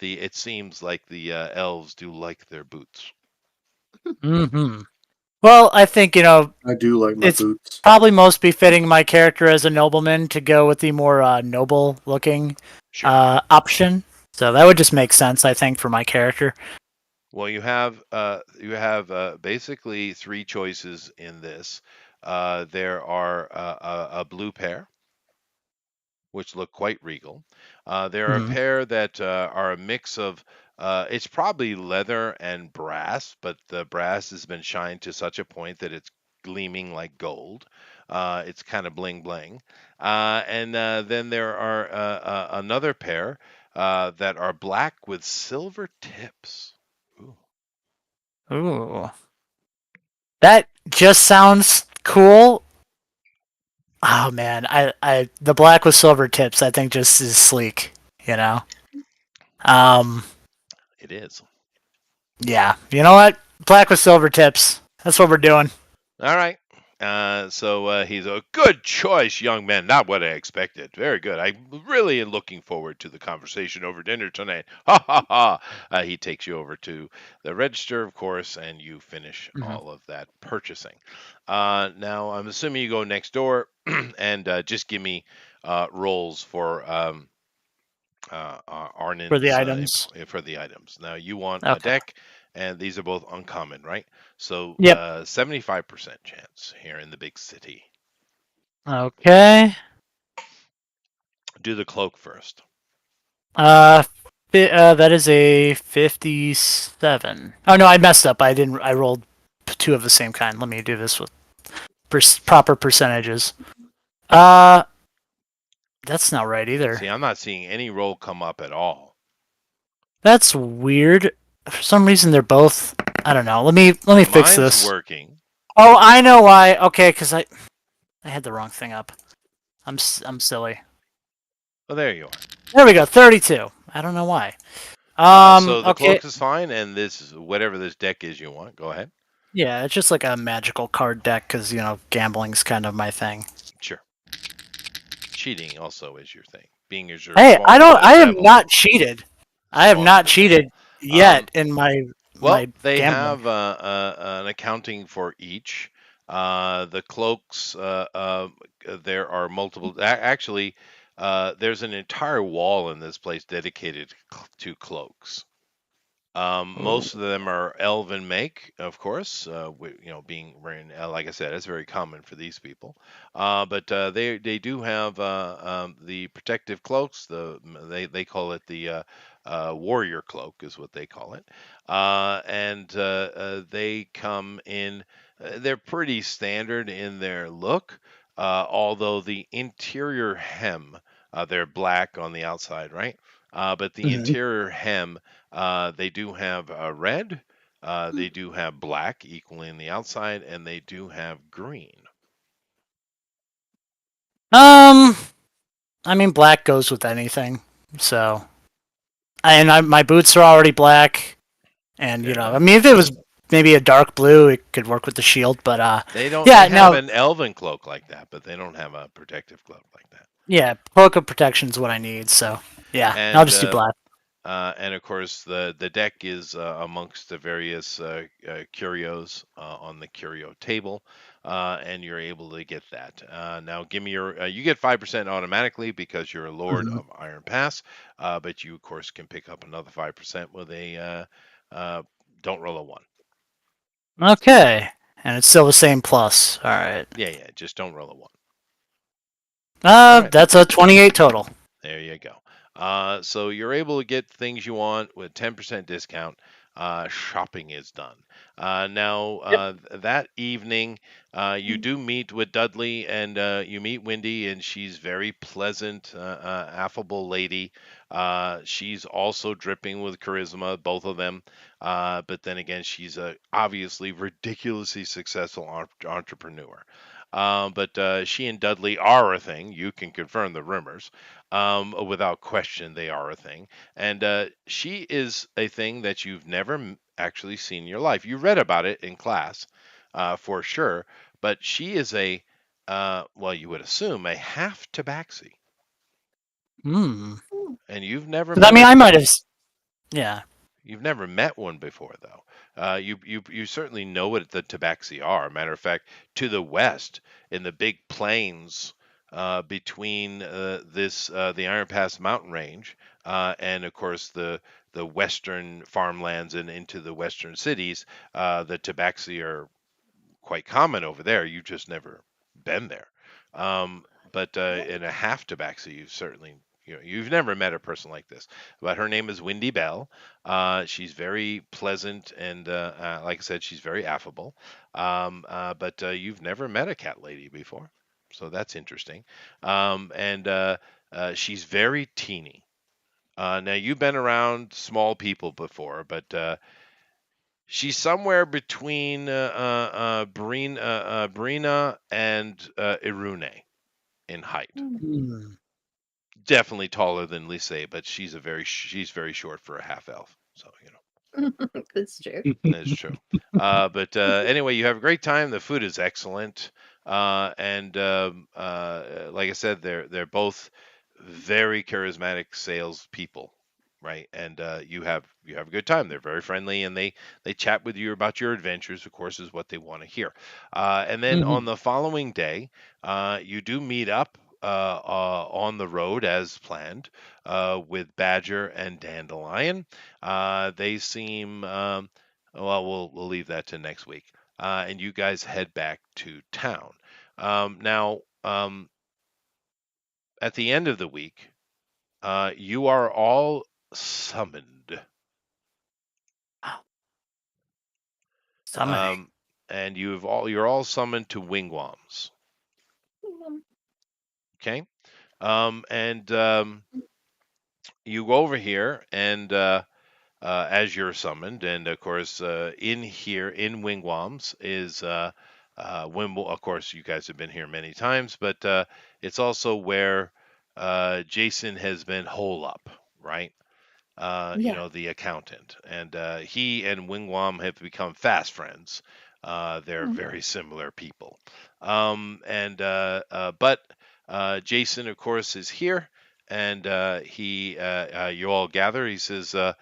It seems like the elves do like their boots. Hmm. Well, I think, I do like my it's boots. probably most befitting my character as a nobleman to go with the more noble looking Sure. option. So that would just make sense, I think, for my character. Well, you have basically three choices in this. There are a blue pair, which look quite regal. There are a Mhm. pair that are a mix of, it's probably leather and brass, but the brass has been shined to such a point that it's gleaming like gold. It's kind of bling bling. And then there are another pair that are black with silver tips. Ooh. Ooh. That just sounds cool. Oh man, the black with silver tips I think just is sleek, you know. Um It is. yeah. You know what? Black with silver tips. That's what we're doing. All right. So he's a good choice, young man. Not what I expected. Very good. I'm really looking forward to the conversation over dinner tonight. Ha ha ha. He takes you over to the register, of course, and you finish Mhm. all of that purchasing. Now, I'm assuming you go next door and just give me rolls for For the Arnin's items. for the items. Now you want a Okay. deck, and these are both uncommon, right? So Yep. 75% chance here in the big city. Okay. Do the cloak first. Uh, that is a 57. Oh no, I messed up. I didn't. I rolled two of the same kind. Let me do this with proper percentages. Uh, that's not right either. See, I'm not seeing any roll come up at all. That's weird. For some reason, they're both. I don't know. Let me fix Mine's this. working. Oh, I know why. Okay, because I had the wrong thing up. I'm silly. Oh, there you are. There we go. 32. I don't know why. So the Okay. cloak is fine, and this whatever this deck is you want. Go ahead. Yeah, it's just like a magical card deck because gambling's kind of my thing. Sure. Cheating also is your thing. Being as you're Hey, smaller than the I have devil. not cheated. I have Smaller than not the devil. cheated Um, yet in my Well, they gambling. have an accounting for each. The cloaks, there are multiple. Actually, there's an entire wall in this place dedicated to cloaks. Most of them are elven make, of course. Being wearing, like I said, it's very common for these people. But they do have the protective cloaks. They call it the warrior cloak, is what they call it. And they come in. They're pretty standard in their look, although the interior hem, they're black on the outside, right? But the Mhm. interior hem they do have red, they do have black equally in the outside, and they do have green. Um, I mean, black goes with anything. So, my boots are already black, and Fair I enough. mean, if it was maybe a dark blue, it could work with the shield. But They don't. They yeah, have no, an elven cloak like that, but they don't have a protective cloak like that. yeah, cloak of protection is what I need. So, yeah, I'll And just do black. and of course, the deck is amongst the various curios on the curio table, and you're able to get that. Now, give me your. You get 5% automatically because you're a Lord Mhm. of Iron Pass, but you of course can pick up another 5% with a don't roll a one. Okay, and it's still the same plus. All right. Yeah, just don't roll a one. All right. That's a 28 total. There you go. So you're able to get things you want with 10% discount. Shopping is done. Now, Yep. that evening, you do meet with Dudley and you meet Wendy, and she's very pleasant, affable lady. She's also dripping with charisma, both of them. But then again, she's a obviously ridiculously successful entrepreneur. But she and Dudley are a thing. You can confirm the rumors. Without question, they are a thing. And she is a thing that you've never actually seen in your life. You read about it in class, for sure. But she is well, you would assume, a half tabaxi. Hmm. And you've never 'Cause I met mean, a I might have. Yeah. You've never met one before, though. You certainly know what the tabaxi are. Matter of fact, to the west, in the big plains between the Iron Pass mountain range and of course the western farmlands and into the western cities. The tabaxi are quite common over there. You've just never been there. But in a half tabaxi, you've certainly you've never met a person like this. But her name is Windy Bell. She's very pleasant and like I said, she's very affable. But you've never met a cat lady before, so that's interesting. And she's very teeny. Now you've been around small people before, but she's somewhere between Brina and Irune in height. Hmm. Definitely taller than Lise, but she's very short for a half elf. So That's true. that's true. But anyway, you have a great time. The food is excellent, and like I said, they're both very charismatic salespeople, right? And you have a good time. They're very friendly, and they chat with you about your adventures. Of course, is what they want to hear. And then on the following day, you do meet up. On the road as planned with Badger and Dandelion. They seem well. We'll leave that to next week. And you guys head back to town. Now, at the end of the week, you are all summoned. Summoning. And you're all summoned to Wingwoms. Okay. And you go over here and as you're summoned, and of course, in here in Wingwoms is Wimble. Of course, you guys have been here many times, but it's also where Jason has been hole up, right? Yeah. The accountant, and he and Wingwam have become fast friends. They're very similar people, but Jason, of course, is here, and you all gather. He says, "The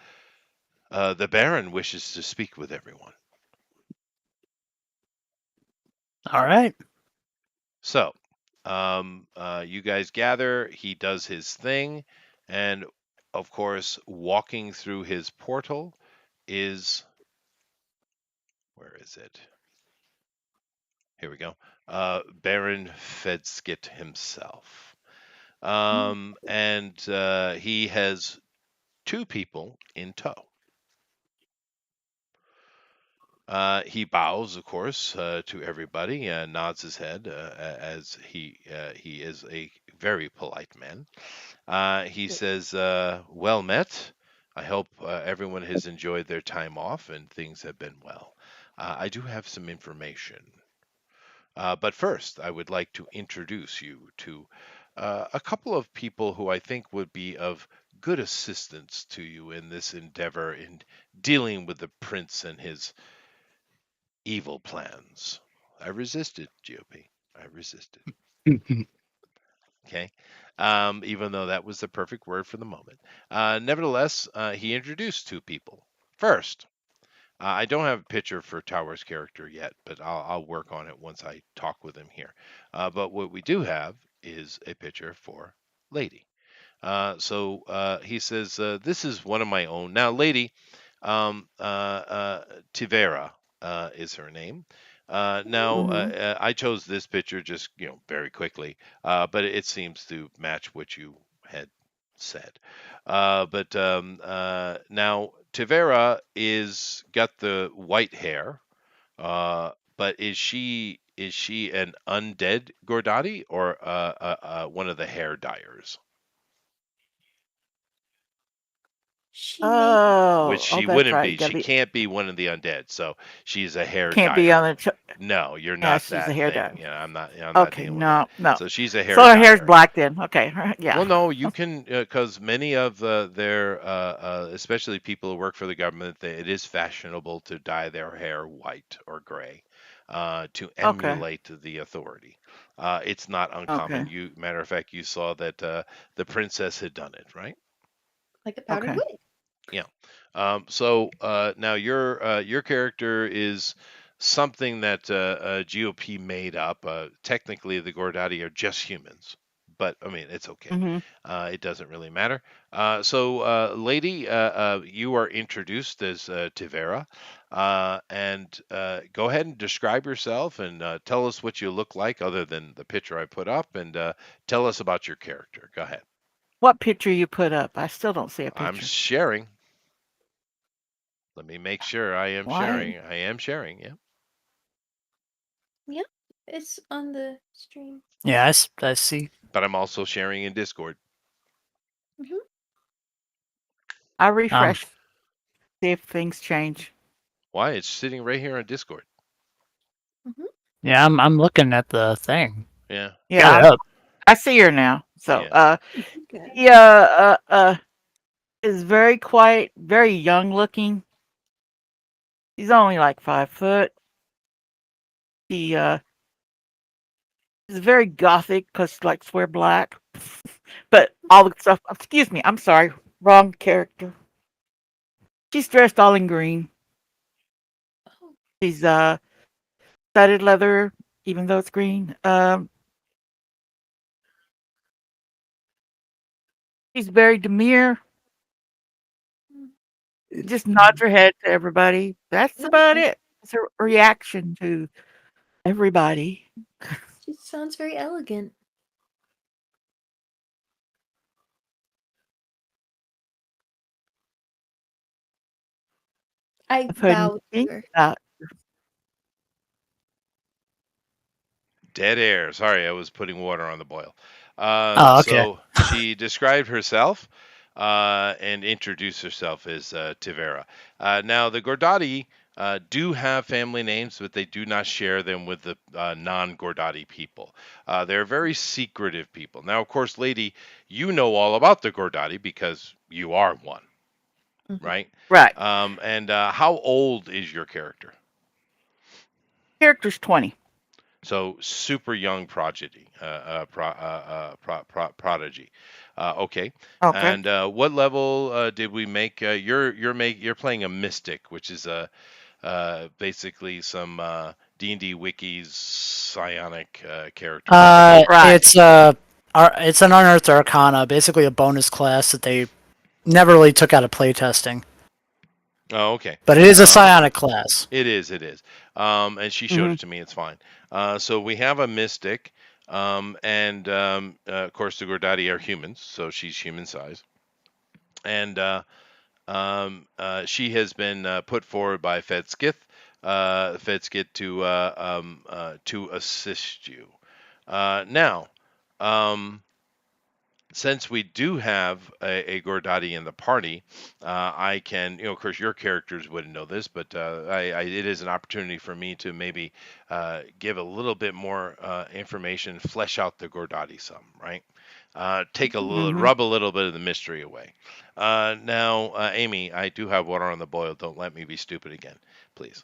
Baron wishes to speak with everyone." All right. So, you guys gather. He does his thing, and of course, walking through his portal is where is it? Here we go. Baron Fedskit himself. And he has two people in tow. He bows, of course, to everybody and nods his head as he is a very polite man. He says, "Well met. I hope everyone has enjoyed their time off and things have been well. I do have some information. But first, I would like to introduce you to a couple of people who I think would be of good assistance to you in this endeavor in dealing with the prince and his evil plans." I resisted, GOP. I resisted. Okay. Even though that was the perfect word for the moment. Nevertheless, he introduced two people. First, I don't have a picture for Tower's character yet, but I'll work on it once I talk with him here. But what we do have is a picture for Lady. So he says, "This is one of my own." Now, Lady, Tivera is her name. Now, I chose this picture just very quickly, but it seems to match what you had said. But now Tivera is got the white hair, but is she an undead Gordati or one of the hair dyers? She may be. Which Oh, she that's wouldn't right. be. She can't be one of the undead, so she's a hair Can't be on dyer. the. No, you're Yeah, not she's a that hair thing. dye. I'm not Okay, dealing with that. no, no. So she's a So hair her hair's dyer. black then. Okay, yeah. Well, no, you can because many of their especially people who work for the government, it is fashionable to dye their hair white or gray to Okay, emulate the authority. It's not uncommon. okay, Matter of fact, you saw that the princess had done it, right? Like a powdered okay. wig. Yeah. So now your character is something that GOP made up. Technically, the Gordati are just humans, but I mean, it's okay. Mm-hmm. It doesn't really matter. Lady, you are introduced as Tivera, and go ahead and describe yourself and tell us what you look like, other than the picture I put up, and tell us about your character. Go ahead. What picture you put up? I still don't see a I'm picture. sharing. Let me make sure I am Why? sharing. I am sharing. Yeah. Yep, it's on the stream. Yeah, I see. But I'm also sharing in Discord. Hmm. I Um, refresh, see if things change. Why? It's sitting right here on Discord. Hmm. yeah, I'm looking at the thing. Yeah. Got Yeah, it up. I see her now. So, Yeah. Good. she is very quiet, very young looking. She's only like 5 foot. She is very gothic because she likes to wear black. But all the stuff. Excuse me. I'm sorry. Wrong character. She's dressed all in green. Oh, She's studded leather, even though it's green. She's very demure. Just nods her head to everybody. That's about okay. it. It's her reaction to everybody. She sounds very elegant. I I've heard bow to nothing her. about. Dead air. Sorry, I was putting water on the boil. Oh, okay. So she described herself and introduced herself as Tivera. Now, the Gordati do have family names, but they do not share them with the non-Gordati people. They're very secretive people. Now, of course, lady, you know all about the Gordati because you are one, Mhm. right? Right. And how old is your character? Character's 20. So super young prodigy. Okay. Okay. And what level did we make? You're playing a mystic, which is basically some D&D wikis psionic character, right? Right. It's an unearthed arcana, basically a bonus class that they never really took out of playtesting. Oh, okay. But it is a Um, psionic class. it is. It is. And she showed Hmm. it to me. It's fine. So we have a mystic, and of course the Gordati are humans, so she's human size, and she has been put forward by Fedskith to assist you. Now, um, since we do have a Gordati in the party, I can, of course, your characters wouldn't know this, but it is an opportunity for me to maybe give a little bit more information, flesh out the Gordati some, right? Take a little, Hmm. rub a little bit of the mystery away. Now, Amy, I do have water on the boil. Don't let me be stupid again, please.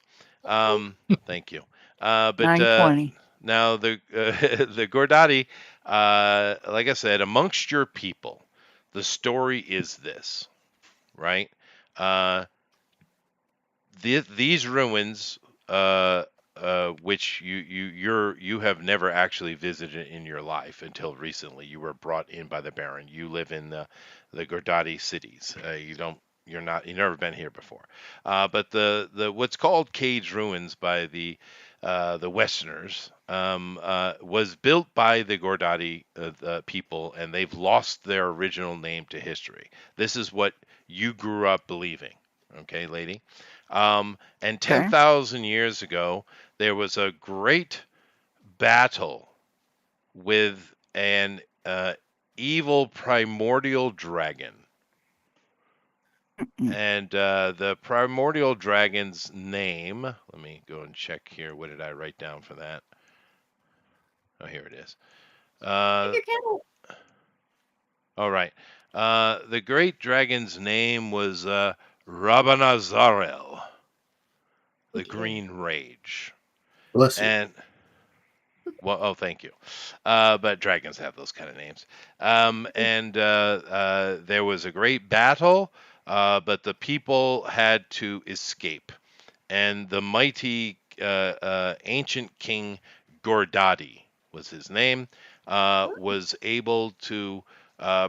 Thank you. But 920. now the the Gordati, like I said, amongst your people, the story is this, right? Uh, these ruins, uh, which you have never actually visited in your life until recently. You were brought in by the Baron. You live in the Gordati cities. You've never been here before. But the what's called Cage Ruins by the Westerners was built by the Gordati people, and they've lost their original name to history. This is what you grew up believing, okay, lady? And Okay. 10,000 years ago, there was a great battle with an evil primordial dragon. Mm. And the primordial dragon's name, let me go and check here. What did I write down for that? Oh, here it is. Uh, Your kettle. all right. The great dragon's name was Rabanazarel, the Okay. Green Rage. Bless you. And well, oh, thank you. But dragons have those kind of names. And there was a great battle, but the people had to escape. And the mighty ancient king Gordati was his name, was able to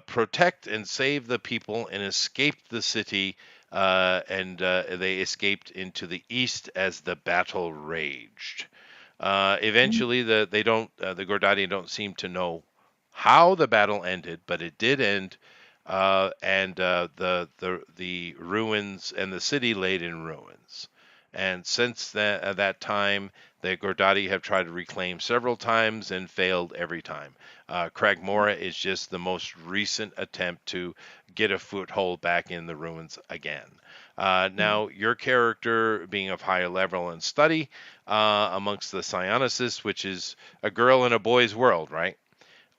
protect and save the people and escaped the city. And they escaped into the east as the battle raged. Eventually, the Gordati don't seem to know how the battle ended, but it did end, and the ruins and the city laid in ruins. And since that time, the Gordati have tried to reclaim several times and failed every time. Cragmora is just the most recent attempt to get a foothold back in the ruins again. Now, your character, being of higher level and study, amongst the Psionicis, which is a girl in a boy's world, right?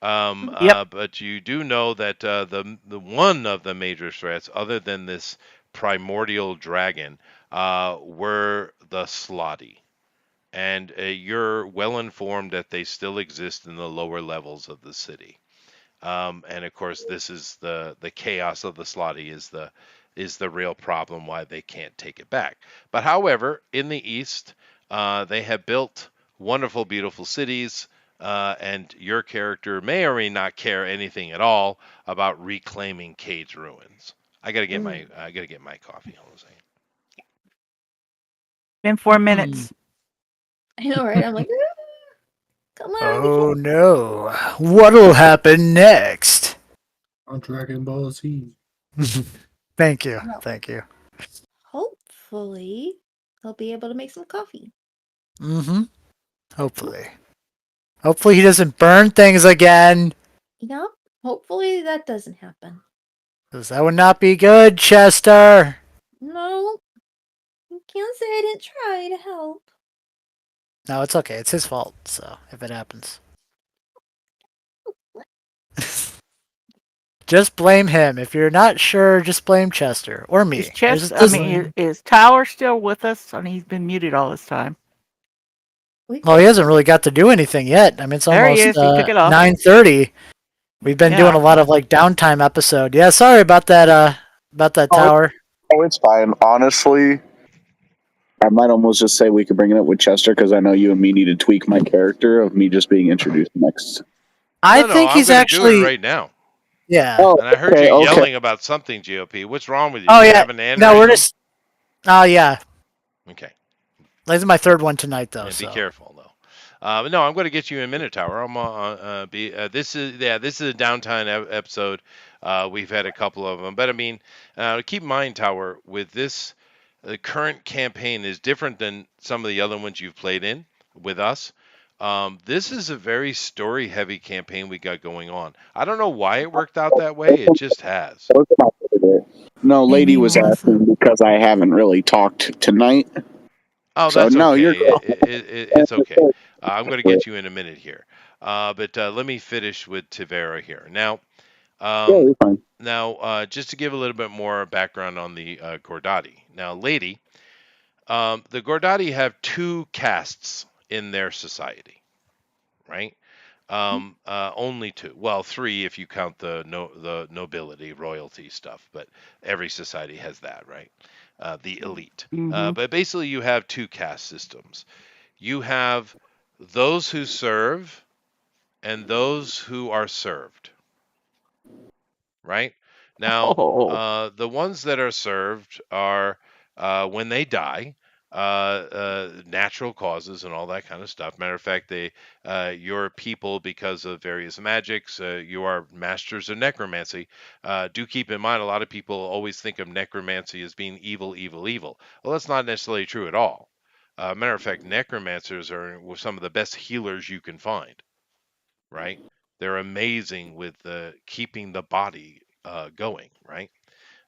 Yep. But you do know that the one of the major threats, other than this primordial dragon, were the Slotty. And you're well informed that they still exist in the lower levels of the city. And of course, this is the chaos of the Slotty is the real problem why they can't take it back. But however, in the east, they have built wonderful, beautiful cities, and your character may or may not care anything at all about reclaiming Cade's ruins. I gotta get my coffee. Hold on a second. Been 4 Hmm. minutes. I know, right? I'm like, "Ah, come on, we Oh no. What'll happen next? On Dragon Ball Z. Thank you. Well. Thank you. hopefully he'll be able to make some coffee. Mm-hmm. Hopefully. Hopefully he doesn't burn things again. You know, hopefully that doesn't happen. Because that would not be good, Chester. No, you can't say I didn't try to help. No, it's okay. It's his fault, so if it happens. Just blame him. If you're not sure, just blame Chester or me. Is Chess? I There's- mean, is Tower still with us? I mean, he's been muted all this time. We well, he could- hasn't really got to do anything yet. I mean, it's There he almost is. He took it off. 9:30. We've been doing a Yeah. lot of like downtime episode. Yeah, sorry about that. About that Oh, tower. Oh, it's fine. Honestly, I might almost just say we could bring it up with Chester because I know you and me need to tweak my character of me just being introduced next. I No, think I'm he's gonna do it actually. right now. Yeah. Oh, And I heard okay, you okay. yelling about something, GOP. What's wrong with you? Oh You yeah. have an aneurysm? No, we're just. Oh yeah. Okay. This is my third one tonight, though. Yeah, be So. careful though. But no, I'm going to get you in Minotaur. I'm be this is a downtime episode. We've had a couple of them, but I mean, keep in mind, Tower, with this, the current campaign is different than some of the other ones you've played in with us. This is a very story-heavy campaign we got going on. I don't know why it worked out that way. It just has. No, lady Amy was Melissa. asking because I haven't really talked tonight. Oh, So that's no, okay. you're cool. It's okay. I'm going to get you in a minute here. But let me finish with Tavera here. Now, Yeah, um, you're fine. just to give a little bit more background on the Gordati. Now, lady, the Gordati have two castes in their society, right? Only two. Well, three if you count the nobility, royalty stuff. But every society has that, right? The elite. Mm-hmm. But basically, you have two caste systems. You have those who serve and those who are served, right? Now, Oh. the ones that are served are when they die, natural causes and all that kind of stuff. Matter of fact, your people, because of various magics, you are masters of necromancy. Do keep in mind, a lot of people always think of necromancy as being evil, evil, evil. Well, that's not necessarily true at all. Matter of fact, necromancers are some of the best healers you can find, right? They're amazing with keeping the body going, right?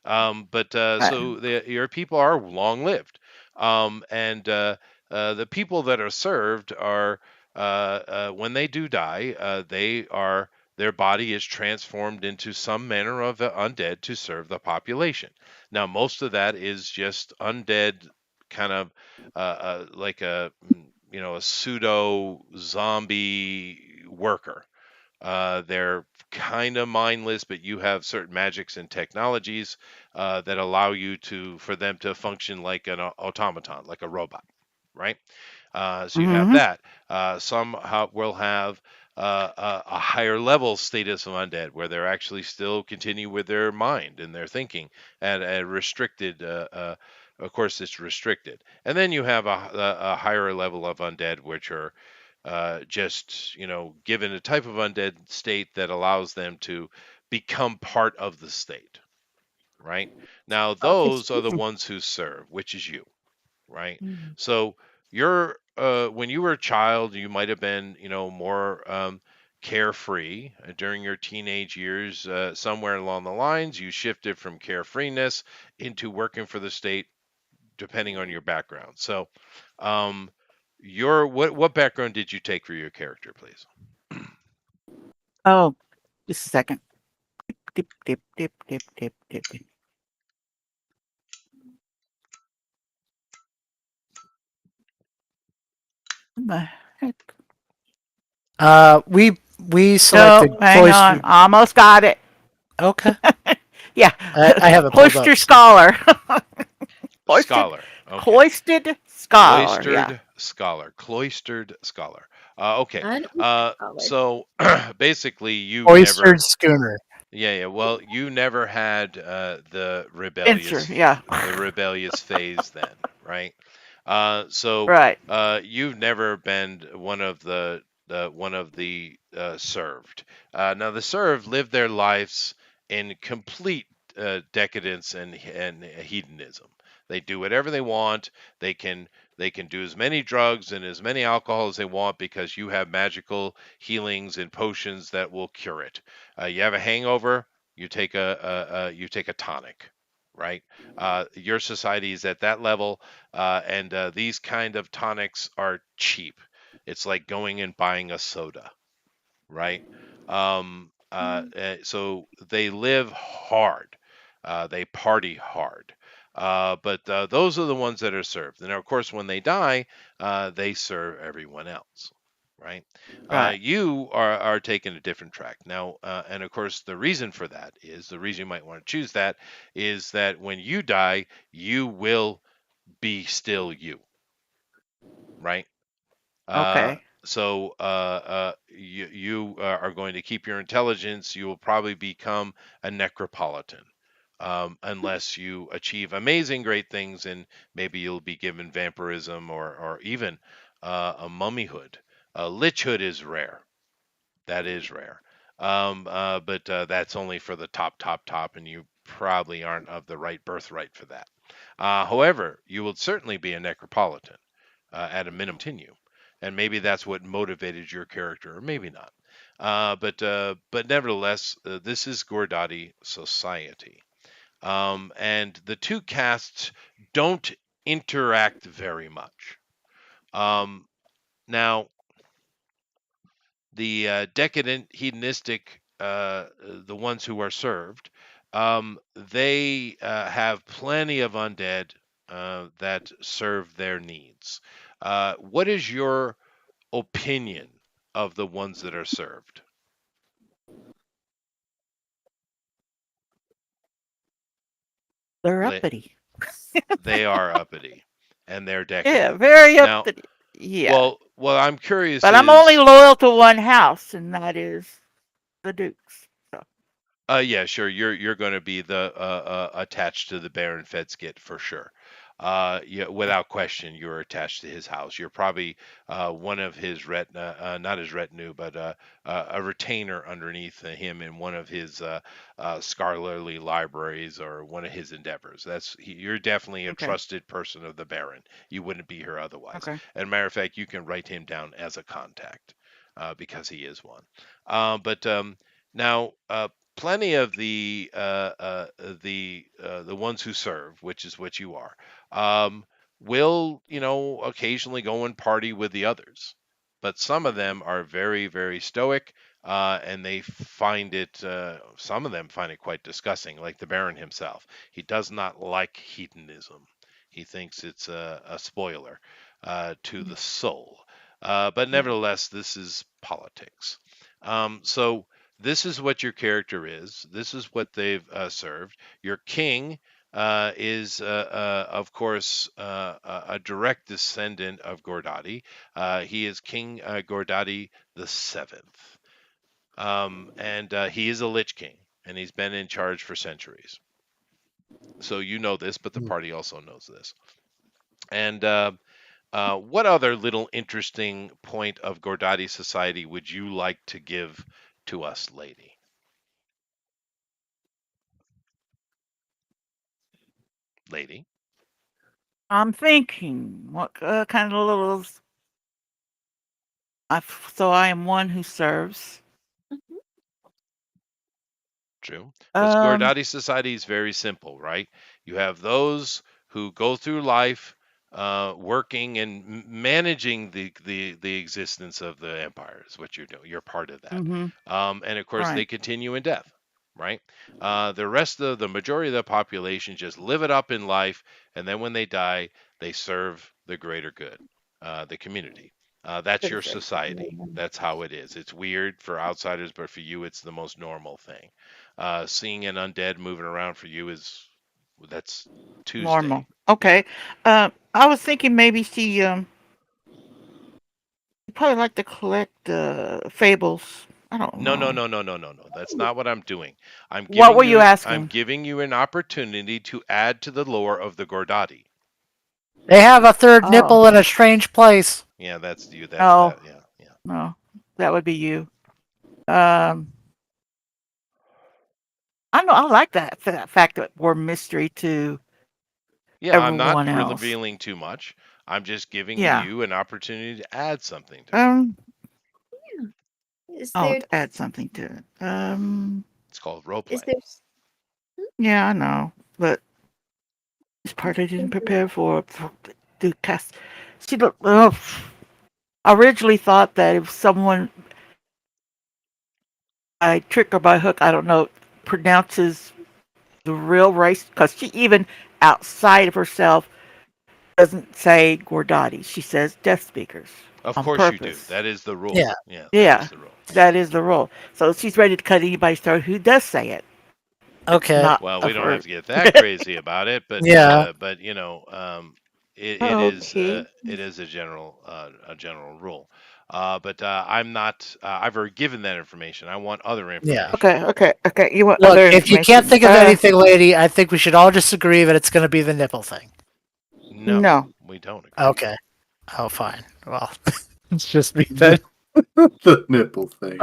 But Right. so your people are long lived, and the people that are served are when they do die, their body is transformed into some manner of undead to serve the population. Now, most of that is just undead, kind of like a pseudo zombie worker. They're kind of mindless, but you have certain magics and technologies that allow you for them to function like an automaton, like a robot. right? So you have Mm-hmm. that. Some will have a higher level status of undead where they're actually still continue with their mind and their thinking at a restricted. Of course, it's restricted, and then you have a higher level of undead, which are just given a type of undead state that allows them to become part of the state. Right now, Oh, those are the ones who serve, which is you, right? Mm. So you're when you were a child, you might have been, more carefree during your teenage years. Somewhere along the lines, you shifted from carefreeness into working for the state, depending on your background. So, your what background did you take for your character, please? Oh, just a second. Dip, dip, dip, dip, dip, dip, dip. What the heck? We No, selected hang on. cloistered. Almost got it. Okay, Yeah. I have it pulled up. Cloister scholar. Cloistered, Scholar. Okay. cloistered scholar. Yeah. Cloistered scholar. Okay. I don't scholar. So basically, you Oystered never, schooner. yeah. Well, you never had Spencer. Yeah. the rebellious phase then, right? So Right. you've never been one of the served. Now the served live their lives in complete decadence and hedonism. They do whatever they want. They can they can do as many drugs and as many alcohol as they want because you have magical healings and potions that will cure it. You have a hangover, you take you take a tonic, right? Your society is at that level, and these kind of tonics are cheap. It's like going and buying a soda, right? So they live hard, they party hard. But those are the ones that are served. And of course, when they die, they serve everyone else, right? Right. You are taking a different track now, and of course, the reason for that is the reason you might want to choose that is that when you die, you will be still you, right? Uh, Okay. you are going to keep your intelligence. You will probably become a necropolitan, unless you achieve amazing great things, and maybe you'll be given vampirism or even a mummyhood. Lichhood is rare. That is rare. But that's only for the top, and you probably aren't of the right birthright for that. However, you will certainly be a necropolitan at a minimum continue. And maybe that's what motivated your character, or maybe not. But nevertheless, this is Gordati society. And the two castes don't interact very much. Um, Now, the decadent, hedonistic, the ones who are served, they have plenty of undead that serve their needs. What is your opinion of the ones that are served? They're Le- uppity. They are uppity and they're Yeah, decadent. very Now, uppity. Yeah. what I'm curious But I'm only is, loyal to one house, and that is the Dukes. So, yeah, sure. You're going to be the attached to the Baron Fedskit for sure. Yeah, without question, you're attached to his house. You're probably one of his not his retinue, but a retainer underneath him in one of his scholarly libraries or one of his endeavors. You're definitely a okay. trusted person of the Baron. You wouldn't be here otherwise. Okay. As a matter of fact, you can write him down as a contact because he is one. But now. Plenty of the ones who serve, which is what you are, um, will occasionally go and party with the others, but some of them are very very stoic, and they find it. Some of them find it quite disgusting, like the Baron himself. He does not like hedonism. He thinks it's a spoiler to the soul. But nevertheless, this is politics. So this is what your character is. This is what they've served. Your king is, of course, a direct descendant of Gordati. He is King Gordati the Seventh, and he is a Lich King, and he's been in charge for centuries. So you know this, but the party also knows this. And what other little interesting point of Gordati society would you like to give to us, lady? Lady? I'm thinking, what kind of little. So I am one who serves. Mhm. True. But Um, Gordati society is very simple, right? You have those who go through life working and managing the existence of the empire is what you're doing. You're part of that. mm-hmm, And of course, they right. continue in death, right? The rest of the majority of the population just live it up in life, and then when they die, they serve the greater good, the community. That's your society. That's how it is. It's weird for outsiders, but for you, it's the most normal thing. Seeing an undead moving around for you is that's Tuesday. Normal. Yeah. Okay. I was thinking maybe she probably like to collect fables. I don't No, no, know. no, no, no, no, no. That's not what I'm doing. What were you I'm asking? giving you an opportunity to add to the lore of the Gordati. They have a third Oh, nipple in a strange place. Yeah, that's you. That's no, that. Yeah, yeah. no, that would be you. Um, I know I like that fact that we're mystery to Yeah, I'm not everyone else. revealing too much. I'm just giving Yeah. you an opportunity to add something to it. Um. Is Oh, there to add something to it. It's called role is playing. there Yeah, I know, but this I'm part I just didn't thinking. prepare for the cast. See, look, I originally thought that if someone by trick or by hook, I don't know, pronounces the real race, because she even outside of herself doesn't say Gordati. She says Death Speakers Of on course you do. purpose. That is the rule. Yeah. Yeah, that Yeah, is the rule. that is the rule. So she's ready to cut anybody's throat who does say it. It's Okay. not Well, we of don't have her. to get that crazy about it, Yeah. but you know, Okay. it is a general rule. But I'm not. I've already given that information. I want other Yeah. information. Okay. You want Look, other if you can't information? think of anything, lady, I think we should all just agree that it's going to be the nipple thing. No, No. we don't agree. Okay. Oh, fine. Well, it's just me then. The, the nipple thing.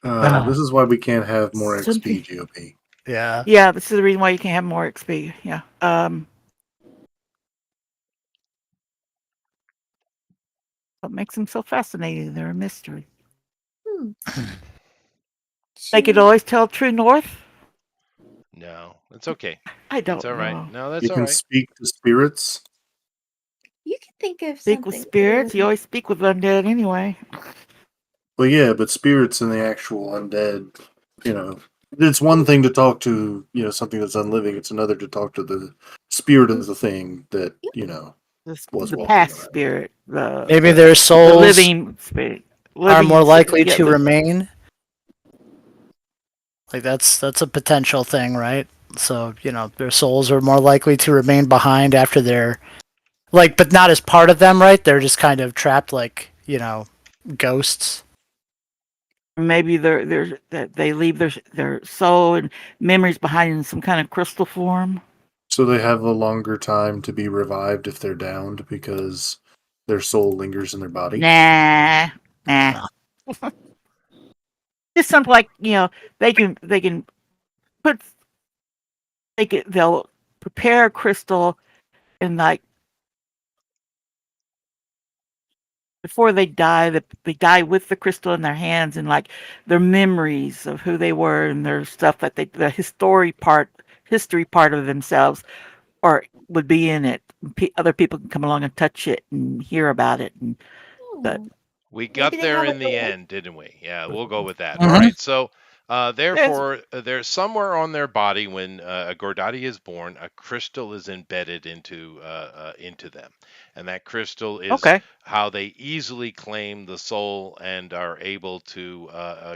This is why we can't have more Something. XP, GOP. Yeah. Yeah, this is the reason why you can't have more XP. Yeah. What makes them so fascinating? They're a mystery. Hmm. They could She, always tell true north. No, it's okay. I It's don't all right. know. No, that's You all can right. speak to spirits. you could think of Speak with something spirits. You really. always speak with undead anyway. Well, yeah, but spirits and the actual undead, it's one thing to talk to, something that's unliving. It's another to talk to the spirit of the thing that, Yep. was The walking past around. spirit, Maybe their the souls living spirit, are more likely yeah, to remain. Like that's a potential thing, right? So, their souls are more likely to remain behind after they're like, but not as part of them, right? They're just kind of trapped like, ghosts. maybe that they leave their soul and memories behind in some kind of crystal form. So they have a longer time to be revived if they're downed because their soul lingers in their body. Nah. No. Just something like they can put they'll prepare a crystal and like before they die, that they die with the crystal in their hands and like their memories of who they were and their stuff that the history part of themselves or would be in it. Other people can come along and touch it and hear about it and but Oh, We maybe got they there have a in the delay. end, didn't we? Yeah, we'll go with that. All Mm-hmm. right. So, Therefore, there's somewhere on their body when a Gordati is born, a crystal is embedded into them, and that crystal is Okay. how they easily claim the soul and are able to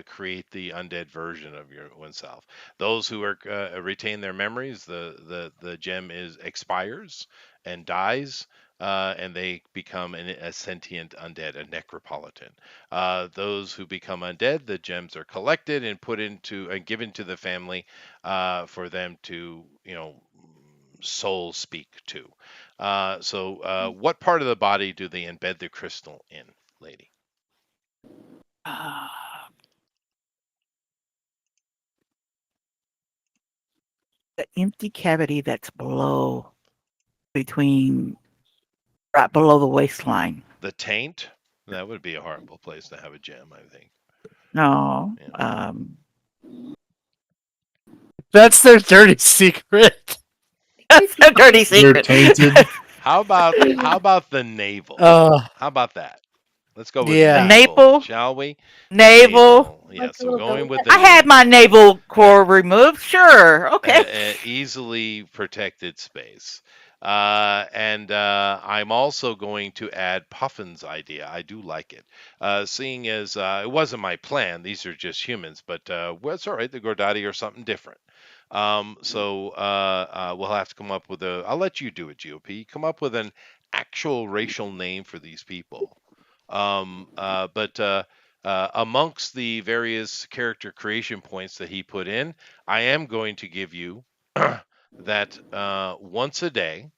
create the undead version of your oneself. Those who are retain their memories, the gem is expires and dies. And they become a sentient undead, a necropolitan. Those who become undead, the gems are collected and put into and given to the family for them to, soul speak to. What part of the body do they embed the crystal in, lady? The empty cavity that's between right below the waistline. The taint? That would be a horrible place to have a gem, I think. No. Yeah. That's their dirty secret. That's a dirty They're secret. tainted. How about the navel? Oh, How about that? Let's go with The yeah. navel, navel. shall we? The Navel. navel. Like Yes, a we're little going with velvet. the I had navel. my navel core removed. Sure. Okay. Easily protected space. And I'm also going to add Puffin's idea. I do like it. Seeing as it wasn't my plan, these are just humans, but well, it's all right. The Gordati are something different. We'll have to come up with I'll let you do it, GOP. Come up with an actual racial name for these people. But Amongst the various character creation points that he put in, I am going to give you that once a day,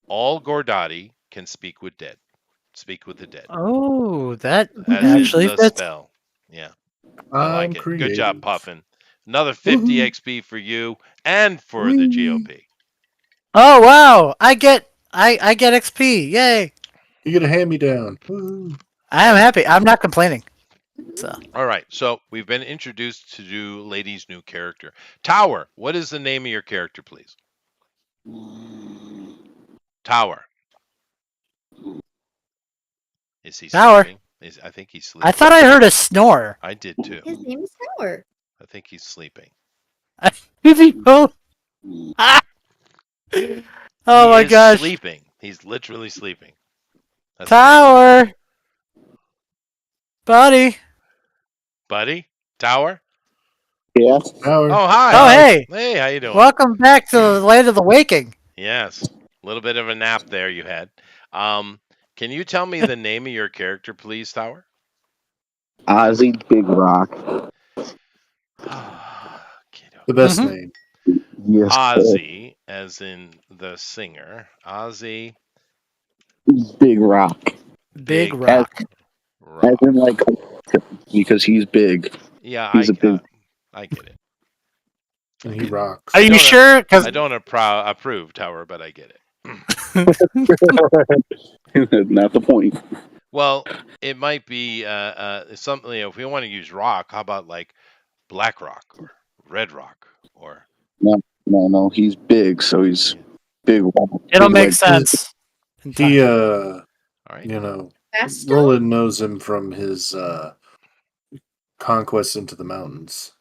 all Gordati can speak with the dead, Oh, that as is actually the fits. spell. Yeah, I I'm like it. Good job, creative. Puffin. Another 50 Woohoo! XP for you and for the Whee! GOP. Oh wow! I get XP. Yay! You get a hand me down. Woohoo! I am And happy. I'm not complaining. So all right, so we've been introduced to do Lady's new character. Tower, what is the name of your character, please? Tower. Is he Tower. sleeping? I think he's I sleeping. thought I heard a snore. I did too. His name is Tower. I think he's sleeping. Is he both? Ah! Oh He my is gosh! sleeping. He's literally sleeping. That's amazing. Tower, buddy. Buddy? Tower? Yeah. Power. Oh, hi. Oh Hi. hey, Hey, how you doing? welcome back to the land of the waking. Yes. A little bit of a nap there you had. Um, can you tell me the name of your character, please, Tower? Ozzy Big Rock. Kiddo. The best Mm-hmm. name. Yes, sir. Ozzy, as in the singer. Ozzy Big Rock. Big Big As, rock. as in Rock. like because he's big. Yeah, He's a big. I get it. And he get it. rocks. Are you sure? Because I don't approve, Tower, but I get it. Not the point. Well, it might be something. If we want to use rock, how about like black rock or red rock or No. He's big, so he's yeah. big. Rock, it'll big make like sense. in time. He All right. Fast Roland knows him from his conquest into the mountains.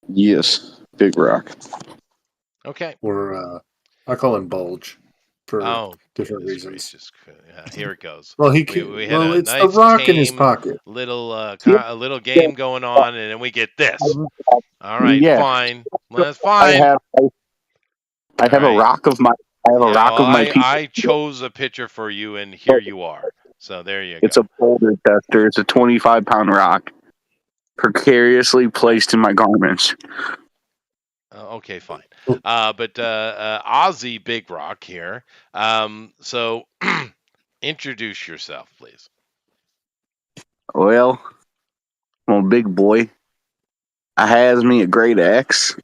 yes, Big Rock. Okay. Or I call him Bulge for Oh, different goodness reasons. gracious! Here it goes. Well, We had a it's the nice rock in his tame pocket. little Yeah, a little game going on, and then we get this. All right, yeah. fine. That's I fine. have I All have a right. rock of my Yeah, well, people. I chose a picture for you, and here you are. So there you It's go. a boulder tester. It's a 25-pound rock, precariously placed in my garments. Okay, fine. Ozzy Big Rock here. So introduce yourself, please. Well, I'm a big boy. I has me a great axe.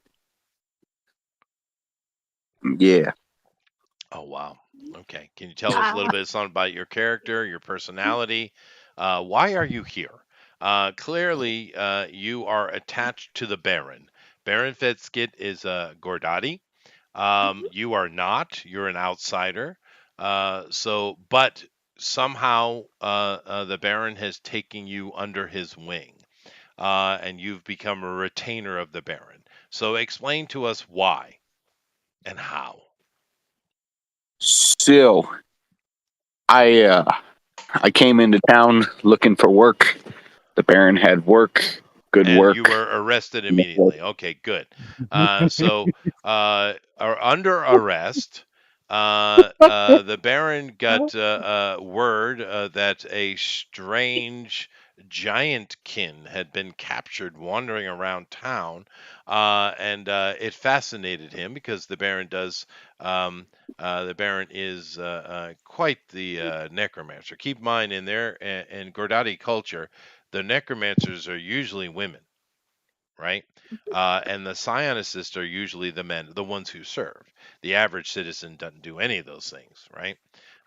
Yeah. Oh, wow. Okay. Can you tell us a little bit something about your character, your personality? Why are you here? Clearly, you are attached to the Baron. Baron Fedskit is a Gordati. You are not. You're an outsider. But somehow the Baron has taken you under his wing. and you've become a retainer of the Baron. So explain to us why and how. So I came into town looking for work. The Baron had work, good And you work. were arrested immediately. Okay, good. So are under arrest. The Baron got word that a strange giantkin had been captured wandering around town, and it fascinated him because the Baron does. The Baron is quite the necromancer. Keep in mind, in Gordati culture, the necromancers are usually women, right? And the psionists are usually the men, the ones who serve. The average citizen doesn't do any of those things, right?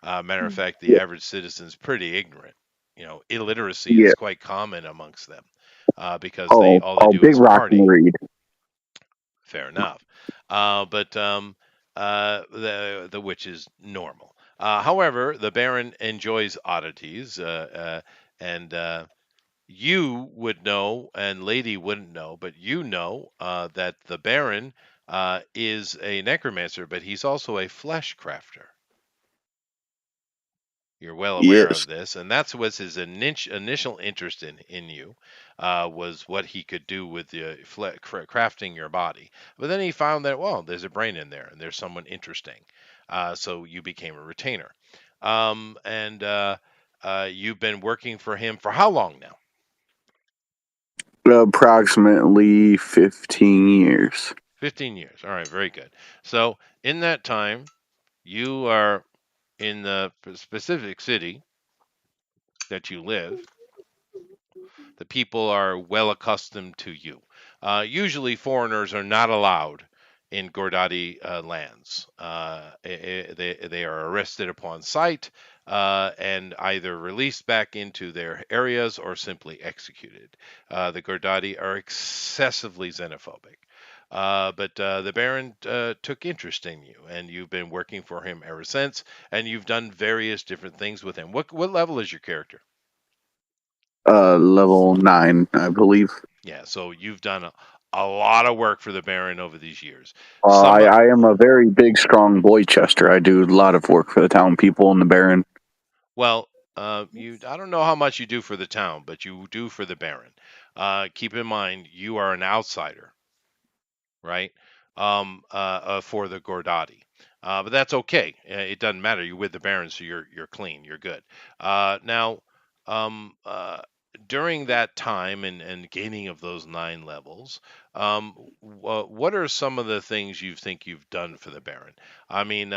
Matter of fact, the Yeah, average citizen is pretty ignorant. Illiteracy yeah. is quite common amongst them because they all they Oh, do Big is Rock and party. Reed. Fair enough. But the which is normal. However, the Baron enjoys oddities, and you would know, and Lady wouldn't know, but you know that the Baron is a necromancer, but he's also a flesh crafter. You're well aware Yes. of this, and that's was his initial interest in you, was what he could do with the crafting your body. But then he found that, well, there's a brain in there, and there's someone interesting. So you became a retainer, and you've been working for him for how long now? Approximately 15 years. 15 years. All right, very good. So in that time, you are in the specific city that you live. The people are well accustomed to you. Usually, foreigners are not allowed in Gordati lands. They are arrested upon sight and either released back into their areas or simply executed. The Gordati are excessively xenophobic. But the Baron took interest in you, and you've been working for him ever since, and you've done various different things with him. What level is your character? Level 9, I believe. Yeah, so you've done a lot of work for the Baron over these years. I, Some, I am a very big, strong boy, Chester. I do a lot of work for the town people and the Baron. well, I don't know how much you do for the town, but you do for the Baron. Keep in mind, you are an outsider, right? For the Gordati. But that's okay. It doesn't matter. You're with the Baron, so you're clean. You're good. Now, um, uh, during that time and gaining of those 9 levels, what are some of the things you think you've done for the Baron? I mean,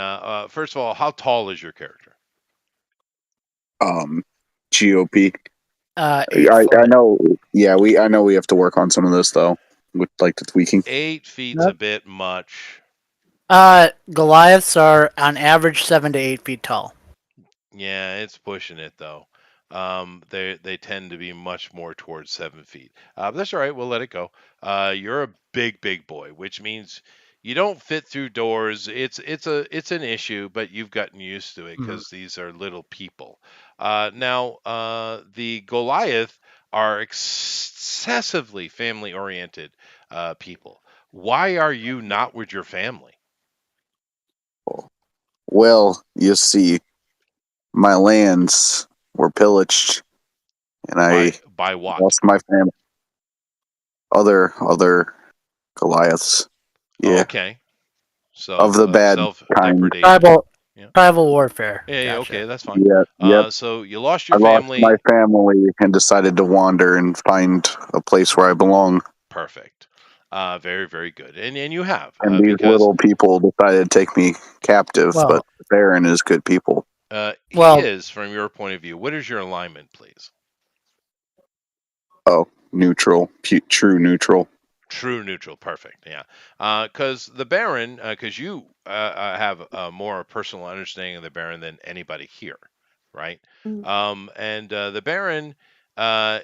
first of all, how tall is your character? Um, GOP. 8 I foot. know. Yeah, I know we have to work on some of this though, with like the tweaking. 8 feet's a Yep. bit much. Goliaths are on average 7 to 8 feet tall. Yeah, it's pushing it though. They tend to be much more towards 7 feet. But that's all right. We'll let it go. You're a big boy, which means you don't fit through doors. It's an issue, but you've gotten used to it Mhm. because these are little people. Now, the Goliath are excessively family oriented people. Why are you not with your family? Well, you see, my lands were pillaged, and I By what? lost my family. Other Goliaths. Oh, Yeah, okay. of So the bad kind. self-depredation. Tribal Yeah. tribal warfare. Yeah, Gotcha. okay, that's fine. Yeah, yep. So you lost I your lost my family. family and decided to wander and find a place where I belong. Perfect. Very good. And you have And these because little people decided to take me captive, but Well, the Baron is good people. he well, is from your point of view. What is your alignment, please? Oh, neutral, true neutral. True neutral, perfect. Yeah, because the Baron, because you have a more personal understanding of the Baron than anybody here, right? Mm. And the Baron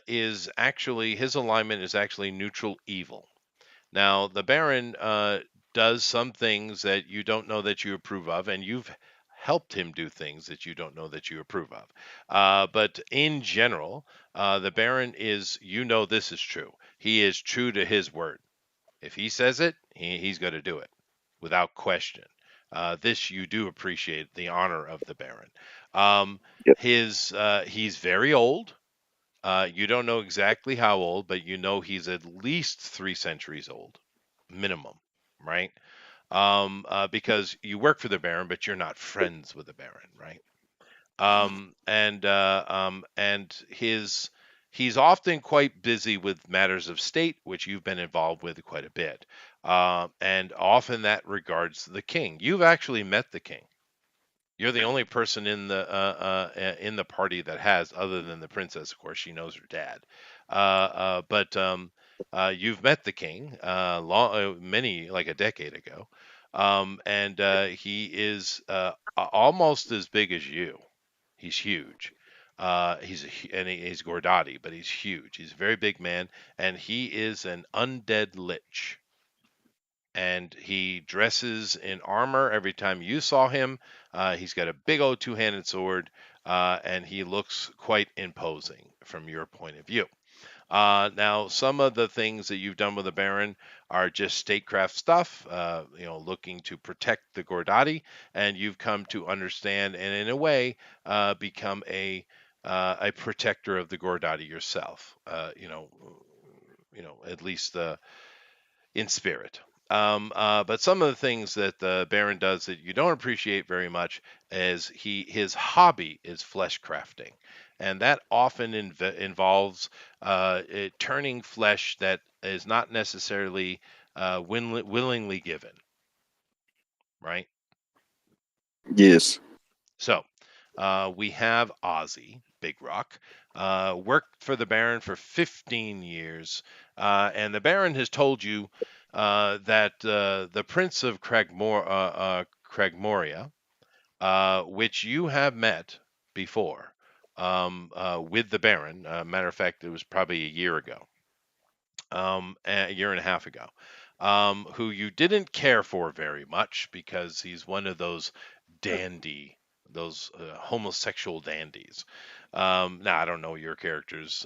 is actually his alignment is actually neutral evil. Now, the Baron does some things that you don't know that you approve of, and you've helped him do things that you don't know that you approve of. But in general, the Baron is, this is true. he is true to his word. If he says it, he's going to do it without question. This you do appreciate the honor of the Baron. Um, Yep. he's very old. You don't know exactly how old, but you know he's at least 3 centuries old, minimum, right? Because you work for the Baron, but you're not friends with the Baron, right? And he's often quite busy with matters of state, which you've been involved with quite a bit, and often that regards the king. You've actually met the king. You're the only person in the party that has, other than the princess. Of course, she knows her dad. But you've met the king many like a decade ago, and he is almost as big as you. He's huge. He's Gordati, but he's huge. He's a very big man, and he is an undead lich, and he dresses in armor every time you saw him. He's got a big old two-handed sword, and he looks quite imposing from your point of view. Now, some of the things that you've done with the Baron are just statecraft stuff, looking to protect the Gordati, and you've come to understand and, in a way, become a protector of the Gordati yourself. At least in spirit. But some of the things that the Baron does that you don't appreciate very much is his hobby is flesh crafting, and that often involves turning flesh that is not necessarily willingly given, right? Yes. So we have Ozzy Big Rock. Worked for the Baron for 15 years, and the Baron has told you that the Prince of Cragmoria, which you have met before with the Baron. Matter of fact, it was probably a year ago, a year and a half ago, who you didn't care for very much because he's one of those dandy, those homosexual dandies. Now, I don't know your character's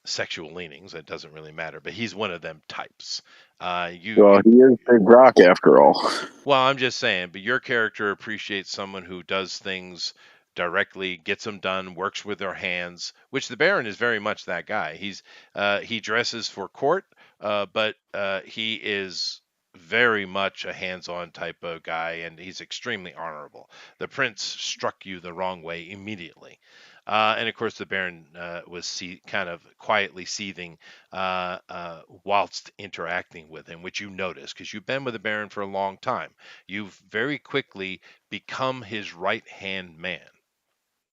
sexual leanings. It doesn't really matter, but he's one of them types. Well, You he is Big Rock after all. well, I'm just saying, but your character appreciates someone who does things directly, gets them done, works with their hands, which the Baron is very much that guy. He dresses for court, but he is very much a hands-on type of guy, and he's extremely honorable. The prince struck you the wrong way immediately. And of course, the Baron was kind of quietly seething whilst interacting with him, which you notice because you've been with the Baron for a long time. You've very quickly become his right hand man,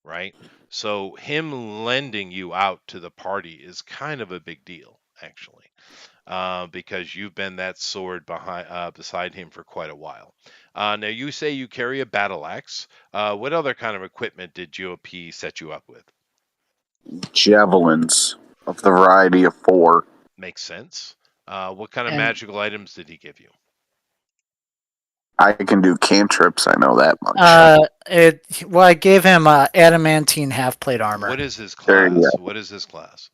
right? So him lending you out to the party is kind of a big deal, actually, because you've been that sword beside him for quite a while. Now you say you carry a battle axe. What other kind of equipment did GOP set you up with? Javelins of the variety of 4. Makes sense. What kind of And magical items did he give you? I can do cantrips, I know that much. I gave him adamantine half plate armor. What is his There you class? go. What is his class?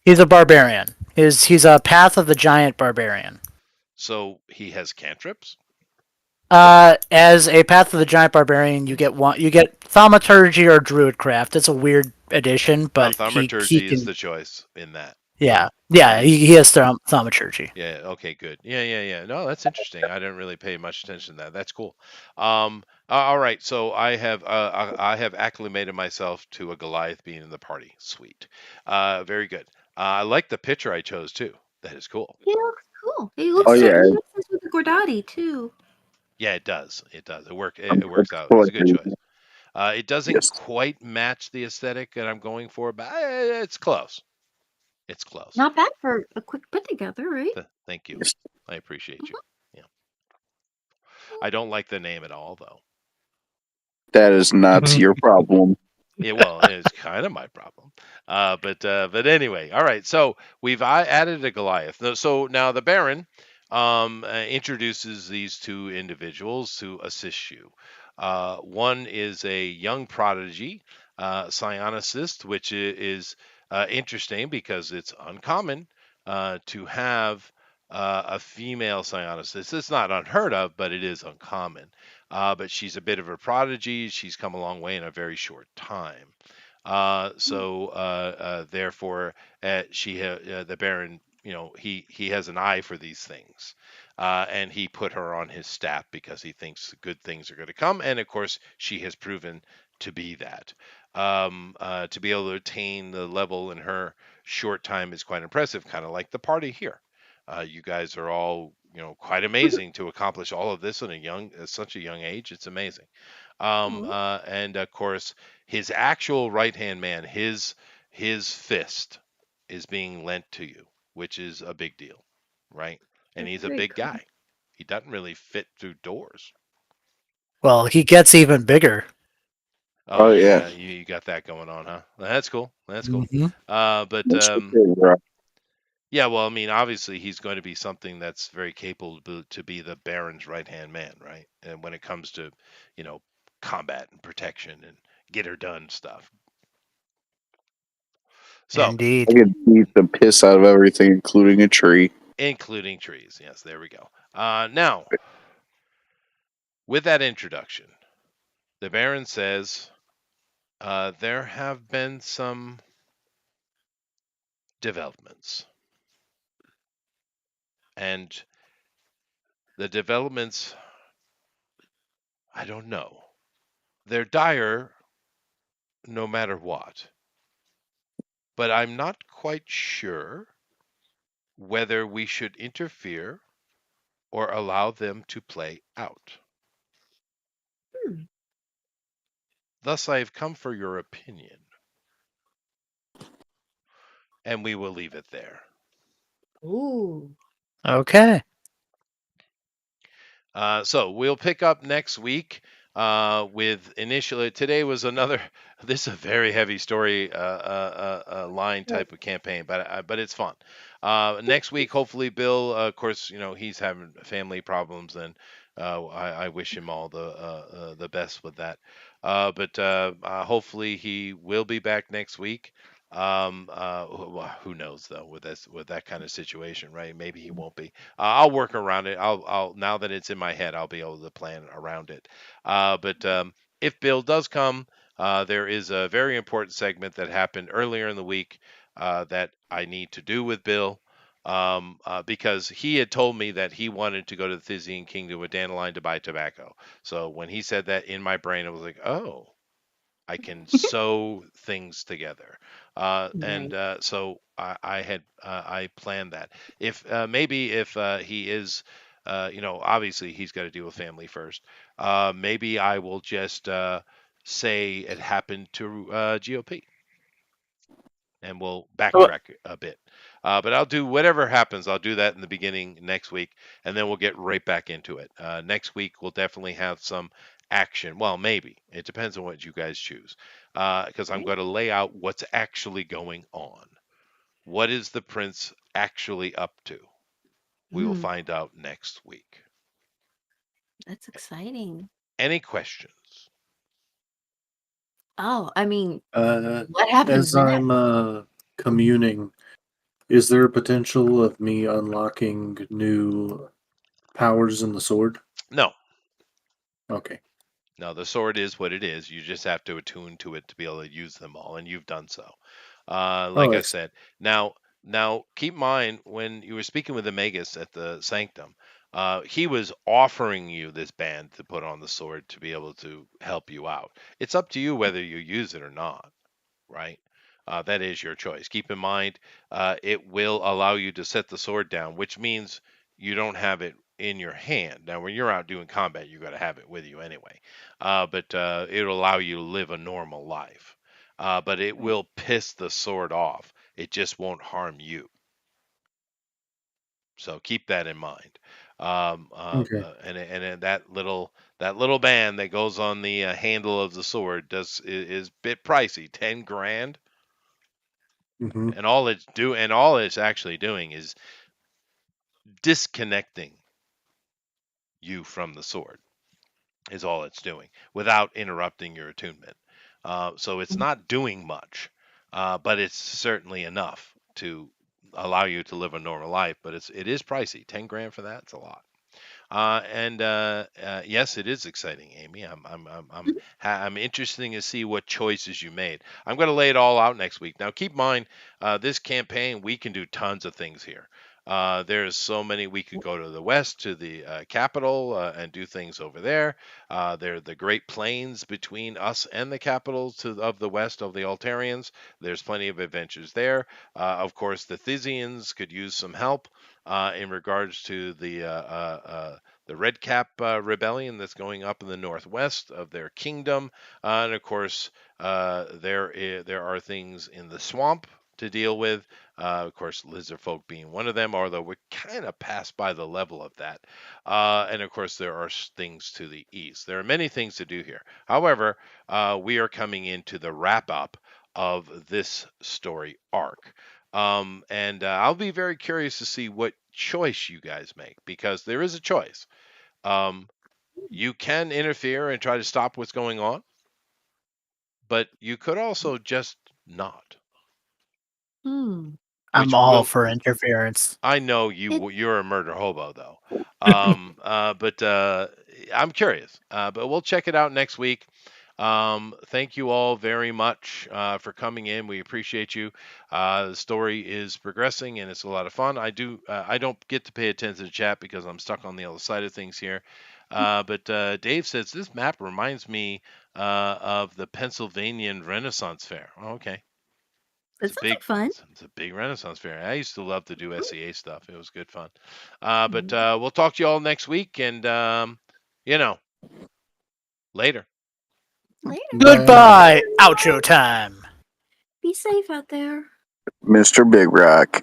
He's a barbarian. He's a Path of the Giant barbarian. So he has cantrips? As a Path of the Giant barbarian, you get thaumaturgy or druidcraft. It's a weird addition, Now, but he thaumaturgy is can. the choice in that. Yeah, Right? he has thaumaturgy. Yeah, okay, good. Yeah. No, that's interesting. I didn't really pay much attention to that. That's cool. All right, so I have acclimated myself to a Goliath being in the party. Sweet. Very good. I like the picture I chose too. That is cool. He looks cool. He Yeah. looks Oh, certain yeah. mixes with the Gordati too. Yeah, it does. It does. I'm It works out. It's a good collecting. choice. It doesn't Yes. quite match the aesthetic that I'm going for, but it's close. It's close. Not bad for a quick put together, right? Thank you. Yes. I appreciate you. Yeah. I don't like the name at all, though. That is not your problem. Yeah, well, it's kind of my problem. But anyway, all right. So we've added a Goliath. So now the Baron introduces these two individuals to assist you. One is a young prodigy, psionicist, which is interesting because it's uncommon to have a female psionicist. This is not unheard of, but it is uncommon. But she's a bit of a prodigy. She's come a long way in a very short time. Therefore, the Baron, he has an eye for these things, and he put her on his staff because he thinks good things are going to come, and of course, she has proven to be that. To be able to attain the level in her short time is quite impressive, kind of like the party here. You guys are all, quite amazing to accomplish all of this at such a young age. It's amazing. Oh, And of course, his actual right hand man, his fist, is being lent to you, which is a big deal, right? And that's he's a very big cool. guy. He doesn't really fit through doors. Well, he gets even bigger. Oh, Oh you yeah, got you got that going on, huh? That's cool. That's cool. Hmm. But that's for sure, bro. yeah, well, I mean, obviously he's going to be something that's very capable to be the Baron's right-hand man, right? And when it comes to, you know, combat and protection and get her done stuff. So, I Indeed. could beat the piss out of everything, including a tree. including trees. Yes, there we go. Now, with that introduction, the Baron says there have been some developments, and the developments, I don't know. They're dire no matter what, but I'm not quite sure whether we should interfere or allow them to play out. Hmm. Thus, I have come for your opinion, and we will leave it there. Ooh. Okay. So we'll pick up next week with initially. Today was another. This is a very heavy story line Right. type of campaign, but it's fun. Next week, hopefully, Bill. Of course, he's having family problems, and I wish him all the best with that. But hopefully, he will be back next week. Who knows though with that kind of situation, right? Maybe he won't be. I'll work around it. I'll now that it's in my head, I'll be able to plan around it. But if Bill does come, there is a very important segment that happened earlier in the week that I need to do with Bill. Because he had told me that he wanted to go to the Thysian Kingdom with Dandelion to buy tobacco. So when he said that in my brain, I was like, oh, I can sew things together. And Right. so I planned that. If maybe if he is, obviously he's got to deal with family first. Maybe I will just say it happened to GOP, and we'll Oh, backtrack a bit. But I'll do whatever happens. I'll do that in the beginning next week, and then we'll get right back into it. Next week we'll definitely have some action. Well, maybe it depends on what you guys choose, because I'm Right. going to lay out what's actually going on. What is the prince actually up to? We will Mm. find out next week. that's exciting. Any questions? Oh, I mean, Uh, what happens as next? I'm communing, is there a potential of me unlocking new powers in the sword? No, Okay. no. The sword is what it is. You just have to attune to it to be able to use them all, and you've done so. Oh, Like I I see. said, now keep in mind when you were speaking with the Magus at the Sanctum, he was offering you this band to put on the sword to be able to help you out. It's up to you whether you use it or not, right? That is your choice. Keep in mind, it will allow you to set the sword down, which means you don't have it in your hand. Now, when you're out doing combat, you got to have it with you anyway. But it'll allow you to live a normal life. But it Right. will piss the sword off. It just won't harm you. So keep that in mind. Okay. And that little band that goes on the handle of the sword is a bit pricey, 10 grand, Mm-hmm. and all it's actually doing is disconnecting you from the sword is all it's doing without interrupting your attunement. So it's not doing much, but it's certainly enough to allow you to live a normal life, but it is pricey. 10 grand for that, it's a lot. Yes, it is exciting, Amy. I'm interested to see what choices you made. I'm going to lay it all out next week. Now, keep in mind, this campaign, we can do tons of things here. There's so many. We could go to the west, to the capital, and do things over there. There are the Great Plains between us and the capital of the west of the Altarians. There's plenty of adventures there. Of course, the Thisians could use some help in regards to the Red Cap rebellion that's going up in the northwest of their kingdom, and of course there are things in the swamp to deal with. Of course, lizard folk being one of them, although we kind of passed by the level of that. And of course, there are things to the east. There are many things to do here. However, we are coming into the wrap up of this story arc. And I'll be very curious to see what choice you guys make, because there is a choice. You can interfere and try to stop what's going on, but you could also just not. Hmm. I'm Which all will for interference. I know It, you're a murder hobo though. But I'm curious. But we'll check it out next week. Thank you all very much for coming in. We appreciate you. The story is progressing and it's a lot of fun. I don't get to pay attention to chat because I'm stuck on the other side of things here. But Dave says this map reminds me of the Pennsylvanian Renaissance Fair. Oh, okay. that sounds like fun. It's a big Renaissance fair. I used to love to do SEA stuff. It was good fun. But Mhm. we'll talk to you all next week, and you know, later. Later. Goodbye. Outro time. Be safe out there. Mr. Big Rock.